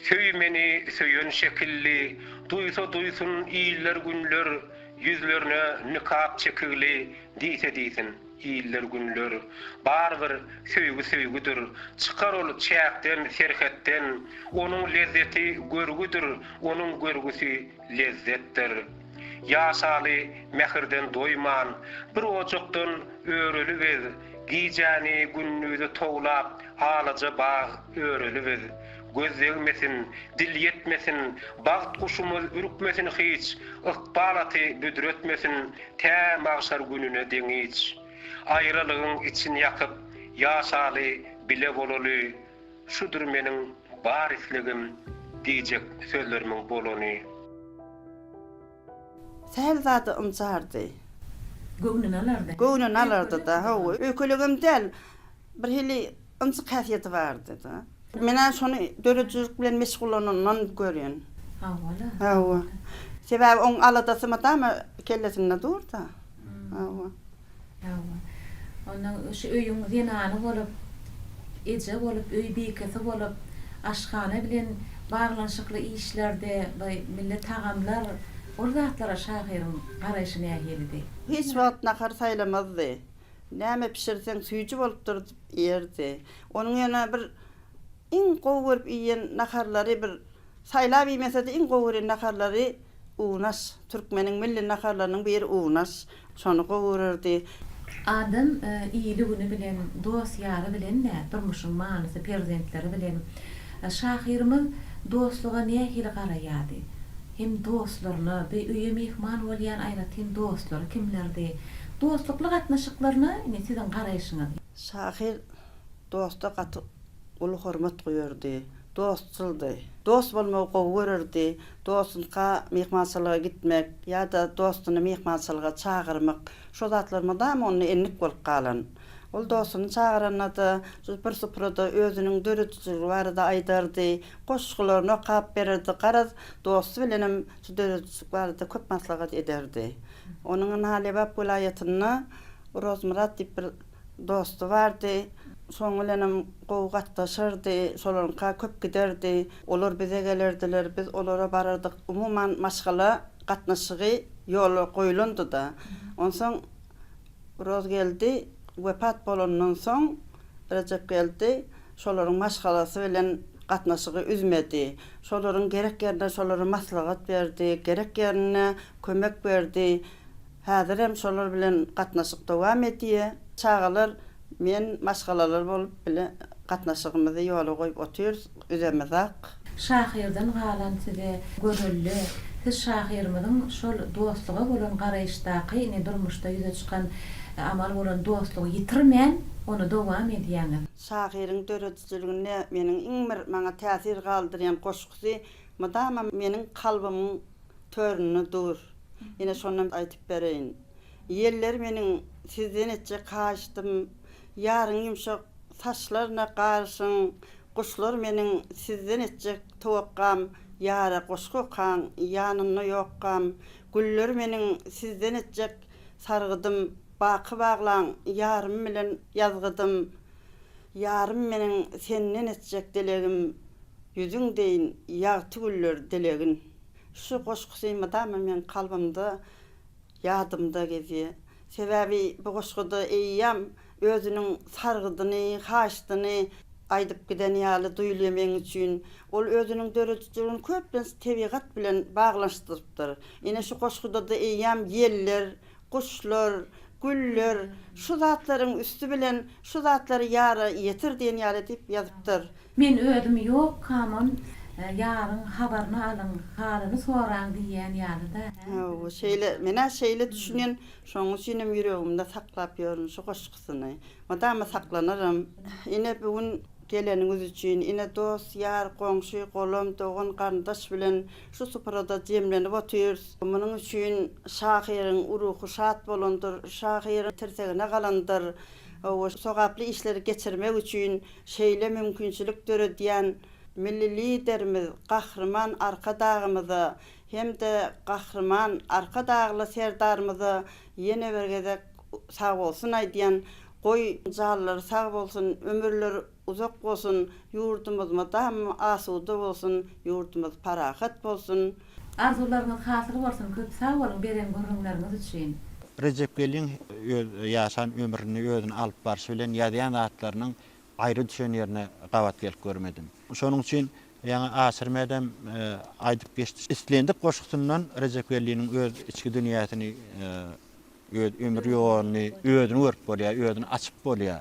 Söýmeni söýen şekilli, duysun iýiller günler, yüzlerine nikap çekigli, diýsin iýiller günler. Barbyr söýgüdir, çykar ol çäkden, serhetden, onuň lezzeti görgüdür, onuň görgüsi lezzetdir. Ýaşaly mehirden doýman, bir ojokdan örülübiz, giýjäni günnüzi toglap, alaja bağ örülübiz. Göz yegmesin, dil yetmesin, baht kuşumuz ürükmesin hiç, ıkbalatı büdretmesin, tä magşar gününe deňiç. Aýralygyň için ýakyp, ýaşaly bile bolaly, şudur meniň barisligim diýjek sözlerimiň bolany. Sähel zady ymjardy. Göwnüni alardy. Göwnüni alardy da, ha, ökülegim del bir hili ymjy häsiýeti bardy da. Mena şonu dörejük bilen meşgullanan görýän. Ha, wala. Ha. Sebäbi oň aladasy madama kellesinde durda. Ha. Ha. Ondan şu öýüň zenany bolup, eje bolup, öý beýkesi bolup, aşhana bilen baglanşykly işlerde millet tagamlar ol zatlara şahyryň garaşy nähilidi. Hiç wagt nahar saýlamazdy. Näme pişirseň süýjü bolup durdy ýerde. Onuň ýana bir iň gowurup iýen naharlary bir saýlap iýmese-de iň gowury naharlary unas, türkmeniň milli naharlarynyň biri unas. Şonu gowururdy. Adam iýiligini bilen, dost ýary bilen näme durmuşyň manysy, prezidentleri bilen şahyrymyz dostluga nähili garaýady. Hem dostlaryny, bir öýe mehman bolýan aýratyn dostlary kimlerdi? Dostlukly gatnaşyklaryna ine siziň garaýşyňyz? Şahyr dosta gaty ulu hormat goýardy, dostçyldy. Dost bolmagy gowururdy, dostunka mehmançylyga gitmek ýa-da dostuny mehmançylyga çağırmak, şo zatlar da onu enlik bolup galan. Ol dostunu çağıranda bir süprada özünün dörüçlüğü barada aýdardy, goşgularyny okap berdi, garaz dostu bilenem şu dörüçlük barada köp maslahat ederdi. Onuň Halebap vilayatyna Rozmurat diýip bir dostu bardy. Soň bilenem gowgatdaşyrdy, şolaryňka köp giderdi. Olar bize gelerdiler, biz olara barardyk. Umuman maşgala gatnaşygy ýoly goýulandy da. Onsoň Roz geldi. Wepat bolandan soň Recep geldi. Şolaryň maşgalasy bilen gatnaşygy üzmedi. Şolaryň gerek ýerine şolary maslahat berdi, gerek ýerine kömek berdi. Häzir hem şolar bilen gatnaşyk dowam edýär. Çağalar men maşgalalar bolup bile gatnaşygymyzy ýola goýup otyrys, üzemezak. Şahyrdan galan size görüllü. Siz şahyrymyzyň şol dostluga bolan garaýşdaky ine durmuşda ýüze çykan amal bolan dostlugy ýitirmän onu dowam edýäňiz. Şahyryň döredijligine meniň iň bir maňa täsir galdyrýan goşgusy madama meniň kalbymyň törüni dur. Ýene şondan aýtyp bereýin. Yerler meniň sizden etjek kaçdym, ýaryň ýumşak saçlaryna garşyň, guşlar meniň sizden etjek towakkam, ýara goşgukan, ýanyny ýokkam, güller meniň sizden etjek sargydym, baky baglan, ýarym bilen ýazgydym. Ýarym meniň senden etjek delegim, ýüzüň deýin ýagty güller delegin. Şu goşgusy madama men kalbymda, ýadymda gezýär. Sebäbi bu goşguda eýýäm özüniň sargydyny, haşdyny aýdyp giden ýaly duýulmagyň üçin ol özüniň döredijligini köpden tebigat bilen baglaşdyrypdyr. Ine şu goşguda da eýýäm ýerler, guşlar, güller, şu zatlaryň üstü bilen şu zatlary ýara ýetir diýen ýaly diýip ýazypdyr. Men ödüm ýok, kamon ýaryň habaryny alyn, halyny soraň diýen ýaly-da. O şeýle, mena şeýle düşünýän, şoň üçin ýüregimde saklap ýörün şu goşgusyny. Madama saklanarym. Ine bugün geleniňiz üçin, ine dost, ýar, goňşy, golum, dogan, garyndaş bilen şu suprada jemlenip otyrs. Munyň üçin şahyryň uruhy şat bolandyr, şahyryň tirsegine galandyr. O sogaply işleri geçirmek üçin şeýle mümkinçilik döredýän milli liderimiz, gahrman arka dağımızı, hem de gahrman arka dağlı serdarımızı yine bir gezek sağ olsun aýdýan, goý jallar sağ bolsun, ömürler uzak bolsun, ýurdumyz tam asuda bolsun, ýurdumyz parahat bolsun. Arzularyňyz hasyr bolsun, köp sağ bolun beren görüňleriňiz üçin. Recep Gelin ýaşan ömrüni özüne alyp barşy bilen ýazýan zatlarynyň aýry düşen ýerine gabat gelip görmedim. Şonuň üçin ýa-ni asyrmedem aýdyp geçdi. Islendik goşgusyndan Recep Geliniň öz içki dünýäsini, öz ömür ýoluny, özüni görüp bolýar, özüni açyp bolýar.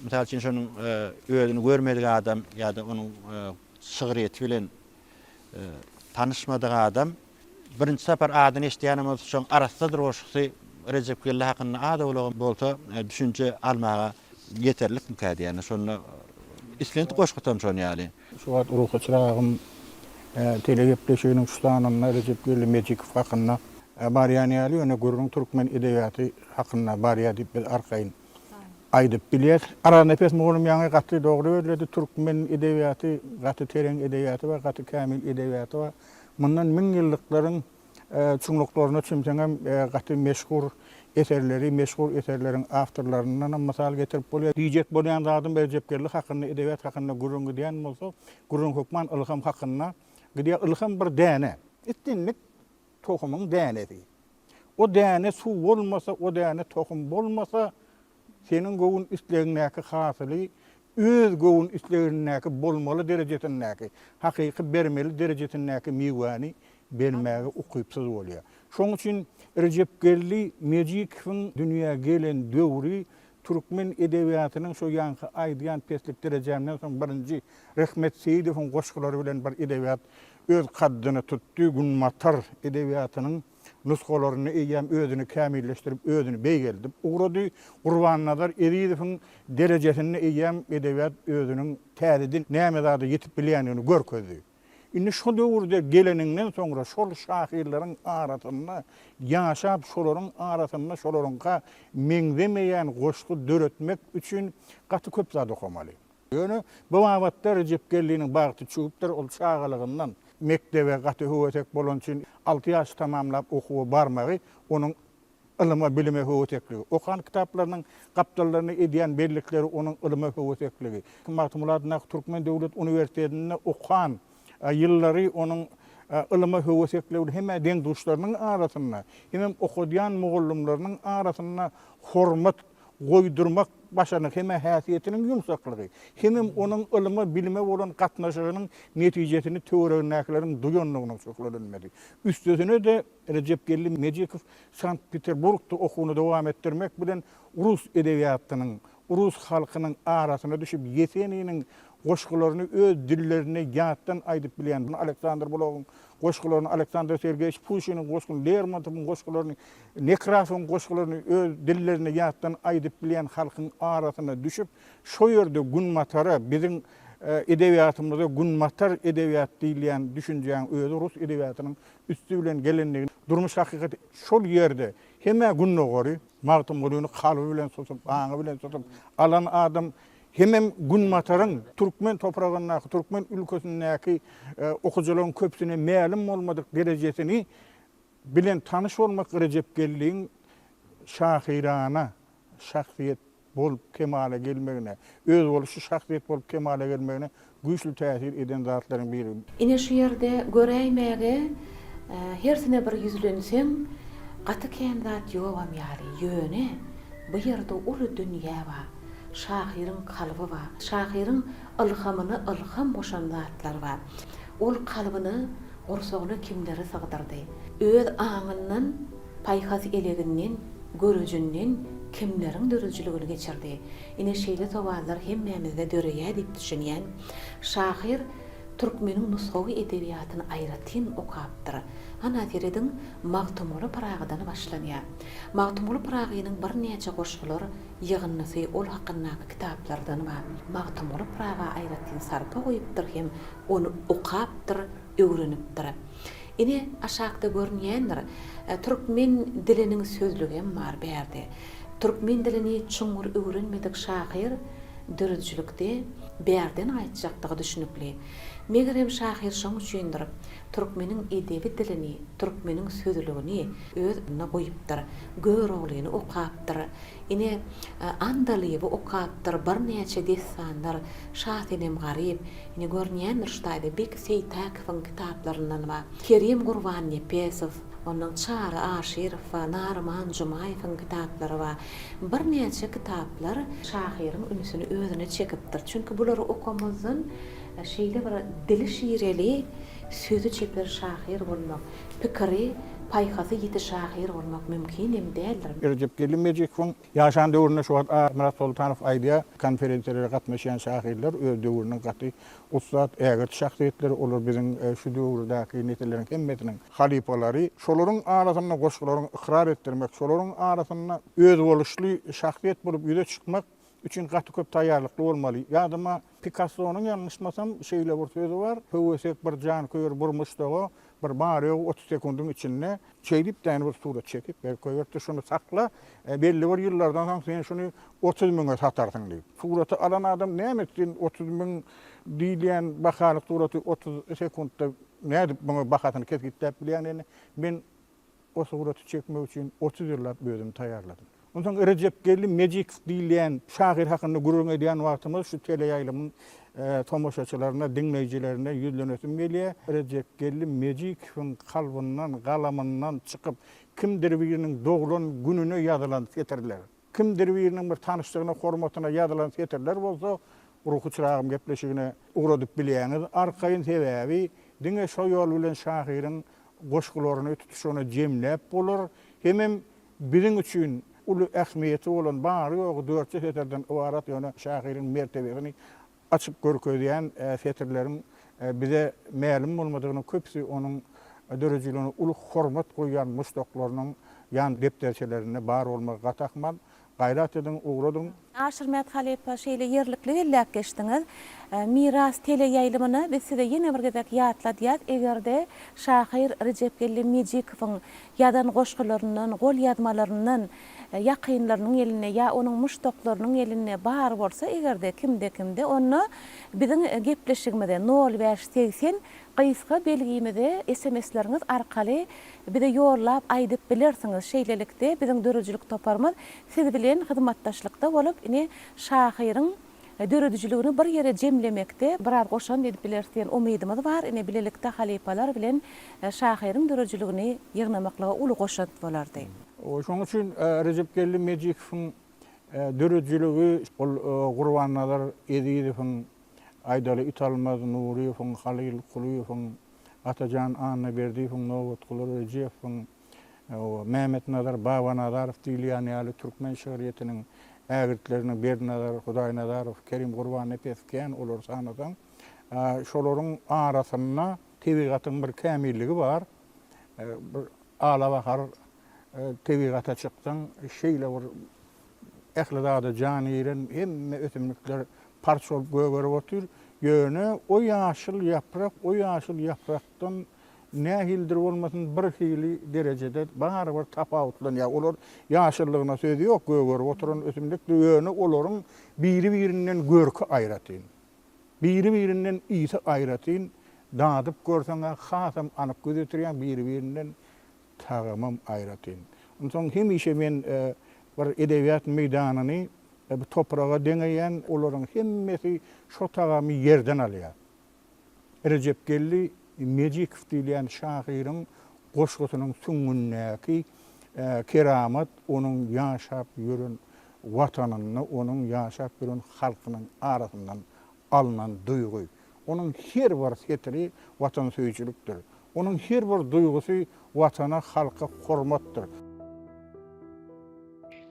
Misal üçin şonuň özüni görmedik adam ýa-da onuň şygyryty bilen tanışmadyk adam birinji sapar adyny eşdýänimiz şoň arasydyr goşgusy Recep Gelin hakyna ada bolsa düşünje almaga yeterlik mükadi yani şonu islenip goşgutam şonu ýaly. Şu wagt uruhy çyragym telegepleşiginiň şulananyna Recep Gelin Mejikow hakyna barýan ýaly öne gurrun türkmen edebiýaty hakyna barýa diýip arkaýyn aýdyp bilýär. Ara nefes mogulum ýaňy gaty dogry öýledi türkmen edebiýaty, gaty tereň edebiýaty we gaty kamil edebiýaty we mundan 1000 ýyllyklaryň çuňluklaryna çymsaňam gaty meşhur eserleri, meşhur eserleriň awtorlaryndan mysal getirip bolýar. Diýjek bolýan zadym Recep Gelin hakyna, edebiýat hakyna gurrun diýen bolsa, gurrun hukman ilham hakyna, gidýä ilham bir däne. Ittinlik tohumyň dänesi. O däne suw bolmasa, o däne tohum bolmasa, senin gowun islegiňäki hasyly öz gowun islegiňäki bolmaly derejetindäki, hakyky bermeli derejetindäki miwany bermäge ukypsyz bolýar. Şoň üçin Recep Gelin Mejikowyň dünýäge gelen döwri türkmen edebiýatynyň şo ýaňky aýdýan peslik derejämden soň birinji Rehmet Seýidowyň goşgulary bilen bir edebiýat öz kaddyny tutdy. Günmatar edebiýatynyň nuskalaryny eýýäm özüni kämilleşdirip özüni beýgeldip ugrady. Gurban Nazar Eridowyň derejesini eýýäm edebiýat özüniň täzedin näme zady ýetip bilýänini görkezdi. Indi şu döwürde geleninden soňra şol şahirleriň arasynda ýaşap şolaryň arasynda şolaryňka meňzemeýän goşgu döretmek üçin gaty köp zat okamaly. Ýöne bu wagtda Recep Geliniň bagty çuwupdyr, ol çağalygyndan mektebe gaty höwetek bolan üçin 6 ýaş tamamlap okuwy barmagy onuň ilyma bilime höwetekligi. Okan kitaplarynyň gapdallaryny edýän bellikleri onuň ilyma höwetekligi. Matmulatna Türkmen Döwlet Uniwersitetinde okan ýyllary onuň ilyma höwetekligi hemme deň duşlarynyň arasynda, hem okudýan mugallymlarynyň arasynda hormat goýdurmak başanyk hemme häsiýetiniň ýumşaklygy, hem onuň ilyma bilime bolan gatnaşygynyň netijesini töwerenäkleriň duýanlygynyň çoklanmady. Üstüne de Recep Gelin Mejikow Sankt Peterburgda okuwyny dowam etdirmek bilen rus edebiýatynyň Rus halkynyň arasyna düşüp ýeteniniň goşgularyny öz dillerine ýatdan aýdyp bilýän Aleksandr Blogovň goşgularyny, Aleksandr Sergeyevich Pushinin goşgularyny, Lermontowyň goşgularyny, Nekrasowyň goşgularyny öz dillerine ýatdan aýdyp bilýän halkyň arasyna düşüp şo ýerde Gunmatara biziň edebiýatymyzda Gunmatar edebiýat diýilýän düşünjäň özü Rus edebiýatynyň üstü bilen gelenligini durmuş hakykaty şol ýerde hemme Gunnogary magtym bolyny kalby bilen sotup, aňy bilen sotup alan adam hemem Gunmataryň türkmen topragyndaky, türkmen ülkesindäki okujaryň köpsüne mälim bolmadyk derejesini bilen tanyş bolmak Recepgelliň şahirana şahsiýet bolup kemale gelmegine, öz boluşy şahsiýet bolup kemale gelmegine güýçlü täsir eden zatlaryň biri. Ine şu ýerde göräýmäge hersine bir ýüzlenseň gaty kendat ýobam ýaly ýöne bu ýerde uly dünýä bar. Şahiriň kalby bar. Şahiriň ilhamyny ilham boşan zatlar bar. Ol kalbyny gorsogyna kimleri sygdyrdy. Öz aňyndan paýhas eleginden, görüjünden kimleriň dörüjüligini geçirdi. Ine şeýle towallar hemmemizde döreýär diýip düşünýän şahir türkmeniň nusgawy edebiýatyny aýratyn okapdyr. Ana terediň Magtymly Pragydan başlanýar. Magtymly Pragynyň bir näçe goşgular ýygynnysy ol hakyndaky kitaplardan bar. Magtymly Praga aýratyn sarpa goýupdyr hem onu okapdyr, öwrenipdir. Ine aşakda görnýändir. Türkmen diliniň sözlügi bar berdi. Türkmen dilini çuňur öwrenmedik şahir dörüjülükde berden aýtjakdygy düşünükli. Megerem şahir şoň üçindir türkmeniň edebi dilini, türkmeniň sözlügini özüne goýupdyr, göwroglyny okapdyr. Ine andalyby okapdyr, bir näçe destanlar, Şahtenem garyp, ine görnýändir ştaýda Bek Seytakowyň kitaplaryndan bar. Kerim Gurban Nepesow, onun Çara Aşirov we Narman Jumaýewiň kitaplary bar. Bir näçe kitaplar şahiriň ünsüni özüne çekipdir. Çünki bulary okamazdan şeýle bir dili şiireli, sözü çeper şahir bolmak, pikiri, paýhasy ýeti şahir bolmak mümkin emdäldir. Recepgelli Mejikowyň ýaşan döwründe şu wagt Murat Sultanow aýdýar, konferensiýelere gatnaşan şahirler öz döwrüniň gaty ustad ägert şahsiýetleri olur biziň şu döwrüdäki neteleriň hemmetiniň halipalary, şolaryň arasynda goşgularyň ikrar etdirmek, şolaryň arasynda öz boluşly şahsiýet bolup ýüze çykmak üçün gaty köp taýýarlykly bolmaly. Ýadyma Picasso'nun ýalňyşmasam şeýle bir sözi bar. Höwesek bir jan köýür burmuşdagy bir bary 30 sekundyň içinde çeýdip däň bir surat çekip berköýürde şunu sakla, belli bir ýyllardan soň sen şunu 30 000 satarsyň diýip. Suraty alan adam näme etsin 30 000 diýilýän bahalyk suraty 30 sekundda nädip bunu bahatyny kesip bilýän men o suraty çekmek üçin 30 ýyllap özüm taýýarladym. Ondan Recepgelli Mejikow diýilýän şahir hakynda gurulmak edýän wagtymyz şu teleýaýlymyň tomoşaçylaryna, dinleýijilerine ýüzlenesim gelýär. Recepgelli Mejikowyň kalbyndan, galamyndan çykyp kimdir biriniň doglan gününe ýazylan setirler. Kimdir biriniň bir tanışlygyna, hormatyna ýazylan setirler bolsa, ruhy çyragym gepleşigine ugradyp bilýäňiz. Arkaýyn sebäbi diňe şo ýol bilen şahiriň goşgularyny tutuşyna jemläp bolar. Hemem biriň üçin uly ähmiýeti bolan bary ýogy 4 seterden ibarat ýöne şahiriň mertebesini açyp görkezýän setirleriň bize mälim bolmadygyny köpsi onuň dörejligine uly hormat goýan muşdoklarynyň ýan depderçelerine bar bolmagy gatakman. Gayrat edin, uğradın. Aşırmat Halepa şeýle ýerlikli elläp geçdiňiz. Miras teleýaýlymyny biz size ýene bir gezek ýatladýar. Egerde şahir Recepgelli Mejikowyň ýadan goşgularynyň, gol ýazmalarynyň, ýakynlarynyň eline ýa onuň muşdoklarynyň eline bar bolsa, egerde kimde onu biziň gepleşigimizde 0580 Gysga belgimizde SMS-leriňiz arkaly bize ýollap aýdyp bilersiňiz. Şeýlelikde biziň dörüjülük toparmaz siz bilen hyzmatdaşlykda bolup ine şahiriň dörüjüligini bir ýere jemlemekde birar goşan edip bilersiň umydymyz bar. Ine bilelikde halipalar bilen şahiriň dörüjüligini ýygnamaklyga uly goşan bolardy. Şoň üçin Recepgelli Mejikowyň dörüjüligi ol Gurbannalar Ediýewiň Aydaly Italmaz Nuriýewiň, Halil Kuliýewiň, Atajan Annaberdiýewiň, Nowat Gularejewiň, Mehmet Nazar Babanazarow diýilýän ýaly türkmen şöhretiniň ägirtleriniň Bernazar, Hudaýnazarov, Kerim Gurban Epesken olar sanadan şolaryň arasynda tebigatyň bir kämilligi bar. Bir ala bakar tebigata çykdyň şeýle bir ählidada janyýren hemme ötümlikler parça bolup gögörüp otur. Ýöne o ýaşyl ýaprakdan nähildir bolmasyn bir hili derejede barbar tapawutlan ya olar ýaşyllygyna sözi ýok gögörüp oturan ötümlikler ýöne olaryň biri-birinden görki aýratyn. Biri-birinden ýyty aýratyn. Dadyp görseňe hasam anyp gözetirýän biri-birinden tagamam aýratyn. Ondan hemişe men bir edebiýat meýdanyny bu toprağa deňeýän olaryň hemmesi şo tagamy ýerden alýar. Recepgelli Mejikov diýilen şahyryň goşgusynyň süňündäki keramat onuň ýaşap ýören watanyny, onuň ýaşap ýören halkynyň arasyndan alınan duygu. Onun her bir setiri vatan söýçülükdir. Onun her bir duygusy watana, halka hormatdyr.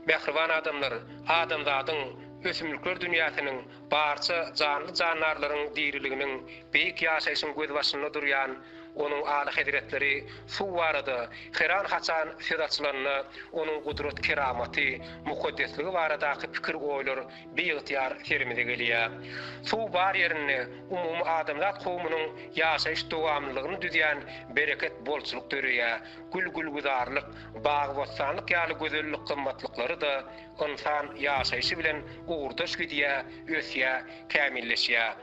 Mehriban adamlar, adamzadyň ösümlikler dünýäsiniň barça canly janlarlaryň diriliginiň beýik ýaşaýyşyň göz başynda durýan onun aly hediretleri suw barada heran haçan fedatçylaryna onun gudrat keramaty, mukaddesligi baradaky pikir oýlar beýigytyar termide gelýär. Suw bar ýerine umumy adamzat kowmynyň ýaşaýyş dowamlylygyny düzýän bereket bolçuluk dörýär. Gül güzarlyk, bagy bostanlyk ýaly gözellik gymmatlykları da insan ýaşaýyşy bilen uğurdaş gidýär, ösýär, kämilleşýär.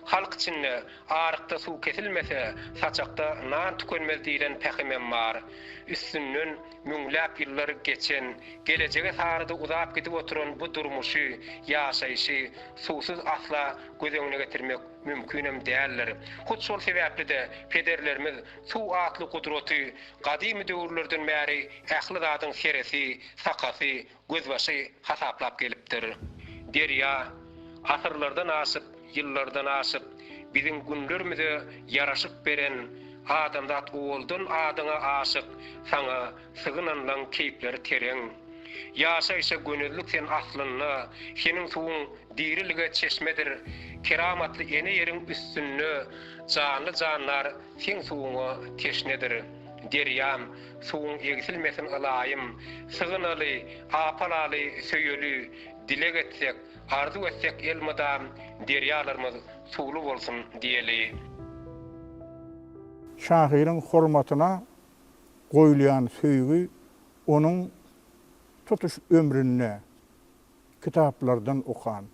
Halk içinde arıkta su kesilmese, saçakta nan tükenmez diýilen pähimem bar. Üstünden müňläp ýyllar geçen, gelejege sarıda uzap gidip oturan bu durmuşy, ýaşaýyşy susuz asla gözeňine getirmek mümkünem däldir. Hut şol sebäpli de pederlerimiz suw atly gudraty gadymy döwürlerden bäri ähli zadyň seresi, sakasy, gözbaşy hasaplap gelipdir. Derýa asyrlardan aşyp yıllardan aşıp bizim günlerimize yaraşıp beren adamzat oldun adyňa aşyk saňa sygynanlan keýpleri tereň. Ýaşaýşa gönüllük sen aslyny, seniň suwuň dirilige çeşmedir. Keramatly ene ýeriň üstünde canly janlar sen suwuňa teşnedir. Derýam suwuň egsilmesin alayım, sygynaly, apalaly, söýeli, dile getsek, arzu etsek elmadam deryalarymyz suwlu bolsun diýeli. Şahyryň hormatyna goýulýan söýgü onuň tutuş ömrüne kitaplardan okan.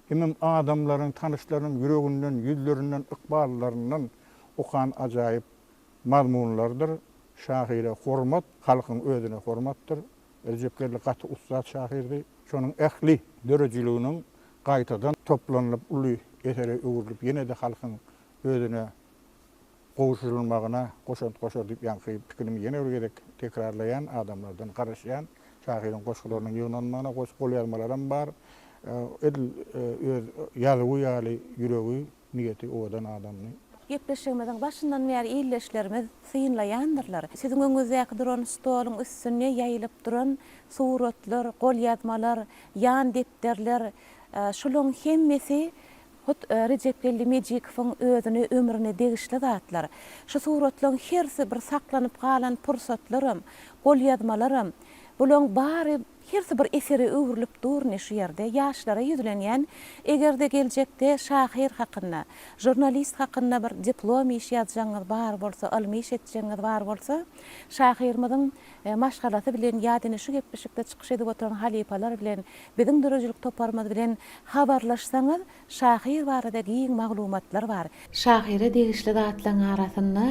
Hemem adamlaryň, tanışlaryň ýüreginden, ýüzlerinden, ykballarynyň okan ajaýyp mazmunlardyr. Şahyra hormat, halkyň özüne hormatdyr. Recepgelli gaty ustad şahyrdy. Şonuň ähli dörejiliğiniň gaýtadan toplanyp uly esere öwürlüp ýene de halkyň özüne gowşulmagyna goşant diýip ýanky pikirimi ýene gerek tekrarlayan adamlardan garaşýan şahyryň goşgularynyň ýoğunlanmagyna goş golýarmalarym bar. Edil öz ýazygy ýaly ýüregi niyeti odan adamny. Gepleşmeden başyndan bäri ýylleşlerimiz syňlaýandyrlar. Siziň öňüňizde duran stoluň üstüne ýaýylyp duran suratlar, gol ýazmalar, ýan depderler, şolaryň hemmesi Recepgelli Mejikowyň özüne ömrüne degişli zatlar. Şu suratlaryň hersi bir saklanyp galan pursatlarym, gol ýazmalarym, bular bary hersi bir eseri öwrülüp durny şu ýerde ýaşlara ýüzlenýän, egerde geljekde şahyr hakynda, jurnalist hakynda bir diplom iş ýazjaňyz bar bolsa, ilmi iş etjeňiz bar bolsa, şahyrymyzyň maşgalasy bilen ýadyny şu gepleşikde çykyş edip oturan halipalar bilen, biziň dörejlik toparmaz bilen habarlaşsaňyz, şahyr barada giň maglumatlar bar. Şahyra degişli zatlaryň arasynda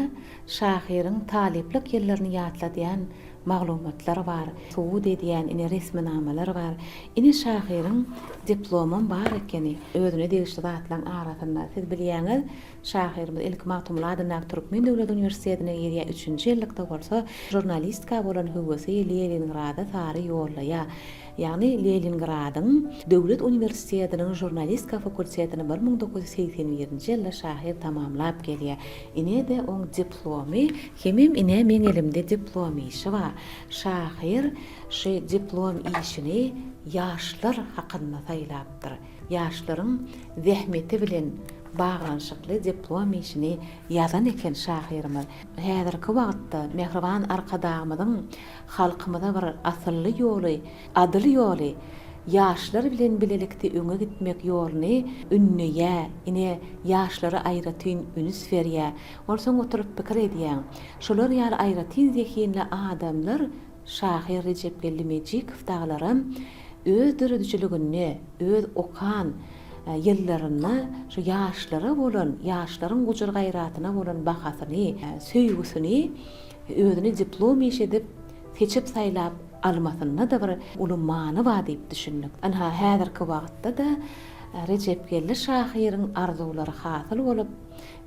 şahyryň taliplik ýyllaryny ýatladýan maglumatlar bar. Suud edýän ine resminamalar bar. Ine şahyryň diplomum bar ekeni özüne degişli zatlaryň arasynda siz bilýäňiz, şahyrymyz ilk matumladyna Türkmen Döwlet Uniwersitetine ýerýä 3-nji ýylykda bolsa, jurnalistika bolan hüwesi Leningrada sary ýollaýa. Yani Leningradyň Döwlet Universitetiniň jurnalistika fakultetini 1981-nji ýylda şahyr tamamlap gelýär. Ine de oň diplomy, hemem ine meň elimde diplomy işi bar. Şahyr şu diplom işini ýaşlar hakynda saýlapdyr. Ýaşlaryň zähmeti bilen bağlanşykly diplom işini ýazan eken şahyrymyz. Häzirki wagtda Mehriban arkadagymyzyň halkymyza bir asylly ýoly, adyl ýoly, ýaşlar bilen bilelikde öňe gitmek ýolyny ünneýä, ine ýaşlary aýratyn ünüs berýär. Olsaň oturup pikir edýän. Şolar ýaly aýratyn zehinli adamlar Şahyr Recep Gellimejikow daglarym öz dürüjçiligini, öz okan ýyllaryny şu ýaşlara bolan, ýaşlaryň gujur gaýratyna bolan bahasyny, söýgüsini özüni diplom iş edip seçip saýlap almasyna da bir uly many bar diýip düşündik. Ana häzirki wagtda da Recep Gelli şahyryň arzulary hasyl bolup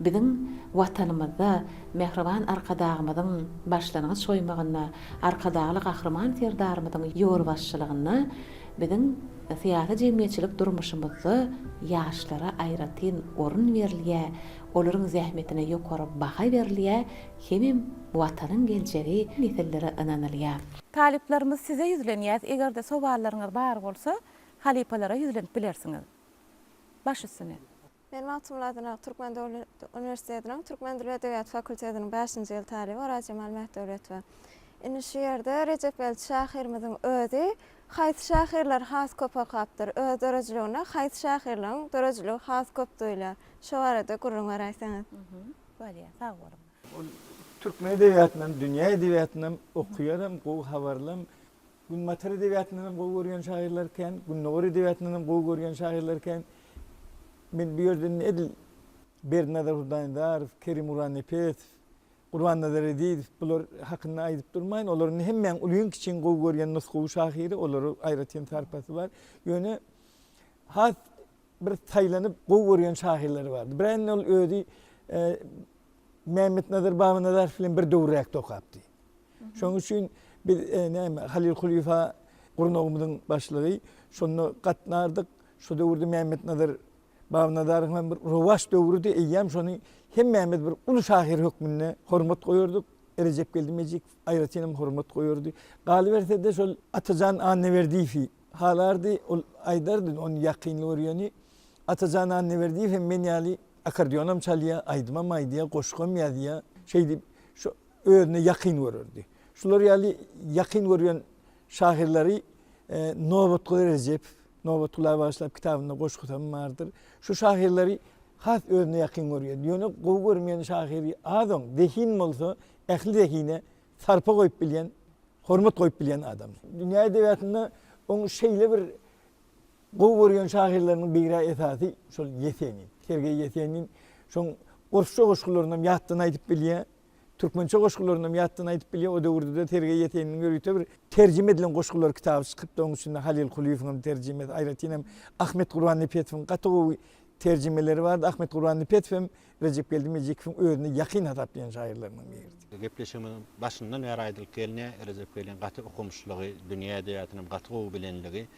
biziň watanymyzda Mehriban arkadagymyzyň başlanyňy soýmagyna, arkadagly gahrman serdarymyzyň ýol başçylygyna biziň siyasi jemgyýetçilik durmuşymyzda ýaşlara aýratyn orun berilýär, olaryň zähmetine ýokary baha berilýär, hemem watanyň geljegi nesillere ynanylýar. Taliplerimiz size ýüzlenýär, egerde sowallaryňyz bar bolsa, halipalara ýüzlenip bilersiňiz. Baş üstüne. Benim adım Ladınak Türkmen Devlet Üniversitesi'nin Türkmen Dil ve Edebiyat Fakültesi'nin 5-nji ýyl talibi Oraz Cemal Mehdewlet we indi şu ýerde Recep Geldi şahyrymyzyň özi haýsy şahyrlar has köp okapdyr. Öz dörejligine haýsy şahyrlaryň dörejligi has köp doýlar. Şu arada gurrun araýsaňyz. Bolýar, sag bolun. Türkmen edebiýatynyň, dünýä edebiýatynyň okuýarym, gowy habarlam. Gün mater edebiýatynyň gowy görýän şahyrlarken, gün nowar edebiýatynyň gowy görýän şahyrlarken men bu ýerden edil Bernadar Hudaýndarow, Kerim Uran Nepet, Gurban Nazar Ediýew bular hakynda aýdyp durmaýyn. Olaryň hemmeň ulyň kiçin gowy görýän nusgawy şahyry, olary aýratyn tarpasy bar. Ýöne has bir taýlanyp gowy görýän şahyrlary bardy. Biräni ol özi Mehmet Nazar Babynazar bilen bir döwrekde okapdy. Şoň üçin biz Halil Hulyfa gurnagymyzyň başlygy, şonu gatnardyk. Şu döwürde Mehmet Nazar Babynazarym bir rowaş döwrüde eýýäm şonu hemmämiz bir uly şahyr hökmüne hormat goýardyk. Recep Gellimejikow aýratynam hormat goýardy. Galiberde şol Atajan Anneverdiýew halardy, ol aýdardy onu ýakynly görýäni. Atajan Anneverdiýew hem men ýaly akordionam çalýar, aýdymam aýdýar, goşgam ýazýar. Şeýdi şu özüne ýakyn görürdi. Şular ýaly ýakyn görýän şahyrlary Nowatly Recep, Nowatly başlap kitabynda goşgutam bardyr. Şu şahyrlary has özüne ýakyn görýär. Ýöne gowy görmeýän şahyry adam, dehin bolsa, ähli dehine sarpa goýup bilýän, hormat goýup bilýän adam. Dünýä edebiyatynda oň şeýle bir gowy görýän şahyrlaryň biri esasy şol ýetenin. Sergey Yesenin şoň Orsça goşgularyndan ýatdan aýdyp bilýär. Türkmençe goşgularyndan ýatdan aýdyp bilýär. O döwürde Sergey Yesenin görýte bir terjime edilen goşgular kitaby çykypdy. Oň üçin Halil Hulyfowyň terjimesi, aýratynam Ahmet Gurban Nepetowyň gatygy terjimeleri bardy. Ahmet Gurban Nepetow hem Recep Gellimejikowyň özüne ýakyn ataplayan şahyrlarynyň biri. Gepleşigimiň başyndan bäri aýdylyp gelne Recep Gelliň gaty okumuşlygy, dünýä edebiýatynyň gaty gowy bilenligi.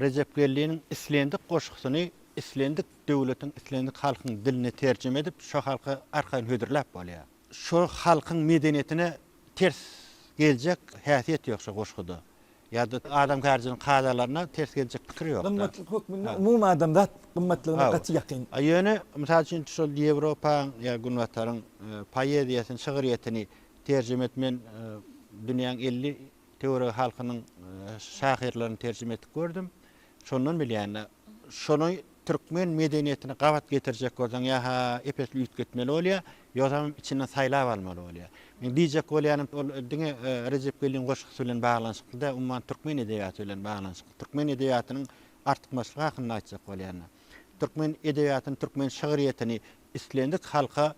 Recep Gelliň islendik goşgusyny islendik döwletiň, islendik halkyň diline terjime edip şo halky arkaýyn hödürläp bolýar. Şo halkyň medeniýetine ters geljek häsiýet ýok şo goşguda. Ýa-da adam garjynyň kadalaryna ters geljek pikir ýok. Gymmatlyk hökmüne umum adamda gymmatlygyna gaty ýakyn. Ýöne mysal üçin şol Ýewropaň ýa günwataryň poeziýasyny, şygyryýetini terjime etmen dünýäň 50 teori halkynyň şahyrlaryny terjime etip gördüm. Şondan bilýän şonu Türkmen medeniýetine gawat getirjek bolsaň ýa-ha epesli üýtgetmeli bolýar, ýa-da içinden saýlap almaly bolýar. Men diýjek bolýanym ol diňe Recep Gelliň goşgusy bilen baglanşykda umman Türkmen edebiýaty bilen baglanşyk. Türkmen edebiýatynyň artykmaçlygy hakynda aýtjak bolýan. Türkmen edebiýatyny, Türkmen şygyryýetini islendik halka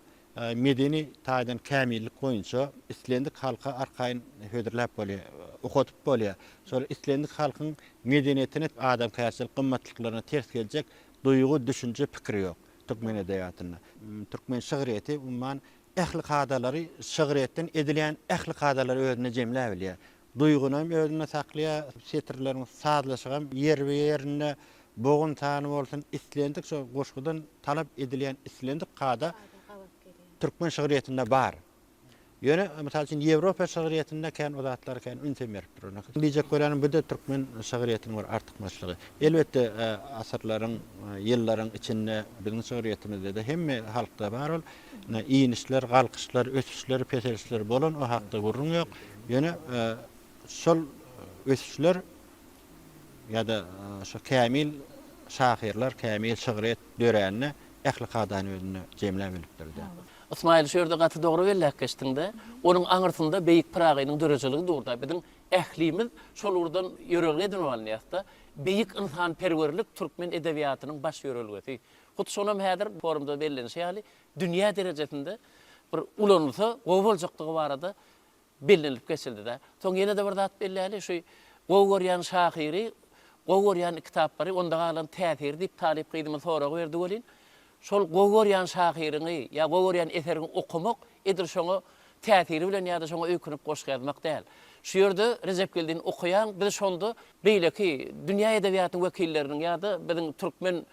medeni taýdan kämillik goýunça islendik halka arkaýyn hödürläp bolýar, okutup bolýar. Şol islendik halkyň medeniýetine adam käçilik gymmatlyklaryna ters geljek duýgu, düşünje, pikir ýok Türkmen edebiýatynda. Türkmen şygyryýeti umman ähli kadalary şygyryýetden edilen ähli kadalary özüne jemläp bilýär. duygunam özüne saklaya setirlerin sazlaşıgan yerine boğun tanı olsun islendik şu goşgudan talep edilen islendik kada Türkmen şiiriyetinde bar. Yöne misal için Avrupa şiiriyetinde kan o zatlar kan ünsemer duruna. Diyecek görenin bir de Türkmen şiiriyetinin var artykmaçlygy. Elbette asırların, yılların içinde bizim şiiriyetimizde de hemme halkta bar ol. İyinişler, galkışlar, ösüşler, peselişler bolan o hakda gurrun yok. Yöne şol ösüşler ya da şu kamil şahirler, kamil şiiriyet dörenine ählikadan özüne jemlämelipdirdi. İsmail şöyle gatı doğru belläk geçdiňde, onun aňyrtynda beýik Pragynyň döreçiligi durda. Bizim ählimiz şol urdan ýöregi edin bolýarda. Beýik insan perwerlik türkmen edebiýatynyň baş ýörelgesi. Hut şonam häzir forumda bellenşi ýaly dünýä derejesinde bir ulansa gowy boljakdygy barada bellenip geçildi-de. Soň ýene de bir zat belläli şu gowgorýan şahyry, gowgorýan kitaplary onda galan täsir diýip talip gydymy soragy berdi bolin. Şol gowgorýan şahyryny ya gowgorýan eserini okumak edir şoňa täsiri bilen ýa-da şoňa öýkünip goşgazmak däl. Şu ýerde Recepgildiň okuyan biz şonda beýleki dünýä edebiýatynyň wekilleriniň ýa-da biziň türkmen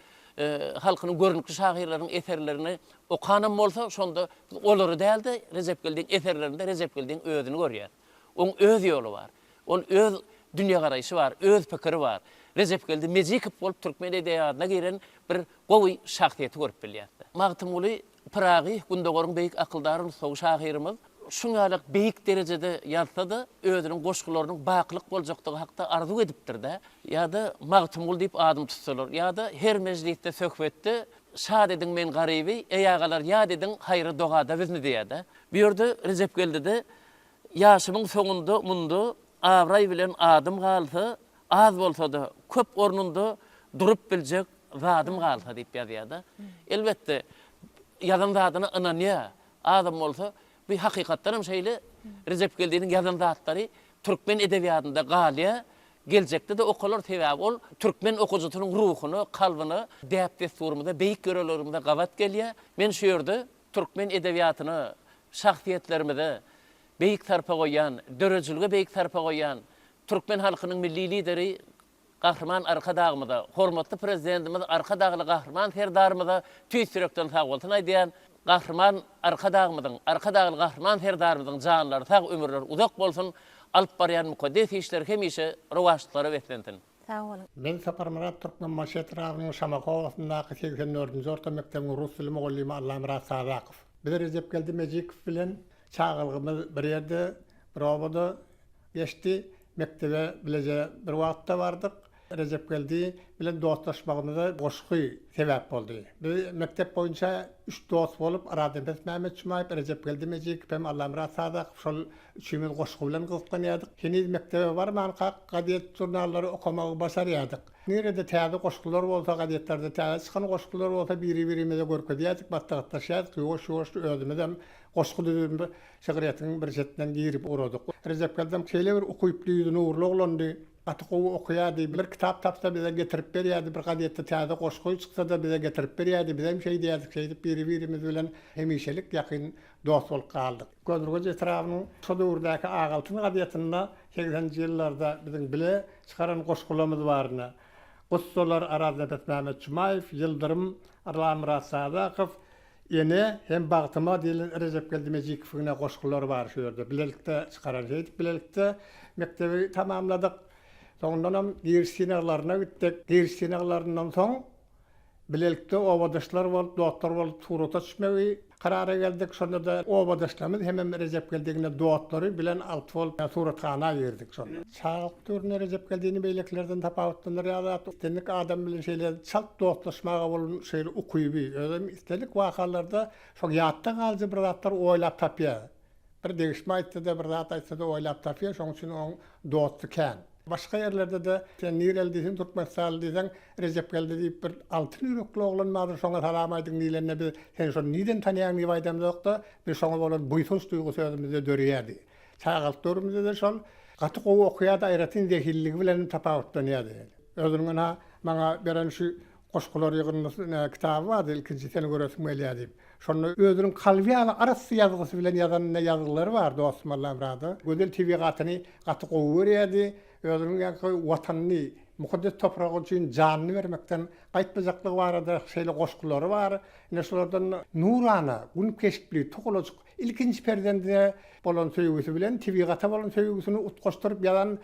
halkynyň görnükli şahyrlarynyň eserlerini okanan bolsa şonda olary däldi Recepgildiň eserlerinde Recepgildiň özüni görýär. Oň öz ýolu bar. Oň öz dünýä garaýşy bar, öz pikiri bar. Recepgildi Mejikip bolup türkmen edebiýatyna giren bir gowy şahsiýeti görüp bilýärdi. Magtymly Pragy gündegorun beýik akyldaryň sow şahyrymyz şuňalyk beýik derejede ýazsa-da özüniň goşgularynyň baklyk boljakdygy hakda arzu edipdir-de. Ýa-da Magtymly diýip adym tutsalar, ýa-da her mejlisde söhbetde şad ediň men garyby, eýagalar ýad ediň haýry dogada bizni diýär-de. Bu ýerde Recepgildi ýaşymyň soňunda mundu awray bilen adym galsa az bolsa-da köp ornunda durup biljek zadım galsa diýip ýazýar-da. Elbetde ýazan zadyna inanýar. Adam bolsa bir hakykatdan hem şeýle Recepgildiň ýazan zatlary türkmen edebiýatynda galýa geljekde de okular sebäp ol türkmen okujusynyň ruhuny, kalbyny däp desturymyzda beýik görelerimizde gawat gelýär. Men şu ýerde türkmen edebiýatyny şahsiýetlerimizi beýik tarpa goýan, döreçiligi beýik tarpa goýan türkmen halkynyň milli lideri Gahrman Arkadağmyda, hormatly prezidentimiz Arkadağly Gahrman Serdarymyza tüýsürekden sag bolsun aýdýan Gahrman Arkadağly Gahrman Serdarymyzyň janlary sag ömürler uzak bolsun, alyp barýan mukaddes işler hemişe rowaşlyklary wetlensin. Sag bolun. Men Sapar Murat Türkmen Maşetrawynyň Şamakowasyna 84-nji orta mektebiň rus dili mugallymy Allah Murat Sadakow. Biz Recepgildi Mejikov bilen çağılgymyz bir ýerde bir obada geçdi. Mektebe bilece bir wagtda bardyk. Recepgildi bilen dostlaşmagymyza goşgy sebäp boldy. Biz mektep boýunça 3 dost bolup aradan biz Mehmet Çumaýew, Recepgildi Mejikov hem Allah Murat Sadakow şol üçümiz goşgy bilen gyzyklanýardyk. Heniz mektebe barman gadyet jurnallary okumagy başarýardyk. Nerede täze goşgylar bolsa gadyetlerde täze çykan goşgylar bolsa biri-birimize görkezýärdik, batdagatlaşýardyk, ýoş-ýoş özümiz hem goşgy düzümde şiiriýetiň bir jetinden girip uradyk. Recepgildi şeýle bir okuyup ýüzüne urluk boldy. Atyqowy okuýardy, bir kitap tapsa bize getirip berýärdi, bir gadyetde täze goşgy çyksa da bize getirip berýärdi. Biz hem şeý diýerdik, şeýdip biri-birimiz bilen hemişelik ýakyn dost bolup galdyk. Gözürgüç etrawynyň şu döwürdäki agaltyn gadyetyna 80-nji ýyllarda biziň bile çykaran goşgularymyz barna. Gossolar Arazat Mehmet Çumaýew, Yıldırım Allah Murat Sadakow, ene hem bagtyma diýilen Recepgildi Mejikowyna goşgulary bar şu ýerde. Bilelikde çykaran şeýdip, bilelikde mektebi tamamladyk. Soňdan girsinalarına gittik. Girsinalaryndan soň bilelikde obadaşlar bolup, doktor bolup surata düşmegi karara geldik. Şonda da obadaşlarymyz hem Recepgildiňe doklary bilen alyp bolup suratkana girdik şonda. Çağıp türüne Recepgildiňi beýleklerden tapawutdylar ýa-da istenik adam bilen şeýle çalt dostlaşmaga bolan şeýle okuýby. Özüm istenik wakalarda şo ýatda galjy bir zatlar oýlap tapýar. Bir degişme aýtdy da bir zat aýtsa da oýlap tapýar, şoň üçin oň dosty kän. Başka yerlerde de sen nirel diýsen Türkmenistan diýsen Recepgildi diýip bir altyn ýürekli oglan madur şoňa salam aýdyň diýlenne biz sen şonu niden tanýan diýip aýdam ýokda bir şoňa bolan buýsuz duýgusy özümizde dörýärdi. Çağalt dörümizde de şol gaty gowy okuýardy aýratyn zehilligi bilen tapawutlanýardy. Özüňe maňa beren şu Qoşkular yığınının kitabı vardı, ilkinci seni görüyorsun böyle deyip. Şonu özünün kalbiyalı arası yazgısı bilen yazan ne yazıları var dostum Allah'ım radı. Gözel tebigatını katı kovuveriydi. Özünün vatanını, mukaddes toprağı için canını vermekten kayıtmayacaklığı var da şeyle qoşkuları var. Yine şulardan nurana, gün keşikli, tokulacık. İlkinci perdende bolan söygüsü bilen, tebigata bolan söygüsünü utkoşturup yalan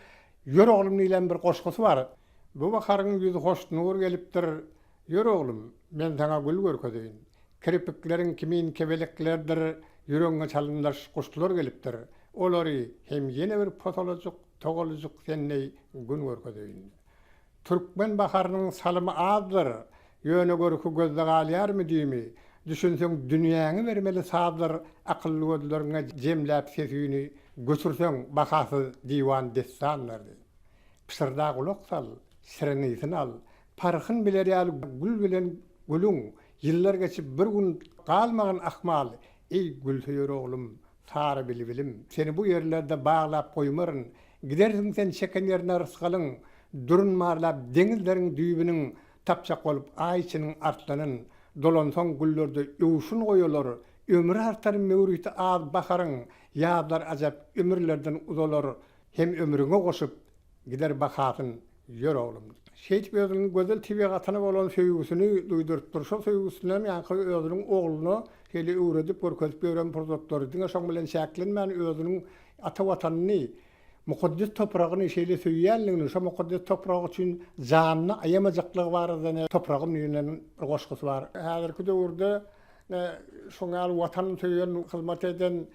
yör oğlum nilen bir qoşkusu var. Bu bakarın yüzü hoş nur gelipdir. Yör oğlum, ben sana gül görködeyin. Kirpiklerin kimin kebeleklerdir, yüreğine çalınlar qoşkular gelipdir. Olary hem yine bir potolojik, togolojik senney gün görködeyin. Türkmen baharının salımı azdır. Yöne görkü gözde galiyar mı diymi? Düşünsen dünyanı vermeli sağdır. Akıllı gözlerine cemlap sesini götürsen bakası divan destanlardı. Pısırda kulak sal, sirenisini al. Parkın biler yal gül bilen gülün. Yıllar geçip bir gün kalmağın akmal. Ey gülsüyor oğlum, sarı bilim. Seni bu yerlerde bağlap koymarın. Gidersin sen çeken yerine rıskalın. Durun marlap denizlerin düğünün tapçak olup ayçının artlanın. Dolansan güllerde övüşün koyular. Ömrü artarın mevriti ağız bakarın. Yağlar acap ömürlerden uzalar. Hem ömrüne koşup gider bakatın yör oğlum. Şehit gözünün gözel tebigatına olan söygüsünü duydurup dursa söygüsünden yankı özünün oğlunu hele öğretip görkezip gören prozotları. Dine son bilen şeklenmeyen özünün ata vatanını mukaddes toprağını şeyle söyleyenliğini, şu mukaddes toprağı için canını ayamacaklığı var da toprağın neyinin qoşkusu var. Hazırki dövrde şoňal vatanın söyleyen hizmet eden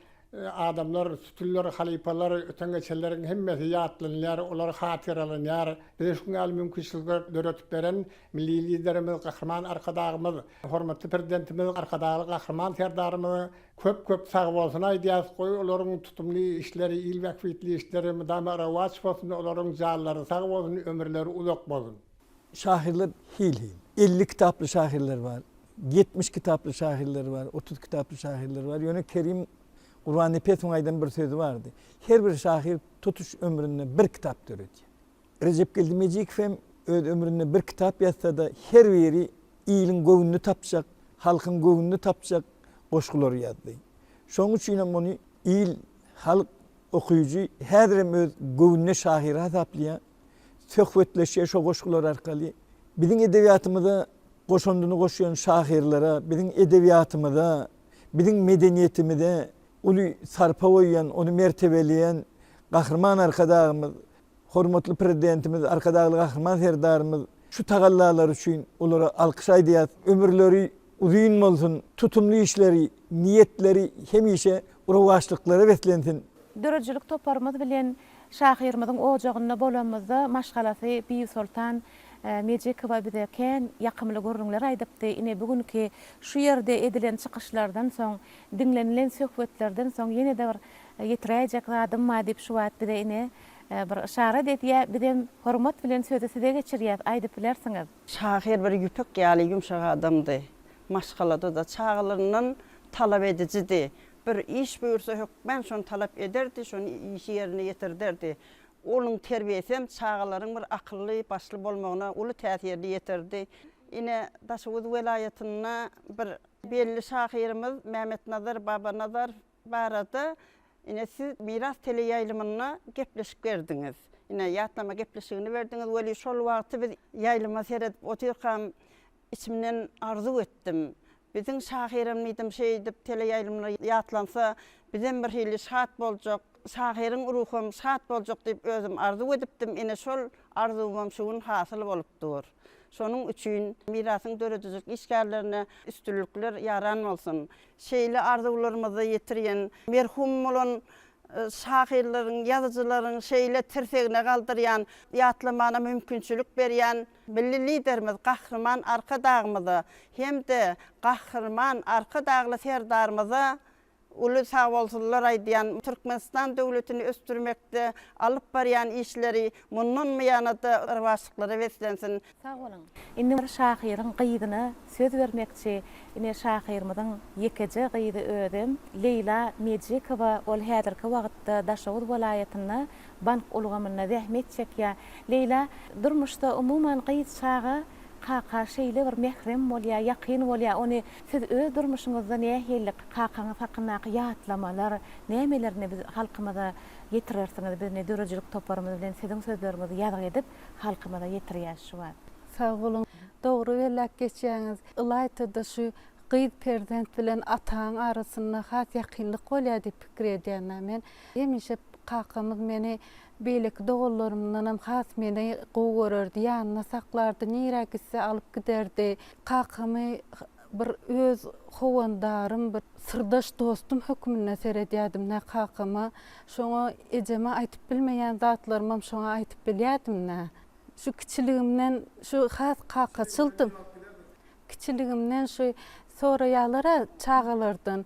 adamlar, sütüller, halifalar, öten geçenlerin hemmesi yatlanlar, olar hatiralanlar. Bize şoňal mümkinçilikler döretip beren milli liderimiz, kahraman arkadağımız, hormatly prezidentimiz, arkadağı kahraman serdarımız köp sağ bolsun aýdýas goý, olaryň tutumly işleri, il wakfitli işleri müdama rawaç bolsun, olaryň jallary sağ bolsun, ömürleri uzak bolsun. Şahirler hil. 50 kitaplı şahirler var. 70 kitaplı şahirler var. 30 kitaplı şahirler var. Ýöne Kerim Kur'an-ı Petungay'dan bir sözü vardı. Her bir şahir tutuş ömründe bir kitap döredi. Recep Geldimejikifem öz ömründe bir kitap yazsa da her biri iyiliğin göğününü tapacak, halkın göğününü tapacak qoşkular yazdı. Şoň üçin onu il halk okuyucu her öz göğününe şahir hasaplayan, söhbetleşe şo qoşkular arkaly bizim edebiyatımızda qoşonduny qoşuyan şahirlere, bizim edebiyatımızda, bizim medeniyetimizde onu sarpa koyan, onu mertebeleyen kahraman arkadağımız, hormatly prezidentimiz, arkadağlı kahraman serdarımız şu tagallalar üçün olara alkış aýdýar. Ömürleri uzun bolsun, tutumlu işleri, niyetleri hemişe urawaçlyklara beslensin. Dörejlik toparymyz bilen şahirimiziň ojagyna bolanmyzda maşgalasy Biýik Sultan Mejikova bize ken yakımlı görünler aýdypdy. Ine bugünkü şu yerde edilen çıkışlardan soň, dinlenilen söhbetlerden soň ýene de bir ýetiräjek zadym ma diýip şu wagt bize ine bir işaret edýär. Bizem hormat bilen sözi size geçirýär, aýdyp bilersiňiz. Şahir bir ýüpek ýaly ýumşak adamdy. Maşgalada da çağlarından talap edicidi. Bir iş buyursa hökmen şonu talap ederdi, şonu iş yerine yetirderdi. Onun terbiyesi çağların bir akıllı, başlı bolmagyna uly täsirli yetirdi. Ine Daşowuz welaýatyna bir belli şahirimiz Mehmet Nazar, Baba Nazar barada ine siz miras teleýaýlymyna gepleşip berdiňiz. Ine ýatlama gepleşigini berdiňiz. Weli şol wagty biz ýaýlyma seredip oturkam içimden arzu etdim. Bizim şahirim nidim şey dip teleýaýlymyna ýatlansa bizem bir hili şat boljak. Şahirin ruhum şat boljak diýip özüm arzu edipdim. Ine şol arzumam şuň hasyl bolupdyr. Şonuň üçin mirasyň döredijek işgärlerine üstünlükler ýaran bolsun. Şeýle arzularymyzy ýetirýän merhum bolan şahirleriň, ýazyjylaryň şeýle tirsegine galdyrýan, ýatlamana mümkinçilik berýän milli liderimiz, kahraman arkadağımyza hem-de kahraman arkadağly serdarymyza uly sağ bolsunlar aýdýan Türkmenistan döwletini östürmekde alyp barýan işleri mundan ýanada rawaçlyklara beslensin. Sağ bolun. Indi bir şahirin gyýdyna söz bermekçi, ine şahirimiziň ýekiji gyýdy ödüm Leyla Mejikova ol häzirki wagtda Daşowuz welaýatyna bank ulgamyna zähmet çekýär. Leyla durmuşda umuman gyýyt çağı kaka şeýle bir mehrem bolýar, ýakyn bolýar. Ony siz öz durmuşyňyzda nähili kakaňy hakyna ýatlamalar, nämelerini biz halkymyza ýetirirsiňiz, biz ne dörejilik toparymyz bilen sizin sözlerinizi ýadyk edip halkymyza ýetirýärşiňiz. Sağ olun. Doğru welläp geçýäňiz. Ilaytyda şu gyýd prezident bilen ataň arasynda has ýakynlyk bolýar diýip pikir edýän men. Hemişe kakamız meni beýleki dogallaryımdan has meni gowurardy, ýanyna saklardy, nire gitse alyp giderdi. Kakamy bir öz howandarym, bir sırdaş dostum hökmüne seredýärdim ne kakama. Şoňa ejeme aýtyp bilmeýän zatlarymam şoňa aýtyp bilýärdim ne. Şu kiçiligimden şu has kakaçyldım. Kiçiligimden şu sonra ýalara çağalırdan.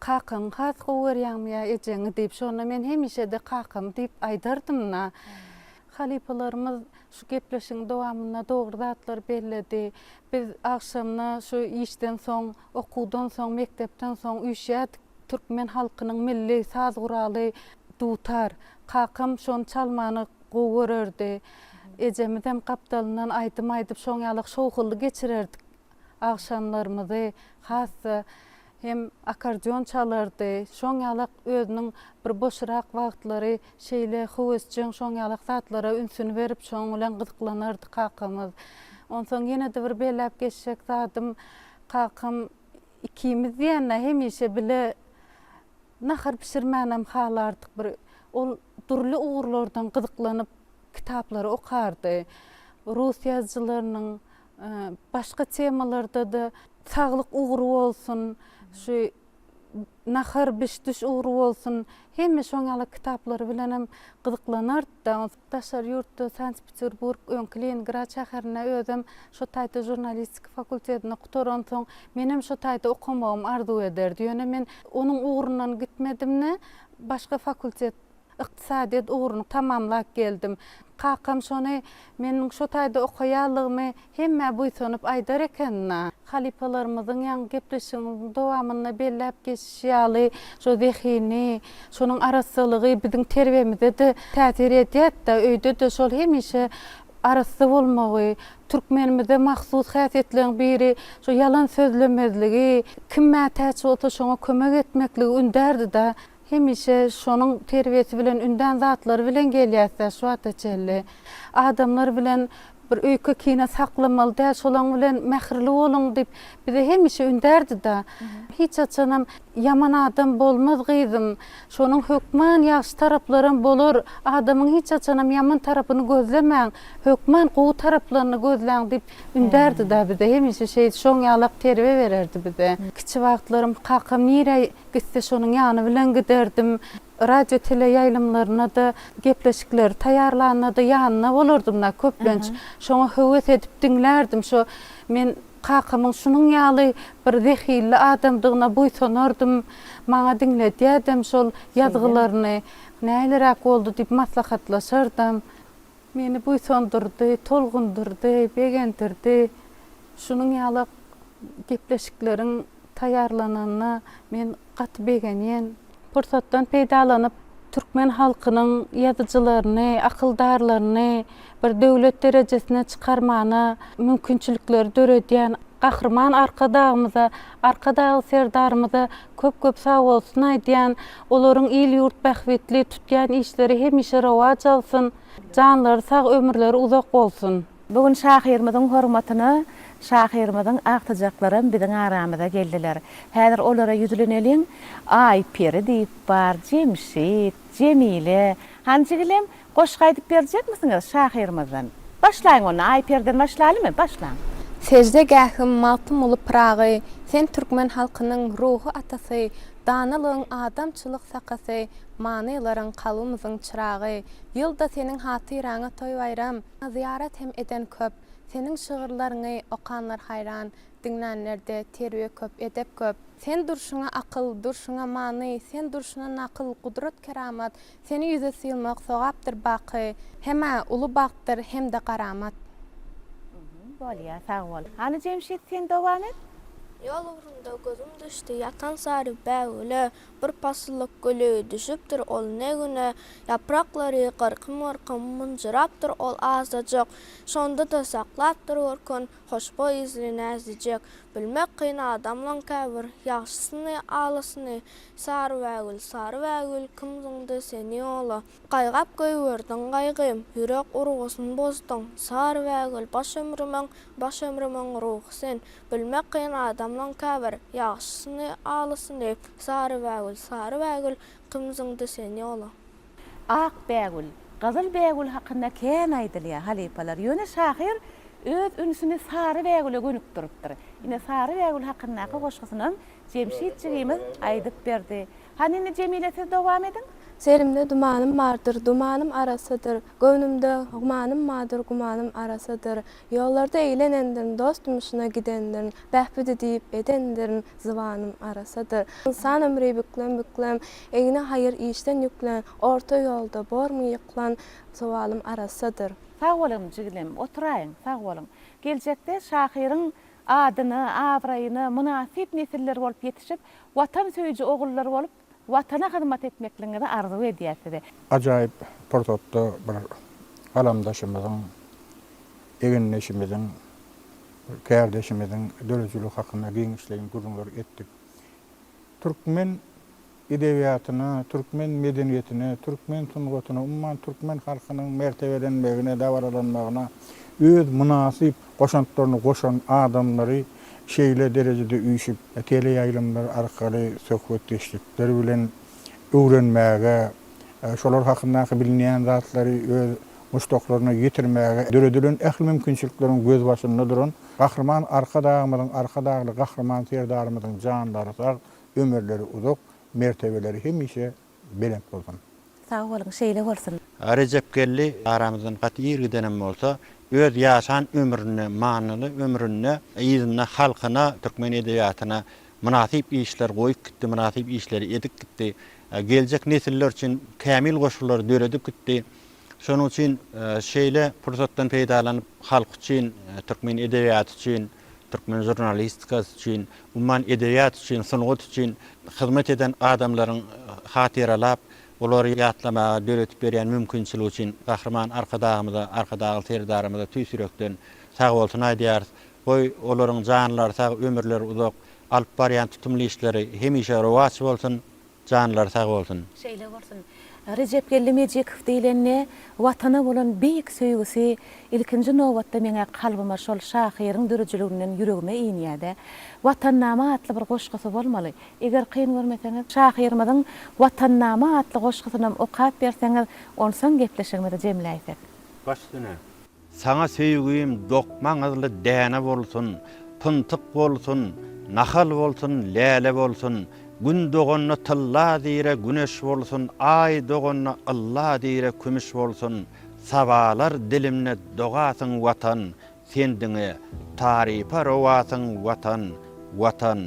Kakam has gowurýarmy ejeňi diýip şonu men hemişe de kakam diýip aýdardym. Halipalarymyz şu gepleşiň dowamyna dogry zatlar berledi. Biz akşamna şu işden soň, okuwdan soň, mektepden soň üýşýät türkmen halkynyň milli saz guraly dutar. Kakam şonu çalmany gowurardy. Ejemizem kapdalyndan aýdym şoň ýalyk şowhully geçirerdik akşamlarymyzy. Has hem akordeon çalardy. Şoň ýalyk özüniň bir boşrak wagtlary şeýle howesçiň şoň ýalyk zatlara ünsüni berip şoň bilen gyzyklanardy kakamyz. Onsoň ýene de bir belläp geçjek zatym kakam ikimiz ýene hemişe bile nahar pişirmänem halardyk. Bir ol turly ugurlardan gyzyklanyp kitaplary okardy. Rus ýazgylarynyň başga temalarda da saglyk uguru bolsun, şu nahar biş-düş uguru bolsun, hemme şoňaly kitaplary bilen hem gyzyklanardy da. Daşar ýurtda Sankt Peterburg, Leningrad şäherine özüm şo taýda jurnalistika fakultetini okutoran soň menem şo taýda okumagym arzu ederdi. Ýöne men onuň ugurundan gitmedim, başga fakultet iqtisadiyat uğrunu tamamlap geldim. Kakam şonu meniň şo taýda okaýanlygymy hemme buýsanyp aýdar eken. Halipalarymyzyň ýa gepleşiň dowamyna belläp geçýäli şo zehini, şonuň araslygy biziň terbiyemize de täsir edýär da, öýde de şol hemişe arasy bolmagy, türkmenimize mahsus häsiýetlerin biri şo yalan sözlemezligi, kimme täç bolsa şoňa kömek etmekligi ündärdi da. Hemişe şonuň terbiyesi bilen ünden zatlar bilen gelýärse şu ataçelli. Adamlar bilen bir öýke kine saklamaly däl, şolaň bilen mähirli bolun diýip bize hemişe ündärdi da. Hiç açanam yaman adam bolmaz gyzym. Şonuň hökman ýaşy taraplarym bolur. Adamyň hiç açanam yaman tarapyny gözlemäň, hökman gowy taraplaryny gözläň diýip ündärdi da bize hemişe şoň ýalyk terbiýe bererdi bize. Kiçi wagtlarym kakam nire gitse şonuň ýany bilen giderdim. Radio tele ýaýlymlaryna da gepleşikler taýarlanyna da ýanyna bolurdum da köplenç. Şoňa höwes edip dinlärdim. Şo men kakamyň şunun ýaly bir zehilli adamdygyna buýsanardym. Maňa dinledýärdim şol ýazgylaryny. Nälerek boldy diýip maslahatlaşardym. Meni buýsandyrdy, tolgundyrdy, begendirdi. Şunun ýaly gepleşikleriň taýarlananyna men gaty begenýän. Pursatdan peýdalanyp türkmen halkynyň ýazyjylaryny, akyldarlaryny bir döwlet derejesine çykarmana mümkinçilikleri döredýän gahrman arkadagymyza, arkadagy serdarymyza köp sag bolsun aýdýan, olaryň il ýurt bähwetli tutýan işleri hemişe rowaj alsyn, janlary sag, ömürleri uzak bolsun. Bugün şahyrymyzyň hormatyna şahyrymyzyň agtajaklarym biziň aramyza geldiler. Häzir olara ýüzleneliň Aýperi diýip bar, Jemşit, Jemile. Hanjygilem goşga aýdyp berjek misiniz şahyrymyzdan? Başlaýyn onu, Aýperden başlaýlymy? Başlaň. Secde gähim maltym ulup pragy, sen türkmen halkynyň ruhu atasy, danalygyň adamçylyk sakasy, manylaryň kalbymyzyň çıragy. Ýylda seniň hatyraňa toý bayram, ziyaret hem eden köp. Senin şygyrlaryny okanlar hayran, dinlänlerde terbiýe köp, edep köp. Sen durşuňa akyl, durşuňa many, sen durşuňa nakyl, gudrat, keramat. Seni ýüze sylmak sogapdyr baky, hemme uly bagtyr hem de garamat. Bolýar, sag bol. Hani Jemşit sen dowam et? Yol uğrunda gözüm düştü, yatan sarı bəğüle, bir pasıllık gölü düşüptür ol ne güne, yaprakları qırqım mıncıraptır ol azacık, şonda da saklaptır orkun, hoşboy izli nəzicik, bilmek qıyın adamlan kəvir, yaxşısını, alısını, sarı bəğül, kımzındı seni ola, qaygap göywerdin qaygım, yürek urğusun bozdun, sarı bəğül, baş ömrümün ruhu sen, bilmek qıyın adamlan kəvir, yaxşısını, alısını, sarı bəğül, kımzındı seni ola. Ak bəgül, qızıl bəgül haqqında kän aydılya halipalar. Yöne şahir öz ünsüni sarı bəgüle gönüp durupdur. Yine sarı bəgül haqqında qoşqısının Cemşitçiğimiz aydıp berdi. Hanini Cemileti devam edin? Serimde dumanım vardır, dumanım arasıdır. Gönlümde gumanım vardır, gumanım arasıdır. Yollarda eğlenendirin, dostumuşuna gidendirin. Behbüdü deyip edendirin, zıvanım arasıdır. İnsan ömrü büklem, eğine hayır işten yüklen. Orta yolda bor mu yıklan, sualım arasıdır. Sağ olun ciglim, oturayın, sağ olun. Gelecekte şahirin adını, abrayını, münasip nesiller olup yetişip, vatan söyücü oğullar olup, vatana hizmet etmekliğine de arzu ediyesi. Acayip portotto bir kalamdaşımızın, eginleşimizin, kardeşimizin dölücülük hakkında giyinişleyin gurunlar ettik. Türkmen edebiyatına, Türkmen medeniyetine, Türkmen sungatına, umman Türkmen halkının mertebelenmegine, davaralanmagına öz münasip koşantlarını koşan adamları şeyle derecede üyüşüp, tele yayılımlar arkalı söhbetleştikleri bilen öğrenmege, şolar hakkındaki bilinen zatları öz muştoklarına getirmege, döredülün ehli mümkünçülüklerin göz başında duran, kahraman arka dağlı kahraman serdarımızın canları sağ, ömürleri uzak, mertebeleri hemişe belent olsun. Sağ olun, şeyle olsun. Recep Gelli aramızdan katı yirgidenem olsa, öz yaşan ömrüne, manılı ömrüne, izine, halkına, Türkmen edebiyatına münasip işler koyup gitti, münasip işleri edip gitti. Gelecek nesiller için kamil koşulları döredip gitti. Şunun için şeyle fırsattan peydalanıp halk için, Türkmen edebiyatı için, Türkmen jurnalistikası için, umman edebiyat için, sunugut için hizmet eden adamların hatıralap, onları yatlamağa, döretip beren mümkünçülüğü için kahraman arkadağıl terdarımıza tüy sürekten sağ olsun aydiyarız. Boy onların canlıları sağ, ömürleri uzak, alıp barayan tutumlu işleri hemişe rovaç olsun, canlıları sağ olsun. Şeyle olsun. Recep Gelli Mejikov diýilenne watana bolan beýik söýgüsi ilkinji nowatda meňe kalbyma şol şahyryň dürüjligininden ýüregime ýynýärdi. Watannama atly bir goşgysy bolmaly. Eger kyn görmeseňiz, şahyrymyzyň Watannama atly goşgysyny okap berseňiz, onsoň gepleşigimde jemläýsek. Başdyna. Sana söýgüim dokman azly däne bolsun, pyntyk bolsun, nahal bolsun, läle bolsun. Gün doğanna tılla dire güneş bolsun, ay doğanna Allah dire kümüş bolsun. Sabalar dilimne doğasın vatan, sendine tarifa rovasın vatan, vatan.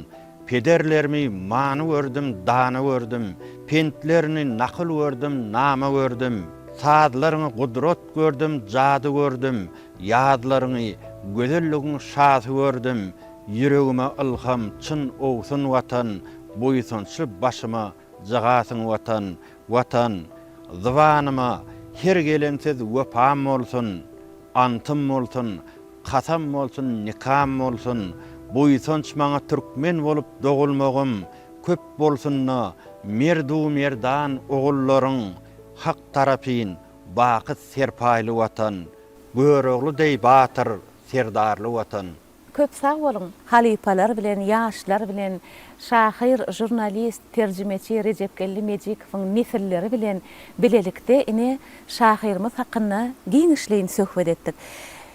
Pederlerimi manı gördüm, danı gördüm, pentlerini nakıl gördüm, nama gördüm. Saadlarını kudret gördüm, cadı gördüm, yadlarını gözelligin şası gördüm. Yüreğime ilham çın olsun vatan, boysunçu başıma jıgasın vatan, vatan. Zıvanıma her gelensiz vefam olsun, antım olsun, kasam olsun, nikam olsun. Boysunç maňa Türkmen bolup doğulmagım, köp bolsunna merdu merdan oğullaryň hak tarapyn bakyt serpaýly vatan. Böregli dey batır serdarly vatan. Köp sağ olun. Halipalar bilen, yaşlar bilen, şahir, jurnalist, tercümeçi Recep Gelli Mejikowyň nesilleri bilen bilelikde ine şahirimiz hakkında giňişleýin söhbet etdik.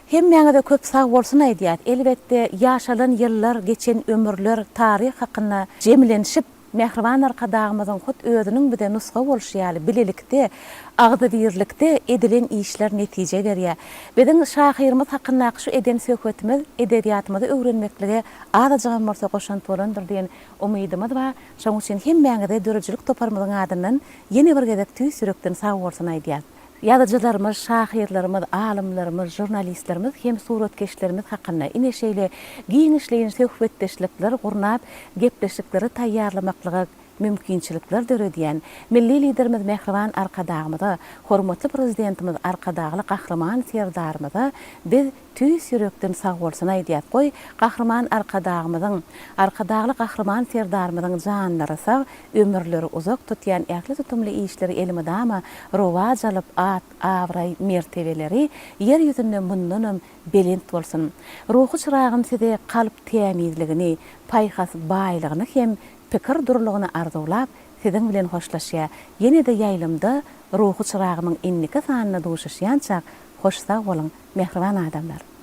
Hem meňe de köp sağ bolsun aýdýar. Elbetde yaşalan ýyllar, geçen ömürler, tarih hakkında jemlenşip mehriban arkadağımızın hut özünün bir de nuska bolşýaly bilelikde, agdy birlikde edilen işler netije berýär. Biziň şahyrymyz hakkında şu eden söhbetimiz edebiyatymyzy öwrenmeklige azajygam bolsa goşant bolandyr diýen umydymyz bar. Şoň üçin hem meňe de dörüjülük toparmyzyň adyndan ýene bir gezek tüý sürekden sag bolsun aýdýar. Ýazyjylarymyz, şahirlerimiz, alimlerimiz, jurnalistlerimiz hem suratkeşlerimiz hakynda ine şeýle giňişleýin söhbetdeşlikler gurnap, gepleşikleri taýýarlamaklygy mümkinçilikler dörediyen milli liderimiz Mehriban Arkadağımızı, hormatly prezidentimiz Arkadağlı Kahraman Serdarımızı biz tüýs ýürekden sag bolsun aýdýar. Goý Kahraman Arkadağlı Kahraman Serdarymyzyň janlary sag, ömürleri uzak tutýan ähli tutumly işleri elmedama rowaj alyp awray mertebeleri yer ýüzünde bundanam belent bolsun. Ruhy çyragym size kalp temizligini, paýhas baýlygyny hem pikir durlugyny arzulap, siziň bilen hoşlaşýa, ýene-de ýaýlymda ruhy çyragymyň inniki sanyna duşuşýançak hoş sag bolun, mehriban adamlar.